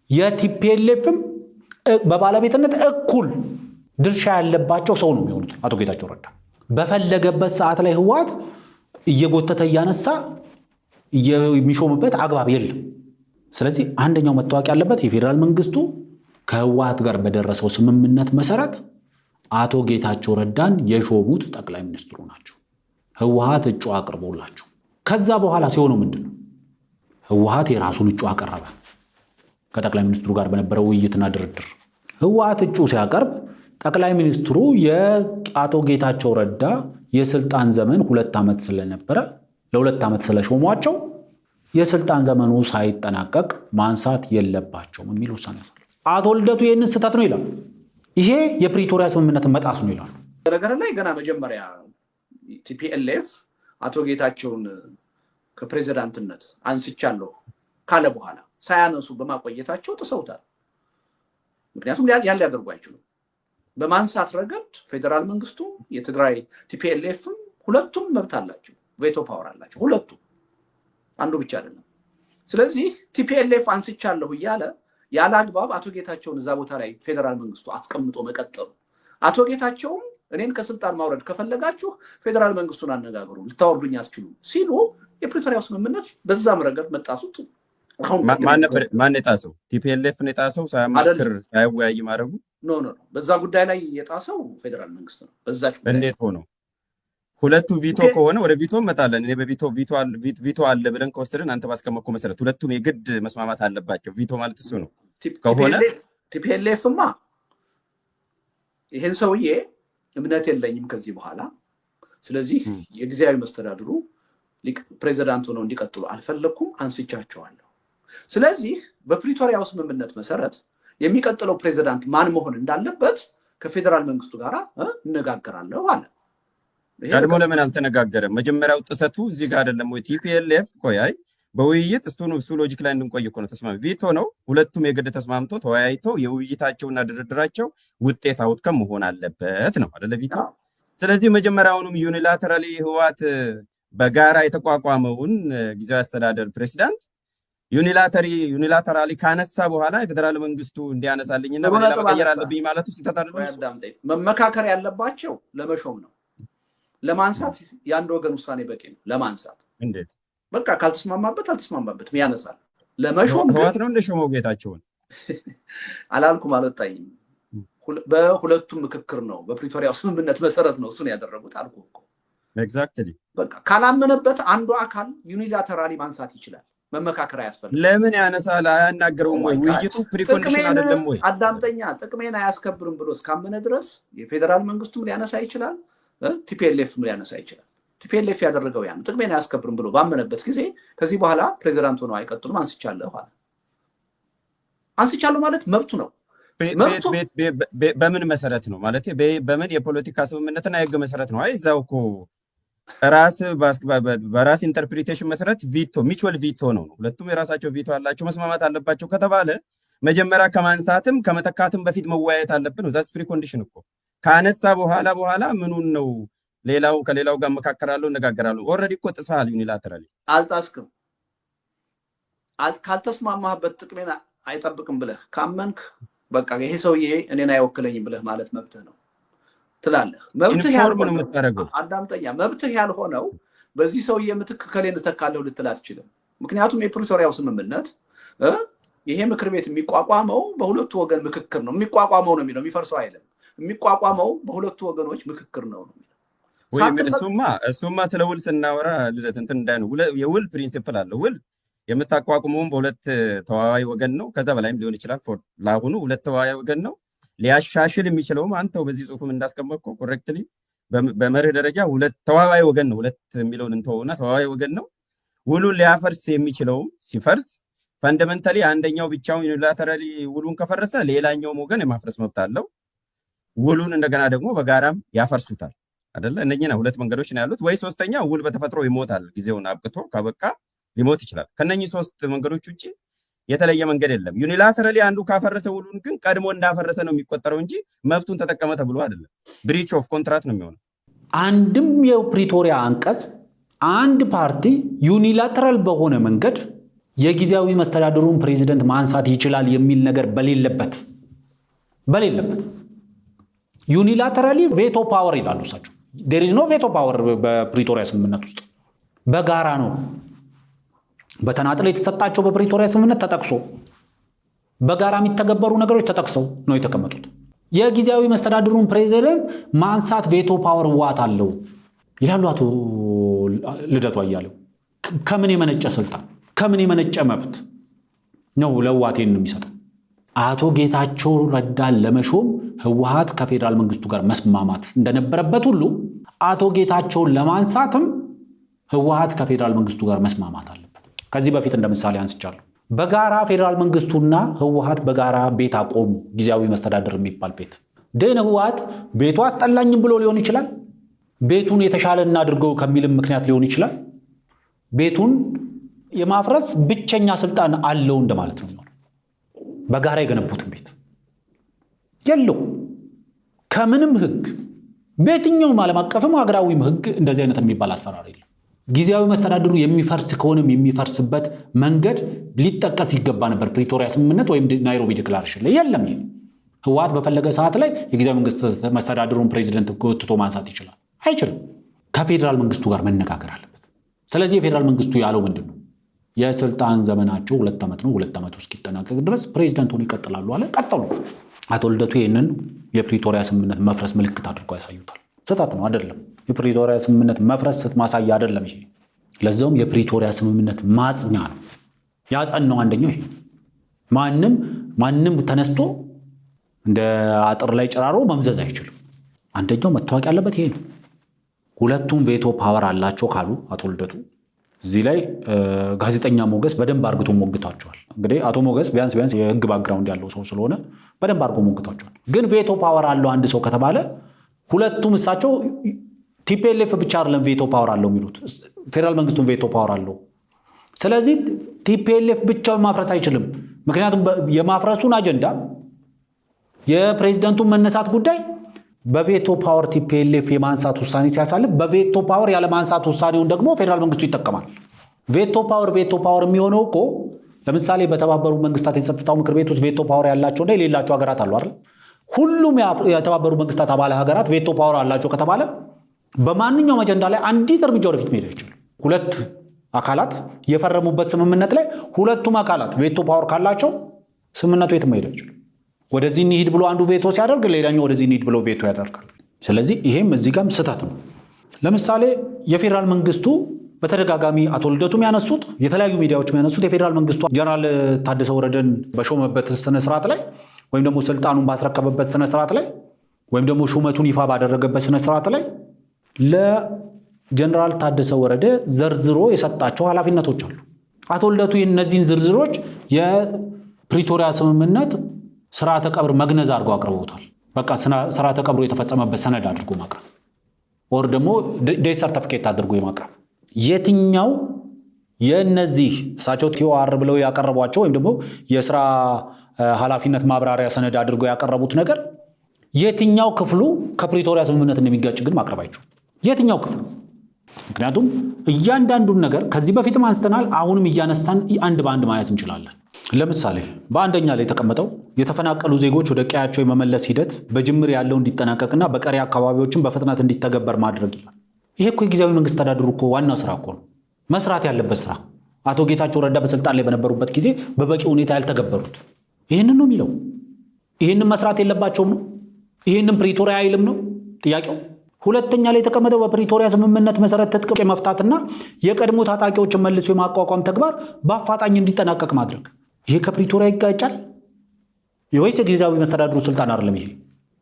የቲፒኤልኤፍም በባለቤትነት እኩል ድርሻ ያለባቸው ሰው ነው የሚሆኑት። አቶ ጌታቸው ረዳ በፈለገበት ሰዓት ላይ ህወሓት እየጎተተ እያነሳ የሚሾምበት አግባብ የለም። ስለዚህ አንደኛው መታወቅ ያለበት የፌዴራል መንግስቱ ከህወሓት ጋር በደረሰው ስምምነት መሰረት አቶ ጌታቸው ረዳን የሾሙት ጠቅላይ ሚኒስትሩ ናቸው። ህወሓት እጩ አቅርቦላቸው ከዛ በኋላ ሲሆነው ምንድነው? ህወሓት የራሱን እጩ አቀረበ። ከጠቅላይ ሚኒስትሩ ጋር በነበረው ውይይትና ድርድር ህወሓት እጩ ሲያቀርብ ጠቅላይ ሚኒስትሩ የአቶ ጌታቸው ረዳ የስልጣን ዘመን 2 ዓመት ስለነበረ ለ2 ዓመት ስለሾሟቸው የስልጣን ዘመኑ ሳይጠናቀቅ ማንሳት የለባቸውም የሚል ውሳኔ ያሳለፈ። አቶ ልደቱ ይህንን ስህተት ነው ይላሉ። ይሄ የፕሪቶሪያ ስምምነትን መጣስ ነው ይላሉ። ነገር ላይ ገና መጀመሪያ ቲፒኤልኤፍ አቶ ጌታቸውን ከፕሬዚዳንትነት አንስቻለሁ ካለ በኋላ ሳያነሱ በማቆየታቸው ጥሰውታል። ምክንያቱም ያን ሊያደርጉ አይችሉም። በማንሳት ረገድ ፌዴራል መንግስቱ የትግራይ ቲፒኤልኤፍም ሁለቱም መብት አላቸው፣ ቬቶ ፓወር አላቸው ሁለቱም፣ አንዱ ብቻ አይደለም። ስለዚህ ቲፒኤልኤፍ አንስቻለሁ እያለ ያለ አግባብ አቶ ጌታቸውን እዛ ቦታ ላይ ፌዴራል መንግስቱ አስቀምጦ መቀጠሉ፣ አቶ ጌታቸውም እኔን ከስልጣን ማውረድ ከፈለጋችሁ ፌዴራል መንግስቱን አነጋግሩ፣ ልታወርዱኝ አትችሉ ሲሉ የፕሪቶሪያው ስምምነት በዛም ረገድ መጣሱት። ማን የጣሰው? ቲፒኤልኤፍ ነው የጣሰው? ሳያማክር ሳያወያይ ማድረጉ? ኖ በዛ ጉዳይ ላይ የጣሰው ፌዴራል መንግስት ነው። በዛች እንዴት ሆኖ ሁለቱ ቪቶ ከሆነ ወደ ቪቶ እንመጣለን። እኔ ቪቶ አለ ብለን ከወሰድን አንተ ባስቀመጥኩ መሰረት ሁለቱም የግድ መስማማት አለባቸው። ቪቶ ማለት እሱ ነው ከሆነ ቲፒኤልኤፍማ ይሄን ሰውዬ እምነት የለኝም ከዚህ በኋላ፣ ስለዚህ የጊዜያዊ መስተዳድሩ ፕሬዚዳንት ሆነው እንዲቀጥሉ አልፈለኩም፣ አንስቻቸዋለሁ። ስለዚህ በፕሪቶሪያው ስምምነት መሰረት የሚቀጥለው ፕሬዚዳንት ማን መሆን እንዳለበት ከፌዴራል መንግስቱ ጋር እነጋገራለሁ አለ። ቀድሞ ለምን አልተነጋገረም? መጀመሪያው ጥሰቱ እዚህ ጋር አይደለም ወይ? ቲፒኤልኤፍ ቆያይ በውይይት እሱ ሎጂክ ላይ እንድንቆይ እኮ ነው። ተስማሚ ቪቶ ነው። ሁለቱም የግድ ተስማምቶ ተወያይተው የውይይታቸውና ድርድራቸው ውጤት አውትከም መሆን አለበት ነው አይደለ ቪቶ? ስለዚህ መጀመሪያውንም ዩኒላተራሊ ህወሓት በጋራ የተቋቋመውን ጊዜያዊ አስተዳደር ፕሬዚዳንት ዩኒላተራሊ ካነሳ በኋላ የፌዴራል መንግስቱ እንዲያነሳልኝና በሌላ መቀየር አለብኝ ማለቱ ስህተት አይደለም። መመካከር ያለባቸው ለመሾም ነው። ለማንሳት የአንድ ወገን ውሳኔ በቂ ነው። ለማንሳት እንዴት በቃ ካልተስማማበት አልተስማማበትም ያነሳል። ለመሾም ህወሓት ነው እንደሾመው ጌታቸውን አላልኩም፣ አልወጣኝም። በሁለቱም ምክክር ነው፣ በፕሪቶሪያው ስምምነት መሰረት ነው እሱን ያደረጉት አልኩ እኮ። ኤግዛክትሊ በቃ ካላመነበት አንዱ አካል ዩኒላተራሊ ማንሳት ይችላል። መመካከር አያስፈልግም። ለምን ያነሳል? አያናገረውም ወይ? ውይይቱ ፕሪኮንዲሽን አይደለም ወይ? አዳምጠኛ ጥቅሜን አያስከብርም ብሎ እስካመነ ድረስ የፌዴራል መንግስቱም ሊያነሳ ይችላል፣ ቲፒኤልኤፍም ሊያነሳ ይችላል። ቲፒኤልኤፍ ያደረገው ያን ጥቅሜን አያስከብርም ብሎ ባመነበት ጊዜ ከዚህ በኋላ ፕሬዚዳንት ሆነው አይቀጥሉም፣ አንስቻለሁ አለ። አንስቻለሁ ማለት መብቱ ነው። በምን መሰረት ነው ማለት? በምን የፖለቲካ ስምምነትና የህግ መሰረት ነው? አይ እዛው እኮ በራስ ኢንተርፕሪቴሽን መሰረት ቪቶ ሚቹዋል ቪቶ ነው። ሁለቱም የራሳቸው ቪቶ አላቸው፣ መስማማት አለባቸው ከተባለ መጀመሪያ ከማንሳትም ከመተካትም በፊት መወያየት አለብን። ዛትስ ፕሪ ኮንዲሽን እኮ። ካነሳ በኋላ ምኑን ነው ሌላው ከሌላው ጋር መካከራለሁ እነጋገራለሁ። ኦልሬዲ እኮ ጥሳል። ዩኒላተራሊ አልጣስክም። ካልተስማማህበት ጥቅሜን አይጠብቅም ብለህ ካመንክ በቃ ይሄ ሰውዬ እኔን አይወክለኝም ብለህ ማለት መብትህ ነው ትላለህ። መብትህ ያልሆነው አዳምጠኛ፣ መብትህ ያልሆነው በዚህ ሰውዬ ምትክ ከሌን ተካለሁ ልትል አትችልም። ምክንያቱም የፕሪቶሪያው ስምምነት ይሄ ምክር ቤት የሚቋቋመው በሁለቱ ወገን ምክክር ነው። የሚቋቋመው ነው የሚለው፣ የሚፈርሰው አይደለም። የሚቋቋመው በሁለቱ ወገኖች ምክክር ነው ነው። እሱማ ስለ ውል ስናወራ ልደት እንትን እንዳይነው የውል ፕሪንሲፕል አለ። ውል የምታቋቁመውም በሁለት ተዋዋይ ወገን ነው። ከዛ በላይም ሊሆን ይችላል። ለአሁኑ ሁለት ተዋዋይ ወገን ነው። ሊያሻሽል የሚችለውም አንተው በዚህ ጽሁፍም እንዳስቀመጥከው ኮሬክትሊ በመርህ ደረጃ ሁለት ተዋዋይ ወገን ነው። ሁለት የሚለውን እንተውና ተዋዋይ ወገን ነው። ውሉን ሊያፈርስ የሚችለውም ሲፈርስ ፈንዳሜንታሊ አንደኛው ብቻውን ዩኒላተራሊ ውሉን ከፈረሰ ሌላኛውም ወገን የማፍረስ መብት አለው። ውሉን እንደገና ደግሞ በጋራም ያፈርሱታል አይደለ? እነኚህ ነው ሁለት መንገዶች ነው ያሉት። ወይ ሶስተኛ ውል በተፈጥሮ ይሞታል፣ ጊዜውን አብቅቶ ካበቃ ሊሞት ይችላል። ከነኚህ ሶስት መንገዶች ውጪ የተለየ መንገድ የለም። ዩኒላተራሊ አንዱ ካፈረሰ ውሉን ግን ቀድሞ እንዳፈረሰ ነው የሚቆጠረው እንጂ መብቱን ተጠቀመ ተብሎ አይደለም። ብሪች ኦፍ ኮንትራክት ነው የሚሆነው። አንድም የፕሪቶሪያ አንቀጽ አንድ ፓርቲ ዩኒላተራል በሆነ መንገድ የጊዜያዊ መስተዳድሩን ፕሬዚደንት ማንሳት ይችላል የሚል ነገር በሌለበት ዩኒላተራሊ ቬቶ ፓወር ይላሉ እሳቸው። ዴር ኢዝ ኖ ቬቶ ፓወር በፕሪቶሪያ ስምምነት ውስጥ። በጋራ ነው በተናጥል የተሰጣቸው በፕሪቶሪያ ስምምነት ተጠቅሶ በጋራ የሚተገበሩ ነገሮች ተጠቅሰው ነው የተቀመጡት። የጊዜያዊ መስተዳድሩን ፕሬዚደንት ማንሳት ቬቶ ፓወር ዋት አለው ይላሉ አቶ ልደቱ አያሌው። ከምን የመነጨ ስልጣን ከምን የመነጨ መብት ነው ለዋቴን የሚሰጠው? አቶ ጌታቸው ረዳን ለመሾም ህወሓት ከፌዴራል መንግስቱ ጋር መስማማት እንደነበረበት ሁሉ አቶ ጌታቸውን ለማንሳትም ህወሓት ከፌዴራል መንግስቱ ጋር መስማማት አለበት። ከዚህ በፊት እንደ ምሳሌ አንስቻለሁ። በጋራ ፌዴራል መንግስቱና ህወሓት በጋራ ቤት አቆሙ። ጊዜያዊ መስተዳድር የሚባል ቤት ደን ህወሓት ቤቱ አስጠላኝም ብሎ ሊሆን ይችላል። ቤቱን የተሻለ እናድርገው ከሚልም ምክንያት ሊሆን ይችላል። ቤቱን የማፍረስ ብቸኛ ስልጣን አለው እንደማለት ነው። በጋራ የገነቡትን ቤት የለው ከምንም ህግ በየትኛውም ዓለም አቀፍም ሀገራዊም ህግ እንደዚህ አይነት የሚባል አሰራር የለም። ጊዜያዊ መስተዳድሩ የሚፈርስ ከሆነም የሚፈርስበት መንገድ ሊጠቀስ ይገባ ነበር። ፕሪቶሪያ ስምምነት ወይም ናይሮቢ ዲክላሬሽን ላይ የለም። ይሄ ህወሓት በፈለገ ሰዓት ላይ የጊዜያዊ መንግስት መስተዳድሩን ፕሬዚደንት ጎትቶ ማንሳት ይችላል? አይችልም። ከፌዴራል መንግስቱ ጋር መነጋገር አለበት። ስለዚህ የፌዴራል መንግስቱ ያለው ምንድን ነው? የስልጣን ዘመናቸው 2 ዓመት ነው። 2 ዓመቱ እስኪጠናቀቅ ድረስ ፕሬዚደንት ሆነው ይቀጥላሉ አለ። ቀጠሉ። አቶ ልደቱ ይህንን የፕሪቶሪያ ስምምነት መፍረስ ምልክት አድርገው ያሳዩታል። ስህተት ነው አይደለም። የፕሪቶሪያ ስምምነት መፍረስ ማሳያ አይደለም ይሄ። ለዛውም የፕሪቶሪያ ስምምነት ማጽኛ ነው። ያጸናው አንደኛው ይሄ። ማንም ተነስቶ እንደ አጥር ላይ ጭራሮ መምዘዝ አይችልም። አንደኛው መታወቅ ያለበት ይሄ ነው። ሁለቱም ቬቶ ፓወር አላቸው ካሉ አቶ ልደቱ እዚህ ላይ ጋዜጠኛ ሞገስ በደንብ አርግቶ ሞግታቸዋል። እንግዲህ አቶ ሞገስ ቢያንስ የህግ ባክግራውንድ ያለው ሰው ስለሆነ በደንብ አርጎ ሞግታቸዋል። ግን ቬቶ ፓወር አለው አንድ ሰው ከተባለ ሁለቱም እሳቸው ቲፒኤልኤፍ ብቻ አይደለም ቬቶ ፓወር አለው የሚሉት፣ ፌዴራል መንግስቱን ቬቶ ፓወር አለው። ስለዚህ ቲፒኤልኤፍ ብቻውን ማፍረስ አይችልም። ምክንያቱም የማፍረሱን አጀንዳ የፕሬዚደንቱን መነሳት ጉዳይ በቬቶ ፓወር ቲፒኤልኤፍ የማንሳት ውሳኔ ሲያሳልፍ በቬቶ ፓወር ያለ ማንሳት ውሳኔውን ደግሞ ፌዴራል መንግስቱ ይጠቀማል። ቬቶ ፓወር የሚሆነው እኮ ለምሳሌ በተባበሩ መንግስታት የጸጥታው ምክር ቤት ውስጥ ቬቶ ፓወር ያላቸውና የሌላቸው ሀገራት አሉ አይደል? ሁሉም የተባበሩ መንግስታት አባል ሀገራት ቬቶ ፓወር አላቸው ከተባለ በማንኛውም አጀንዳ ላይ አንዲት እርምጃ ወደፊት መሄድ አይችልም። ሁለት አካላት የፈረሙበት ስምምነት ላይ ሁለቱም አካላት ቬቶ ፓወር ካላቸው ስምምነቱ የትም መሄድ አይችልም። ወደዚህ እንሂድ ብሎ አንዱ ቬቶ ሲያደርግ ሌላኛው ወደዚህ እንሂድ ብሎ ቬቶ ያደርጋል። ስለዚህ ይሄም እዚህ ጋርም ስህተት ነው። ለምሳሌ የፌዴራል መንግስቱ በተደጋጋሚ አቶ ልደቱም ያነሱት የተለያዩ ሚዲያዎች ያነሱት የፌዴራል መንግስቱ ጀነራል ታደሰ ወረደን በሾመበት ስነስርዓት ላይ ወይም ደግሞ ስልጣኑን ባስረከበበት ስነስርዓት ላይ ወይም ደግሞ ሹመቱን ይፋ ባደረገበት ስነስርዓት ላይ ለጀነራል ታደሰ ወረደ ዘርዝሮ የሰጣቸው ኃላፊነቶች አሉ። አቶ ልደቱ እነዚህን ዝርዝሮች የፕሪቶሪያ ስምምነት ስርዓተ ቀብር መግነዝ አድርገው አቅርበውታል። በቃ ስርዓተ ቀብሩ የተፈጸመበት ሰነድ አድርጎ ማቅረብ ወር ደግሞ ዴት ሰርተፊኬት አድርጎ የማቅረብ የትኛው የነዚህ እሳቸው ቲኦአር ብለው ያቀረቧቸው ወይም ደግሞ የስራ ኃላፊነት ማብራሪያ ሰነድ አድርገው ያቀረቡት ነገር የትኛው ክፍሉ ከፕሪቶሪያ ስምምነት እንደሚጋጭ ግን ማቅረባቸው የትኛው ክፍሉ? ምክንያቱም እያንዳንዱን ነገር ከዚህ በፊትም አንስተናል፣ አሁንም እያነሳን አንድ በአንድ ማየት እንችላለን። ለምሳሌ በአንደኛ ላይ የተቀመጠው የተፈናቀሉ ዜጎች ወደ ቀያቸው የመመለስ ሂደት በጅምር ያለው እንዲጠናቀቅና በቀሪ አካባቢዎችን በፍጥነት እንዲተገበር ማድረግ ይላል። ይሄ እኮ የጊዜያዊ መንግስት ተዳድሩ እኮ ዋናው ስራ እኮ ነው፣ መስራት ያለበት ስራ። አቶ ጌታቸው ረዳ በስልጣን ላይ በነበሩበት ጊዜ በበቂ ሁኔታ ያልተገበሩት ይህንን ነው የሚለው። ይህንን መስራት የለባቸውም ነው? ይህንን ፕሪቶሪያ አይልም ነው ጥያቄው? ሁለተኛ ላይ የተቀመጠው በፕሪቶሪያ ስምምነት መሰረት ትጥቅ የመፍታትና የቀድሞ ታጣቂዎችን መልሶ የማቋቋም ተግባር በአፋጣኝ እንዲጠናቀቅ ማድረግ፣ ይሄ ከፕሪቶሪያ ይጋጫል ወይስ የጊዜያዊ መስተዳድሩ ስልጣን አይደለም? ይሄ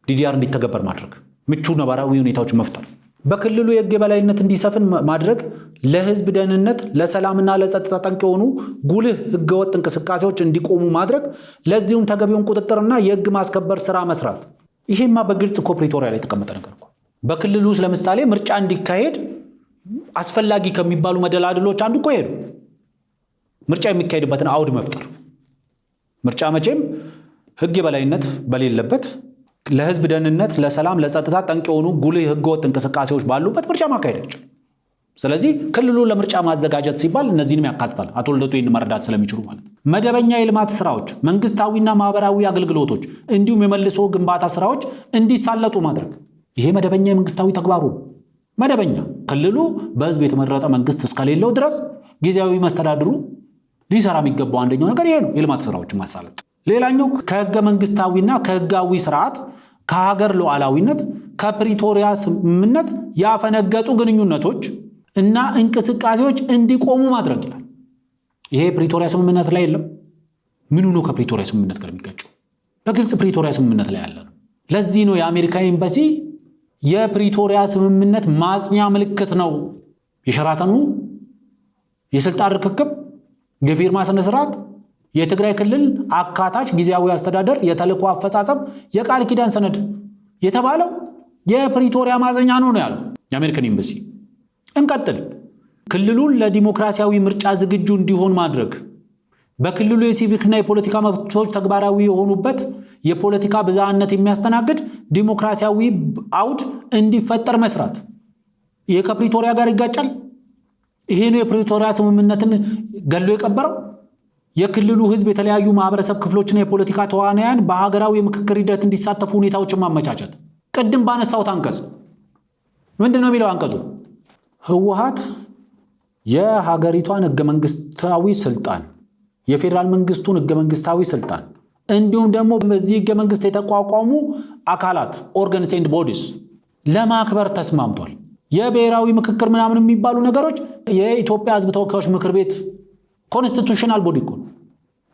ዲዲአር እንዲተገበር ማድረግ፣ ምቹ ነባራዊ ሁኔታዎች መፍጠር፣ በክልሉ የህግ የበላይነት እንዲሰፍን ማድረግ፣ ለህዝብ ደህንነት፣ ለሰላምና ለጸጥታ ጠንቅ የሆኑ ጉልህ ህገወጥ እንቅስቃሴዎች እንዲቆሙ ማድረግ፣ ለዚሁም ተገቢውን ቁጥጥርና የህግ ማስከበር ስራ መስራት። ይሄማ በግልጽ እኮ ፕሪቶሪያ ላይ የተቀመጠ ነገር እኮ። በክልሉ ውስጥ ለምሳሌ ምርጫ እንዲካሄድ አስፈላጊ ከሚባሉ መደላድሎች አንዱ እኮ ይሄ ነው። ምርጫ የሚካሄድበትን አውድ መፍጠር። ምርጫ መቼም ህግ የበላይነት በሌለበት ለህዝብ ደህንነት፣ ለሰላም፣ ለጸጥታ ጠንቅ የሆኑ ጉልህ ህገወጥ እንቅስቃሴዎች ባሉበት ምርጫ ማካሄድ አይችልም። ስለዚህ ክልሉን ለምርጫ ማዘጋጀት ሲባል እነዚህንም ያካትታል። አቶ ልደቱ ይህን መረዳት ስለሚችሉ ማለት ነው። መደበኛ የልማት ስራዎች፣ መንግስታዊና ማህበራዊ አገልግሎቶች እንዲሁም የመልሶ ግንባታ ስራዎች እንዲሳለጡ ማድረግ፣ ይሄ መደበኛ የመንግስታዊ ተግባሩ ነው። መደበኛ ክልሉ በህዝብ የተመረጠ መንግስት እስከሌለው ድረስ ጊዜያዊ መስተዳድሩ ሊሰራ የሚገባው አንደኛው ነገር ይሄ ነው፣ የልማት ስራዎችን ማሳለጥ። ሌላኛው ከህገ መንግስታዊና ከህጋዊ ስርዓት፣ ከሀገር ሉዓላዊነት፣ ከፕሪቶሪያ ስምምነት ያፈነገጡ ግንኙነቶች እና እንቅስቃሴዎች እንዲቆሙ ማድረግ ይላል። ይሄ ፕሪቶሪያ ስምምነት ላይ የለም። ምኑ ነው ከፕሪቶሪያ ስምምነት ጋር የሚጋጨው? በግልጽ ፕሪቶሪያ ስምምነት ላይ ያለ ነው። ለዚህ ነው የአሜሪካ ኤምባሲ የፕሪቶሪያ ስምምነት ማጽኛ ምልክት ነው። የሸራተኑ የስልጣን ርክክብ፣ የፊርማ ስነ ስርዓት የትግራይ ክልል አካታች ጊዜያዊ አስተዳደር የተልዕኮ አፈጻጸም የቃል ኪዳን ሰነድ የተባለው የፕሪቶሪያ ማዘኛ ነው ያለው የአሜሪካን ኤምባሲ። እንቀጥል። ክልሉን ለዲሞክራሲያዊ ምርጫ ዝግጁ እንዲሆን ማድረግ፣ በክልሉ የሲቪክና የፖለቲካ መብቶች ተግባራዊ የሆኑበት የፖለቲካ ብዝሃነት የሚያስተናግድ ዲሞክራሲያዊ አውድ እንዲፈጠር መስራት። ይሄ ከፕሪቶሪያ ጋር ይጋጫል? ይሄ ነው የፕሪቶሪያ ስምምነትን ገሎ የቀበረው? የክልሉ ህዝብ የተለያዩ ማህበረሰብ ክፍሎችና የፖለቲካ ተዋናያን በሀገራዊ የምክክር ሂደት እንዲሳተፉ ሁኔታዎችን ማመቻቸት። ቅድም ባነሳሁት አንቀጽ ምንድነው የሚለው አንቀጹ? ህወሓት የሀገሪቷን ህገ መንግስታዊ ስልጣን፣ የፌዴራል መንግስቱን ህገ መንግስታዊ ስልጣን እንዲሁም ደግሞ በዚህ ህገ መንግስት የተቋቋሙ አካላት ኦርጋንስ ኤንድ ቦዲስ ለማክበር ተስማምቷል። የብሔራዊ ምክክር ምናምን የሚባሉ ነገሮች የኢትዮጵያ ህዝብ ተወካዮች ምክር ቤት ኮንስቲቱሽናል ቦዲ እኮ ነው።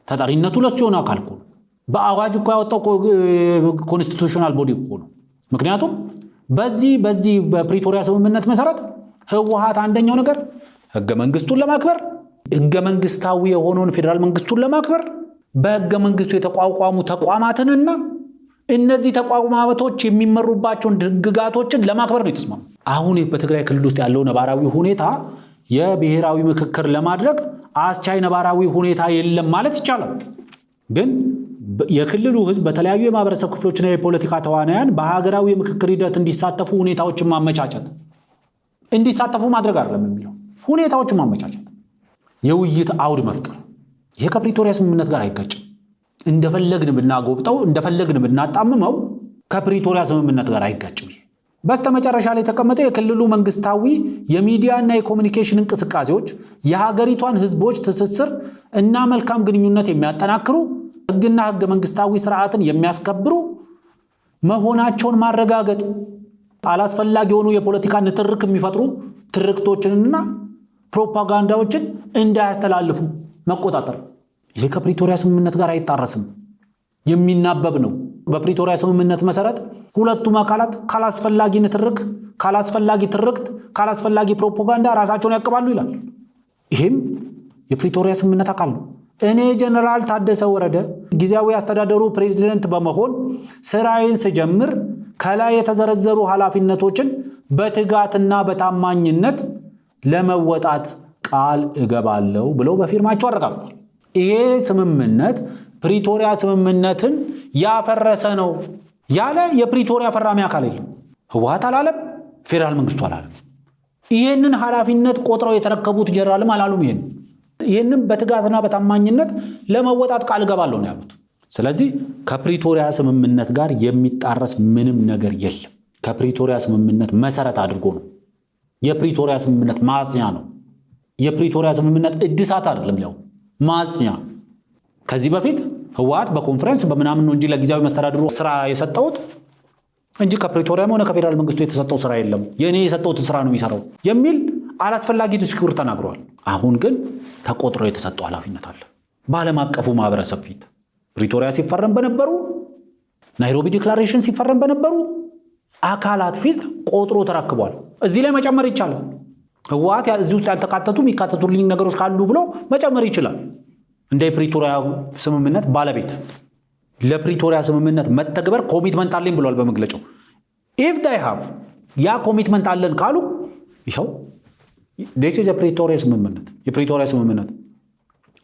ተጠሪነቱ ለሱ የሆነ አካል እኮ ነው። በአዋጅ እኮ ያወጣው ኮንስቲቱሽናል ቦዲ እኮ ነው። ምክንያቱም በዚህ በፕሪቶሪያ ስምምነት መሰረት ህወሓት አንደኛው ነገር ህገ መንግስቱን ለማክበር ህገ መንግስታዊ የሆነውን ፌዴራል መንግስቱን ለማክበር በህገ መንግስቱ የተቋቋሙ ተቋማትንና እነዚህ ተቋማቶች የሚመሩባቸውን ህግጋቶችን ለማክበር ነው የተስማሙ። አሁን በትግራይ ክልል ውስጥ ያለው ነባራዊ ሁኔታ የብሔራዊ ምክክር ለማድረግ አስቻይ ነባራዊ ሁኔታ የለም ማለት ይቻላል። ግን የክልሉ ህዝብ በተለያዩ የማህበረሰብ ክፍሎችና የፖለቲካ ተዋናያን በሀገራዊ የምክክር ሂደት እንዲሳተፉ ሁኔታዎችን ማመቻቸት፣ እንዲሳተፉ ማድረግ አይደለም የሚለው ሁኔታዎችን ማመቻቸት፣ የውይይት አውድ መፍጠር። ይሄ ከፕሪቶሪያ ስምምነት ጋር አይጋጭም። እንደፈለግን ብናጎብጠው እንደፈለግን ብናጣምመው ከፕሪቶሪያ ስምምነት ጋር አይጋጭም። በስተመጨረሻ ላይ የተቀመጠው የክልሉ መንግስታዊ የሚዲያና የኮሙኒኬሽን እንቅስቃሴዎች የሀገሪቷን ህዝቦች ትስስር እና መልካም ግንኙነት የሚያጠናክሩ ህግና ህገ መንግስታዊ ስርዓትን የሚያስከብሩ መሆናቸውን ማረጋገጥ፣ አላስፈላጊ የሆኑ የፖለቲካ ንትርክ የሚፈጥሩ ትርክቶችንና ፕሮፓጋንዳዎችን እንዳያስተላልፉ መቆጣጠር። ይሄ ከፕሪቶሪያ ስምምነት ጋር አይጣረስም፣ የሚናበብ ነው። በፕሪቶሪያ ስምምነት መሰረት ሁለቱም አካላት ካላስፈላጊ ንትርክ፣ ካላስፈላጊ ትርክት፣ ካላስፈላጊ ፕሮፓጋንዳ ራሳቸውን ያቀባሉ ይላል። ይሄም የፕሪቶሪያ ስምምነት አካል ነው። እኔ ጀነራል ታደሰ ወረደ ጊዜያዊ አስተዳደሩ ፕሬዝዳንት በመሆን ስራዬን ስጀምር ከላይ የተዘረዘሩ ኃላፊነቶችን በትጋትና በታማኝነት ለመወጣት ቃል እገባለሁ ብለው በፊርማቸው አረጋግጠዋል። ይሄ ስምምነት ፕሪቶሪያ ስምምነትን ያፈረሰ ነው ያለ የፕሪቶሪያ ፈራሚ አካል የለም። ህወሓት አላለም፣ ፌዴራል መንግስቱ አላለም። ይህንን ኃላፊነት ቆጥረው የተረከቡት ጀነራልም አላሉም። ይህንን በትጋትና በታማኝነት ለመወጣት ቃል እገባለሁ ነው ያሉት። ስለዚህ ከፕሪቶሪያ ስምምነት ጋር የሚጣረስ ምንም ነገር የለም። ከፕሪቶሪያ ስምምነት መሰረት አድርጎ ነው። የፕሪቶሪያ ስምምነት ማጽኛ ነው። የፕሪቶሪያ ስምምነት እድሳት አይደለም፣ ያው ማጽኛ። ከዚህ በፊት ህወሓት በኮንፈረንስ በምናምን ነው እንጂ ለጊዜያዊ መስተዳድሩ ስራ የሰጠውት እንጂ ከፕሪቶሪያም ሆነ ከፌዴራል መንግስቱ የተሰጠው ስራ የለም። የኔ የሰጠውት ስራ ነው የሚሰራው የሚል አላስፈላጊ ዲስኩር ተናግረዋል። አሁን ግን ተቆጥሮ የተሰጠው ኃላፊነት አለ። በዓለም አቀፉ ማህበረሰብ ፊት ፕሪቶሪያ ሲፈረም በነበሩ፣ ናይሮቢ ዲክላሬሽን ሲፈረም በነበሩ አካላት ፊት ቆጥሮ ተረክቧል። እዚህ ላይ መጨመር ይቻላል። ህወሓት እዚህ ውስጥ ያልተካተቱ የሚካተቱልኝ ነገሮች ካሉ ብሎ መጨመር ይችላል። እንደ የፕሪቶሪያ ስምምነት ባለቤት ለፕሪቶሪያ ስምምነት መተግበር ኮሚትመንት አለኝ ብሏል በመግለጫው። ኢፍ ዳይ ሃቭ ያ ኮሚትመንት አለን ካሉ ይኸው this is የፕሪቶሪያ ስምምነት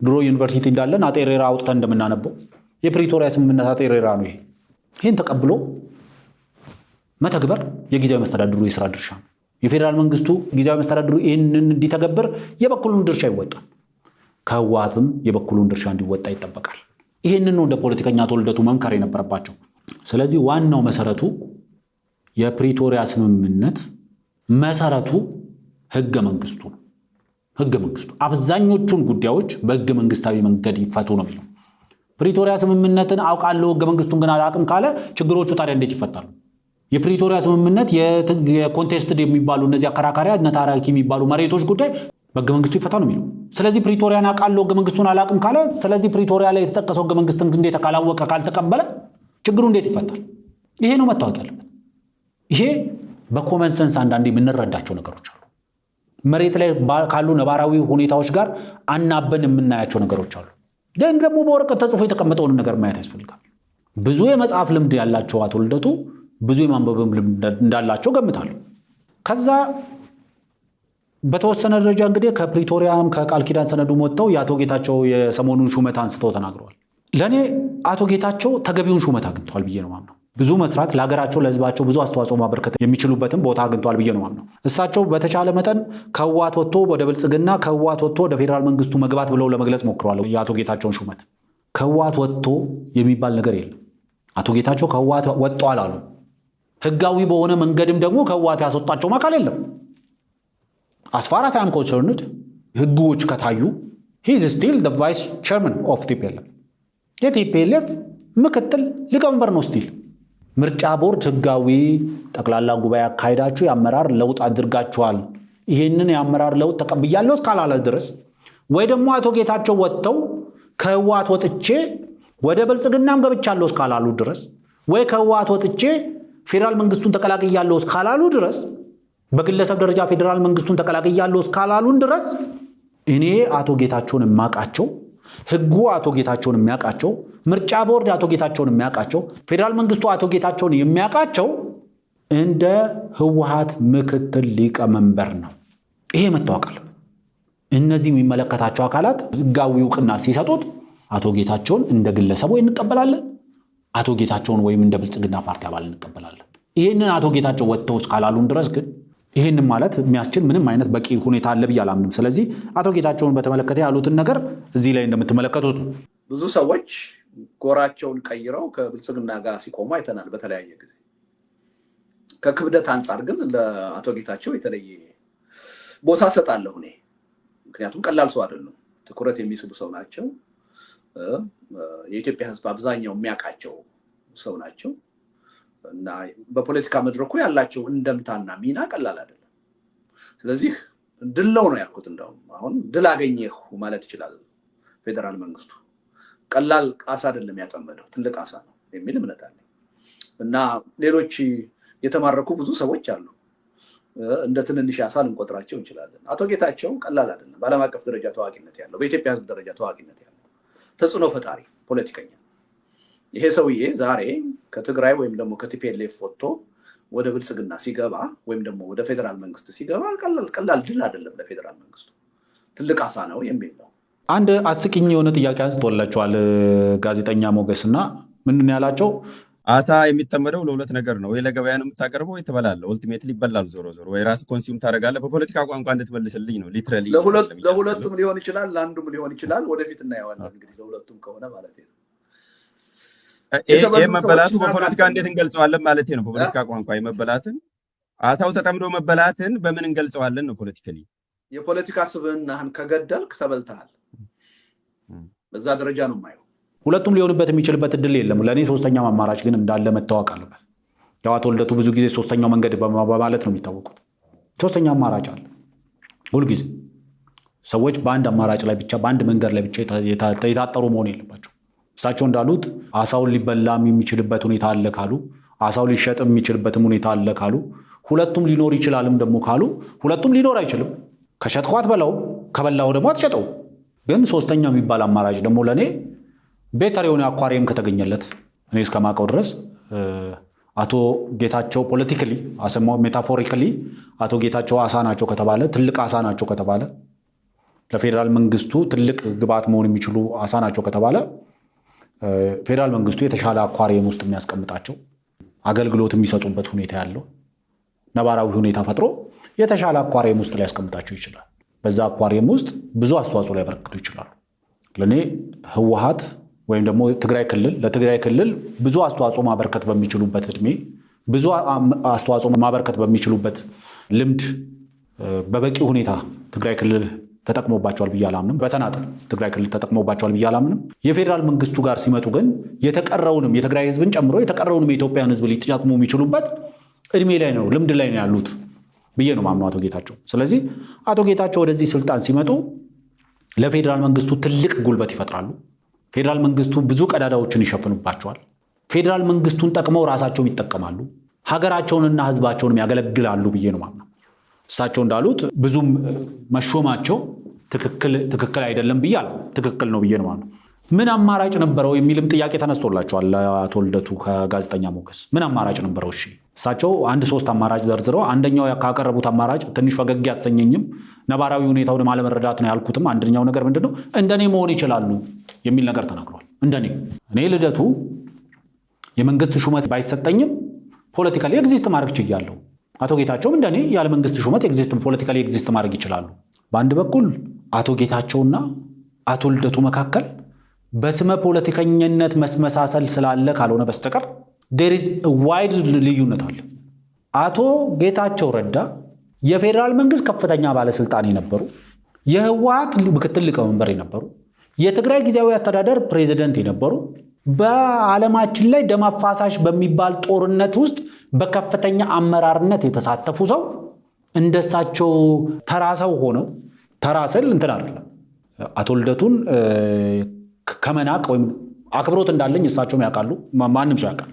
ድሮ ዩኒቨርሲቲ እንዳለን አጤሬራ አውጥተን እንደምናነበው የፕሪቶሪያ ስምምነት አጤሬራ ነው። ይሄን ተቀብሎ መተግበር የጊዜያዊ መስተዳድሩ የሥራ ድርሻ ነው። የፌዴራል መንግስቱ ጊዜያዊ መስተዳድሩ ይህንን እንዲተገብር የበኩሉን ድርሻ ይወጣል። ከህወሓትም የበኩሉን ድርሻ እንዲወጣ ይጠበቃል። ይህንን ነው እንደ ፖለቲከኛ ተወልደቱ መምከር የነበረባቸው። ስለዚህ ዋናው መሰረቱ የፕሪቶሪያ ስምምነት መሰረቱ ህገ መንግስቱ ነው። ህገ መንግስቱ አብዛኞቹን ጉዳዮች በህገ መንግስታዊ መንገድ ይፈቱ ነው የሚለው። ፕሪቶሪያ ስምምነትን አውቃለሁ ህገ መንግስቱን ግን አላውቅም ካለ ችግሮቹ ታዲያ እንዴት ይፈታሉ? የፕሪቶሪያ ስምምነት የኮንቴስትድ የሚባሉ እነዚህ አከራካሪ ነታራኪ የሚባሉ መሬቶች ጉዳይ በህገ መንግስቱ ይፈታ ነው የሚለው። ስለዚህ ፕሪቶሪያን አውቃለሁ ህገ መንግስቱን አላውቅም ካለ፣ ስለዚህ ፕሪቶሪያ ላይ የተጠቀሰው ህገ መንግስትን እንዴት ካላወቀ ካልተቀበለ ችግሩ እንዴት ይፈታል? ይሄ ነው መታወቅ ያለበት። ይሄ በኮመን ሰንስ አንዳንዴ የምንረዳቸው ነገሮች አሉ። መሬት ላይ ካሉ ነባራዊ ሁኔታዎች ጋር አናበን የምናያቸው ነገሮች አሉ። ደን ደግሞ በወረቀት ተጽፎ የተቀመጠውን ነገር ማየት ያስፈልጋል። ብዙ የመጽሐፍ ልምድ ያላቸው አቶ ልደቱ ብዙ የማንበብም ልምድ እንዳላቸው ገምታለሁ። ከዛ በተወሰነ ደረጃ እንግዲህ ከፕሪቶሪያም ከቃል ኪዳን ሰነዱም ወጥተው የአቶ ጌታቸው የሰሞኑን ሹመት አንስተው ተናግረዋል። ለእኔ አቶ ጌታቸው ተገቢውን ሹመት አግኝተዋል ብዬ ነው ማምነው። ብዙ መስራት ለሀገራቸው ለህዝባቸው ብዙ አስተዋጽኦ ማበርከት የሚችሉበትን ቦታ አግኝተዋል ብዬ ነው ማምነው። እሳቸው በተቻለ መጠን ከህወሓት ወጥቶ ወደ ብልጽግና ከህወሓት ወጥቶ ወደ ፌዴራል መንግስቱ መግባት ብለው ለመግለጽ ሞክረዋል። የአቶ ጌታቸውን ሹመት ከህወሓት ወጥቶ የሚባል ነገር የለም። አቶ ጌታቸው ከህወሓት ወጥተዋል አሉ። ህጋዊ በሆነ መንገድም ደግሞ ከህወሓት ያስወጣቸውም አካል የለም። አስፋራ ሳም ኮንሰርንድ ህጎች ከታዩ he is still the vice chairman of TPLF የቲፒኤልኤፍ ምክትል ሊቀመንበር ነው። ስቲል ምርጫ ቦርድ ህጋዊ ጠቅላላ ጉባኤ አካሄዳችሁ የአመራር ለውጥ አድርጋችኋል፣ ይህንን የአመራር ለውጥ ተቀብያለሁ እስካላለ ድረስ ወይ ደግሞ አቶ ጌታቸው ወጥተው ከህወሓት ወጥቼ ወደ ብልጽግናም ገብቻለሁ እስካላሉ ድረስ ወይ ከህወሓት ወጥቼ ፌዴራል መንግስቱን ተቀላቅያለሁ እስካላሉ ድረስ በግለሰብ ደረጃ ፌዴራል መንግስቱን ተቀላቅያለሁ እስካላሉን ድረስ እኔ አቶ ጌታቸውን የማውቃቸው ህጉ አቶ ጌታቸውን የሚያውቃቸው ምርጫ ቦርድ አቶ ጌታቸውን የሚያውቃቸው ፌዴራል መንግስቱ አቶ ጌታቸውን የሚያውቃቸው እንደ ህወሓት ምክትል ሊቀመንበር ነው። ይሄ መታወቅ አለበት። እነዚህ የሚመለከታቸው አካላት ህጋዊ እውቅና ሲሰጡት አቶ ጌታቸውን እንደ ግለሰብ ወይ እንቀበላለን፣ አቶ ጌታቸውን ወይም እንደ ብልጽግና ፓርቲ አባል እንቀበላለን። ይህንን አቶ ጌታቸው ወጥተው እስካላሉን ድረስ ግን ይህንን ማለት የሚያስችል ምንም አይነት በቂ ሁኔታ አለ ብዬ አላምንም። ስለዚህ አቶ ጌታቸውን በተመለከተ ያሉትን ነገር እዚህ ላይ እንደምትመለከቱት ብዙ ሰዎች ጎራቸውን ቀይረው ከብልጽግና ጋር ሲቆሙ አይተናል በተለያየ ጊዜ። ከክብደት አንጻር ግን ለአቶ ጌታቸው የተለየ ቦታ ሰጣለሁ እኔ። ምክንያቱም ቀላል ሰው አይደሉም፣ ትኩረት የሚስቡ ሰው ናቸው። የኢትዮጵያ ህዝብ አብዛኛው የሚያውቃቸው ሰው ናቸው እና በፖለቲካ መድረኩ ያላቸው እንደምታና ሚና ቀላል አይደለም። ስለዚህ ድል ነው ያልኩት። እንደውም አሁን ድል አገኘሁ ማለት ይችላል ፌዴራል መንግስቱ። ቀላል አሳ አይደለም ያጠመደው፣ ትልቅ አሳ ነው የሚል እምነት አለ እና ሌሎች የተማረኩ ብዙ ሰዎች አሉ። እንደ ትንንሽ አሳ ልንቆጥራቸው እንችላለን። አቶ ጌታቸው ቀላል አይደለም። በዓለም አቀፍ ደረጃ ታዋቂነት ያለው፣ በኢትዮጵያ ህዝብ ደረጃ ታዋቂነት ያለው ተጽዕኖ ፈጣሪ ፖለቲከኛ። ይሄ ሰውዬ ዛሬ ከትግራይ ወይም ደግሞ ከቲፒኤልኤፍ ወጥቶ ወደ ብልጽግና ሲገባ ወይም ደግሞ ወደ ፌዴራል መንግስት ሲገባ ቀላል ድል አይደለም ለፌዴራል መንግስቱ፣ ትልቅ አሳ ነው የሚል ነው። አንድ አስቂኝ የሆነ ጥያቄ አንስቶላቸዋል ጋዜጠኛ ሞገስና ምንድን ያላቸው አሳ የሚጠመደው ለሁለት ነገር ነው። ወይ ለገበያ ነው የምታቀርበው፣ ወይ ትበላለህ። ኦልቲሜትሊ ይበላል ዞሮ ዞሮ፣ ወይ ራስህ ኮንሱም ታደርጋለህ። በፖለቲካ ቋንቋ እንድትመልስልኝ ነው። ሊትራሊ ለሁለቱም ሊሆን ይችላል፣ ለአንዱም ሊሆን ይችላል። ወደፊት እናየዋለን እንግዲህ ለሁለቱም ከሆነ ማለት ነው። ይህ መበላቱ በፖለቲካ እንዴት እንገልጸዋለን ማለት ነው። በፖለቲካ ቋንቋ የመበላትን አሳው ተጠምዶ መበላትን በምን እንገልጸዋለን ነው ፖለቲካሊ። የፖለቲካ ስብዕናህን ከገደልክ ተበልተሃል። በዛ ደረጃ ነው የማየው። ሁለቱም ሊሆንበት የሚችልበት እድል የለም። ለእኔ ሶስተኛው አማራጭ ግን እንዳለ መታወቅ አለበት። ያው አቶ ልደቱ ብዙ ጊዜ ሶስተኛው መንገድ በማለት ነው የሚታወቁት። ሶስተኛ አማራጭ አለ ሁልጊዜ። ሰዎች በአንድ አማራጭ ላይ ብቻ በአንድ መንገድ ላይ ብቻ የታጠሩ መሆን የለባቸው። እሳቸው እንዳሉት አሳውን ሊበላም የሚችልበት ሁኔታ አለ ካሉ፣ አሳው ሊሸጥም የሚችልበትም ሁኔታ አለ ካሉ፣ ሁለቱም ሊኖር ይችላልም ደግሞ ካሉ፣ ሁለቱም ሊኖር አይችልም። ከሸጥከው አትበላውም፣ ከበላው ደግሞ አትሸጠው። ግን ሶስተኛው የሚባል አማራጭ ደግሞ ለእኔ ቤተር የሆነ አኳሪየም ከተገኘለት እኔ እስከማውቀው ድረስ አቶ ጌታቸው ፖለቲካሊ ሜታፎሪካሊ አቶ ጌታቸው አሳ ናቸው ከተባለ፣ ትልቅ አሳ ናቸው ከተባለ፣ ለፌዴራል መንግስቱ ትልቅ ግብዓት መሆን የሚችሉ አሳ ናቸው ከተባለ ፌዴራል መንግስቱ የተሻለ አኳሪየም ውስጥ የሚያስቀምጣቸው አገልግሎት የሚሰጡበት ሁኔታ ያለው ነባራዊ ሁኔታ ፈጥሮ የተሻለ አኳሪየም ውስጥ ሊያስቀምጣቸው ይችላል። በዛ አኳሪየም ውስጥ ብዙ አስተዋጽኦ ሊያበረክቱ ይችላሉ። ለእኔ ህወሓት ወይም ደግሞ ለትግራይ ክልል ብዙ አስተዋጽኦ ማበርከት በሚችሉበት እድሜ፣ ብዙ አስተዋጽኦ ማበርከት በሚችሉበት ልምድ በበቂ ሁኔታ ትግራይ ክልል ተጠቅሞባቸዋል ብዬ አላምንም። በተናጠል ትግራይ ክልል ተጠቅሞባቸዋል ብዬ አላምንም። የፌዴራል መንግስቱ ጋር ሲመጡ ግን የተቀረውንም የትግራይ ህዝብን ጨምሮ የተቀረውንም የኢትዮጵያን ህዝብ ሊጠቅሙ የሚችሉበት እድሜ ላይ ነው፣ ልምድ ላይ ነው ያሉት ብዬ ነው ማምነው አቶ ጌታቸው። ስለዚህ አቶ ጌታቸው ወደዚህ ስልጣን ሲመጡ ለፌዴራል መንግስቱ ትልቅ ጉልበት ይፈጥራሉ። ፌዴራል መንግስቱ ብዙ ቀዳዳዎችን ይሸፍኑባቸዋል። ፌዴራል መንግስቱን ጠቅመው ራሳቸው ይጠቀማሉ፣ ሀገራቸውንና ህዝባቸውንም ያገለግላሉ ብዬ ነው ማምነው። እሳቸው እንዳሉት ብዙም መሾማቸው ትክክል አይደለም ብያለሁ። ትክክል ነው ብዬ ነው ማምነው። ምን አማራጭ ነበረው የሚልም ጥያቄ ተነስቶላቸዋል። አቶ ልደቱ ከጋዜጠኛ ሞገስ ምን አማራጭ ነበረው? እሺ እሳቸው 1-3 አማራጭ ዘርዝረው አንደኛው ካቀረቡት አማራጭ ትንሽ ፈገግ ያሰኘኝም ነባራዊ ሁኔታውን አለመረዳት ነው ያልኩትም አንደኛው ነገር ምንድነው እንደኔ መሆን ይችላሉ የሚል ነገር ተናግረዋል። እኔ ልደቱ የመንግስት ሹመት ባይሰጠኝም ፖለቲካሊ ኤግዚስት ማድረግ ችያለሁ። አቶ ጌታቸውም እንደኔ ያለ መንግስት ሹመት ፖለቲካሊ ኤግዚስት ማድረግ ይችላሉ። በአንድ በኩል አቶ ጌታቸውና አቶ ልደቱ መካከል በስመ ፖለቲከኝነት መስመሳሰል ስላለ ካልሆነ በስተቀር there is a wide ልዩነት አለ። አቶ ጌታቸው ረዳ የፌዴራል መንግስት ከፍተኛ ባለስልጣን የነበሩ፣ የህወሓት ምክትል ሊቀመንበር የነበሩ፣ የትግራይ ጊዜያዊ አስተዳደር ፕሬዝዳንት የነበሩ፣ በዓለማችን ላይ ደም አፋሳሽ በሚባል ጦርነት ውስጥ በከፍተኛ አመራርነት የተሳተፉ ሰው እንደሳቸው ተራሰው ሆነው ተራሰል እንትን አይደለም። አቶ ልደቱን ከመናቅ ወይም አክብሮት እንዳለኝ እሳቸውም ያውቃሉ፣ ማንም ሰው ያውቃል።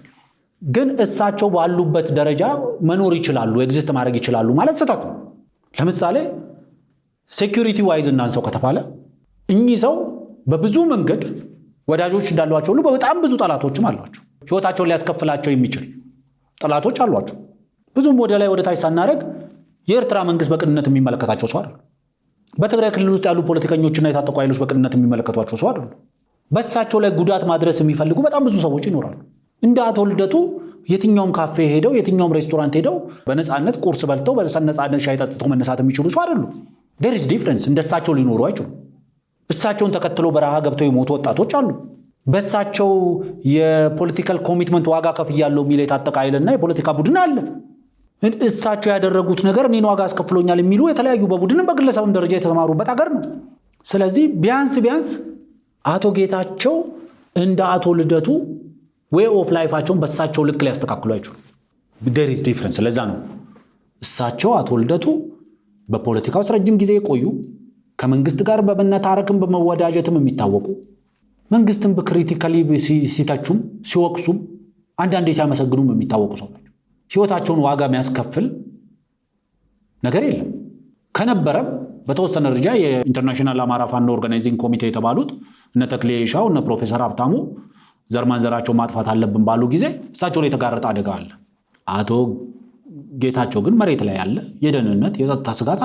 ግን እሳቸው ባሉበት ደረጃ መኖር ይችላሉ፣ ኤግዚስት ማድረግ ይችላሉ ማለት ስህተት ነው። ለምሳሌ ሴኩሪቲ ዋይዝ እናንሰው ከተባለ እኚህ ሰው በብዙ መንገድ ወዳጆች እንዳሏቸው ሁሉ በጣም ብዙ ጠላቶችም አሏቸው። ህይወታቸውን ሊያስከፍላቸው የሚችል ጠላቶች አሏቸው። ብዙም ወደ ላይ ወደ ታች ሳናደርግ የኤርትራ መንግስት በቅንነት የሚመለከታቸው ሰው አይደሉም። በትግራይ ክልል ውስጥ ያሉ ፖለቲከኞችና የታጠቁ ኃይሎች በቅንነት የሚመለከቷቸው ሰው አይደሉም። በእሳቸው ላይ ጉዳት ማድረስ የሚፈልጉ በጣም ብዙ ሰዎች ይኖራሉ። እንደ አቶ ልደቱ የትኛውም ካፌ ሄደው የትኛውም ሬስቶራንት ሄደው በነፃነት ቁርስ በልተው በነፃነት ሻይ ጠጥተው መነሳት የሚችሉ ሰው አይደሉም። there is difference። እንደሳቸው ሊኖሩ አይችሉም። እሳቸውን ተከትሎ በረሃ ገብተው የሞቱ ወጣቶች አሉ። በእሳቸው የፖለቲካል ኮሚትመንት ዋጋ ከፍያለሁ የሚል የታጠቀ ኃይልና የፖለቲካ ቡድን አለ። እሳቸው ያደረጉት ነገር እኔን ዋጋ አስከፍሎኛል የሚሉ የተለያዩ በቡድንም በግለሰብም ደረጃ የተሰማሩበት ሀገር ነው። ስለዚህ ቢያንስ አቶ ጌታቸው እንደ አቶ ልደቱ ዌይ ኦፍ ላይፋቸውን በእሳቸው ልክ ሊያስተካክሉ አይችሉም። there is difference። ለዛ ነው እሳቸው አቶ ልደቱ በፖለቲካው ረጅም ጊዜ የቆዩ፣ ከመንግስት ጋር በመነታረክም በመወዳጀትም የሚታወቁ፣ መንግስትን በክሪቲካሊ ሲተቹም ሲወቅሱም አንዳንዴ ሲያመሰግኑም የሚታወቁ ሰው ናቸው። ህይወታቸውን ዋጋ የሚያስከፍል ነገር የለም። ከነበረም በተወሰነ ደረጃ የኢንተርናሽናል አማራ ፋኖ ኦርጋናይዚንግ ኮሚቴ የተባሉት እነ ተክሌ ሻው እነ ፕሮፌሰር ሀብታሙ ዘር ማንዘራቸውን ማጥፋት አለብን ባሉ ጊዜ እሳቸው ላይ የተጋረጠ አደጋ አለ። አቶ ጌታቸው ግን መሬት ላይ ያለ የደህንነት የጸጥታ ስጋት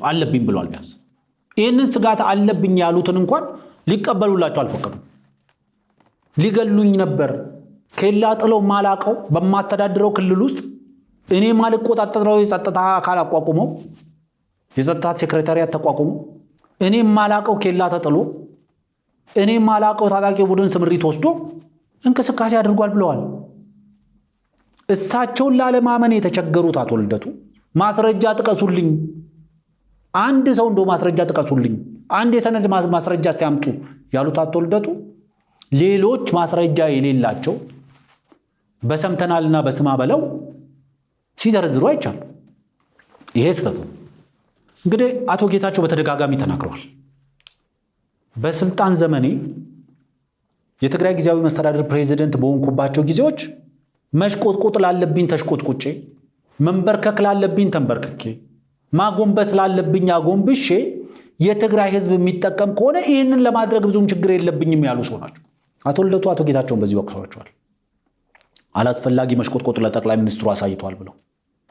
አለብኝ ብሏል። ቢያንስ ይህንን ስጋት አለብኝ ያሉትን እንኳን ሊቀበሉላቸው አልፈቀዱም። ሊገሉኝ ነበር፣ ኬላ ጥለው ማላቀው በማስተዳድረው ክልል ውስጥ እኔ ማልቆጣጠረው የጸጥታ አካል አቋቁመው የጸጥታ ሴክሬታሪያት ተቋቁሞ እኔ ማላቀው ኬላ ተጥሎ እኔ ማላቀው ታጣቂ ቡድን ስምሪት ወስዶ እንቅስቃሴ አድርጓል ብለዋል። እሳቸውን ላለማመን የተቸገሩት አቶ ልደቱ ማስረጃ ጥቀሱልኝ፣ አንድ ሰው እንደው ማስረጃ ጥቀሱልኝ፣ አንድ የሰነድ ማስረጃ እስቲ ያሉት አቶ ልደቱ ሌሎች ማስረጃ የሌላቸው በሰምተናልና በስማ በለው ሲዘርዝሩ አይቻሉ። ይሄ ስህተት ነው። እንግዲህ አቶ ጌታቸው በተደጋጋሚ ተናግረዋል። በስልጣን ዘመኔ የትግራይ ጊዜያዊ መስተዳድር ፕሬዝዳንት በሆንኩባቸው ጊዜዎች መሽቆጥቆጥ ላለብኝ ተሽቆጥቁጬ፣ መንበርከክ ላለብኝ ተንበርክኬ፣ ማጎንበስ ላለብኝ አጎንብሼ የትግራይ ህዝብ የሚጠቀም ከሆነ ይህንን ለማድረግ ብዙም ችግር የለብኝም ያሉ ሰው ናቸው። አቶ ልደቱ አቶ ጌታቸውን በዚህ ወቅሰዋቸዋል። አላስፈላጊ መሽቆጥቆጥ ለጠቅላይ ሚኒስትሩ አሳይቷል ብለው፣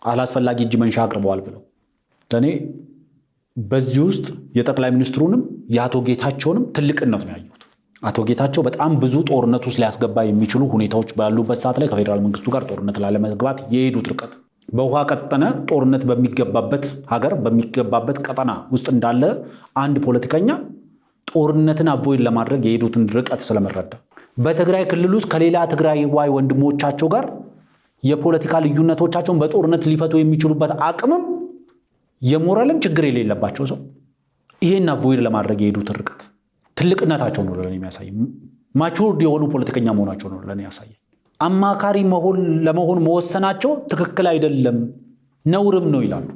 አላስፈላጊ እጅ መንሻ አቅርበዋል ብለው ለእኔ በዚህ ውስጥ የጠቅላይ ሚኒስትሩንም የአቶ ጌታቸውንም ትልቅነት ነው ያየሁት። አቶ ጌታቸው በጣም ብዙ ጦርነት ውስጥ ሊያስገባ የሚችሉ ሁኔታዎች ባሉበት ሰዓት ላይ ከፌዴራል መንግስቱ ጋር ጦርነት ላለመግባት የሄዱት ርቀት፣ በውሃ ቀጠነ ጦርነት በሚገባበት ሀገር በሚገባበት ቀጠና ውስጥ እንዳለ አንድ ፖለቲከኛ ጦርነትን አቮይድ ለማድረግ የሄዱትን ርቀት ስለመረዳ፣ በትግራይ ክልል ውስጥ ከሌላ ትግራዋይ ወንድሞቻቸው ጋር የፖለቲካ ልዩነቶቻቸውን በጦርነት ሊፈቱ የሚችሉበት አቅምም የሞራልም ችግር የሌለባቸው ሰው ይሄን አቮይድ ለማድረግ የሄዱት ርቀት ትልቅነታቸው ነው ለኔ የሚያሳይ። ማቹርድ የሆኑ ፖለቲከኛ መሆናቸው ነው ለኔ ያሳይ። አማካሪ ለመሆን መወሰናቸው ትክክል አይደለም፣ ነውርም ነው ይላሉ።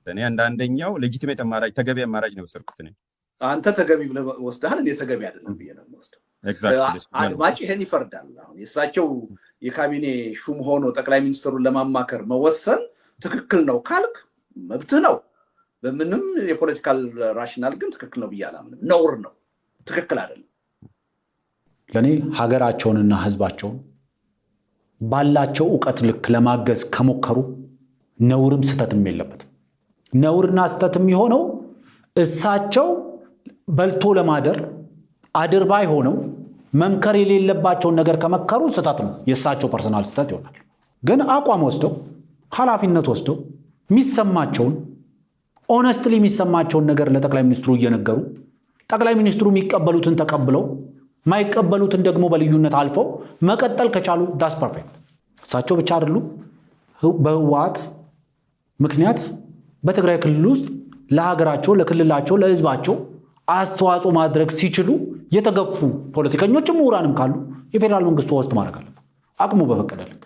እኔ አንደኛው ሌጂቲሜት አማራጭ ተገቢ አማራጭ ነው ወሰድኩት። እኔ አንተ ተገቢ ብለህ ወስደሃል፣ እኔ ተገቢ አይደለም ብዬ ነው የምወስደው። አድማጭ ይሄን ይፈርዳል። አሁን የእሳቸው የካቢኔ ሹም ሆኖ ጠቅላይ ሚኒስትሩን ለማማከር መወሰን ትክክል ነው ካልክ መብትህ ነው። በምንም የፖለቲካል ራሽናል ግን ትክክል ነው ብዬ አላምንም። ነውር ነው፣ ትክክል አይደለም። ለኔ ሀገራቸውንና ህዝባቸውን ባላቸው ዕውቀት ልክ ለማገዝ ከሞከሩ ነውርም ስተትም የለበትም። ነውርና ስተትም የሆነው እሳቸው በልቶ ለማደር አድርባይ ሆነው መምከር የሌለባቸውን ነገር ከመከሩ ስተት ነው፣ የእሳቸው ፐርሰናል ስተት ይሆናል። ግን አቋም ወስደው ኃላፊነት ወስደው የሚሰማቸውን ኦነስትሊ የሚሰማቸውን ነገር ለጠቅላይ ሚኒስትሩ እየነገሩ ጠቅላይ ሚኒስትሩ የሚቀበሉትን ተቀብለው ማይቀበሉትን ደግሞ በልዩነት አልፈው መቀጠል ከቻሉ ዳስ ፐርፌክት። እሳቸው ብቻ አይደሉም። በህወሓት ምክንያት በትግራይ ክልል ውስጥ ለሀገራቸው፣ ለክልላቸው፣ ለህዝባቸው አስተዋጽኦ ማድረግ ሲችሉ የተገፉ ፖለቲከኞችም ምሁራንም ካሉ የፌዴራል መንግስቱ ውስጥ ማድረግ አለበት አቅሙ በፈቀደልክ።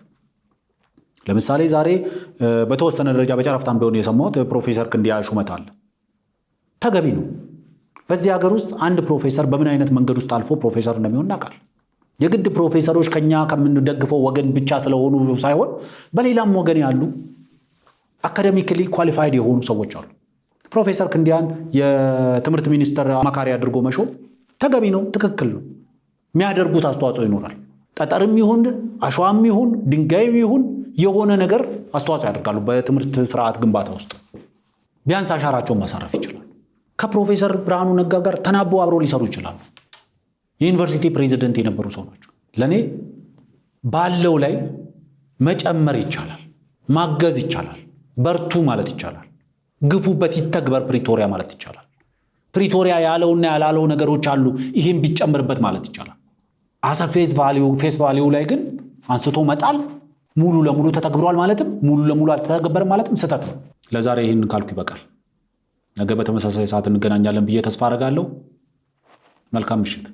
ለምሳሌ ዛሬ በተወሰነ ደረጃ በጨረፍታም ቢሆን የሰማሁት ፕሮፌሰር ክንዲያ ሹመት አለ። ተገቢ ነው። በዚህ ሀገር ውስጥ አንድ ፕሮፌሰር በምን አይነት መንገድ ውስጥ አልፎ ፕሮፌሰር እንደሚሆን እናውቃለን። የግድ ፕሮፌሰሮች ከኛ ከምንደግፈው ወገን ብቻ ስለሆኑ ሳይሆን በሌላም ወገን ያሉ አካዳሚካሊ ኳሊፋይድ የሆኑ ሰዎች አሉ። ፕሮፌሰር ክንዲያን የትምህርት ሚኒስትር አማካሪ አድርጎ መሾም ተገቢ ነው፣ ትክክል ነው። የሚያደርጉት አስተዋጽኦ ይኖራል። ጠጠርም ይሁን አሸዋም ይሁን ድንጋይም ይሁን የሆነ ነገር አስተዋጽኦ ያደርጋሉ በትምህርት ስርዓት ግንባታ ውስጥ። ቢያንስ አሻራቸውን ማሳረፍ ይችላሉ። ከፕሮፌሰር ብርሃኑ ነጋ ጋር ተናበው አብረው ሊሰሩ ይችላሉ። የዩኒቨርሲቲ ፕሬዚደንት የነበሩ ሰው ናቸው። ለኔ ባለው ላይ መጨመር ይቻላል፣ ማገዝ ይቻላል፣ በርቱ ማለት ይቻላል፣ ግፉበት፣ ይተግበር ፕሪቶሪያ ማለት ይቻላል። ፕሪቶሪያ ያለውና ያላለው ነገሮች አሉ፣ ይሄን ቢጨምርበት ማለት ይቻላል። አሰ ፌስ ቫልዩ ላይ ግን አንስቶ መጣል ሙሉ ለሙሉ ተተግብሯል ማለትም ሙሉ ለሙሉ አልተተገበረም ማለትም ስህተት ነው። ለዛሬ ይህን ካልኩ ይበቃል። ነገ በተመሳሳይ ሰዓት እንገናኛለን ብዬ ተስፋ አደርጋለሁ። መልካም ምሽት።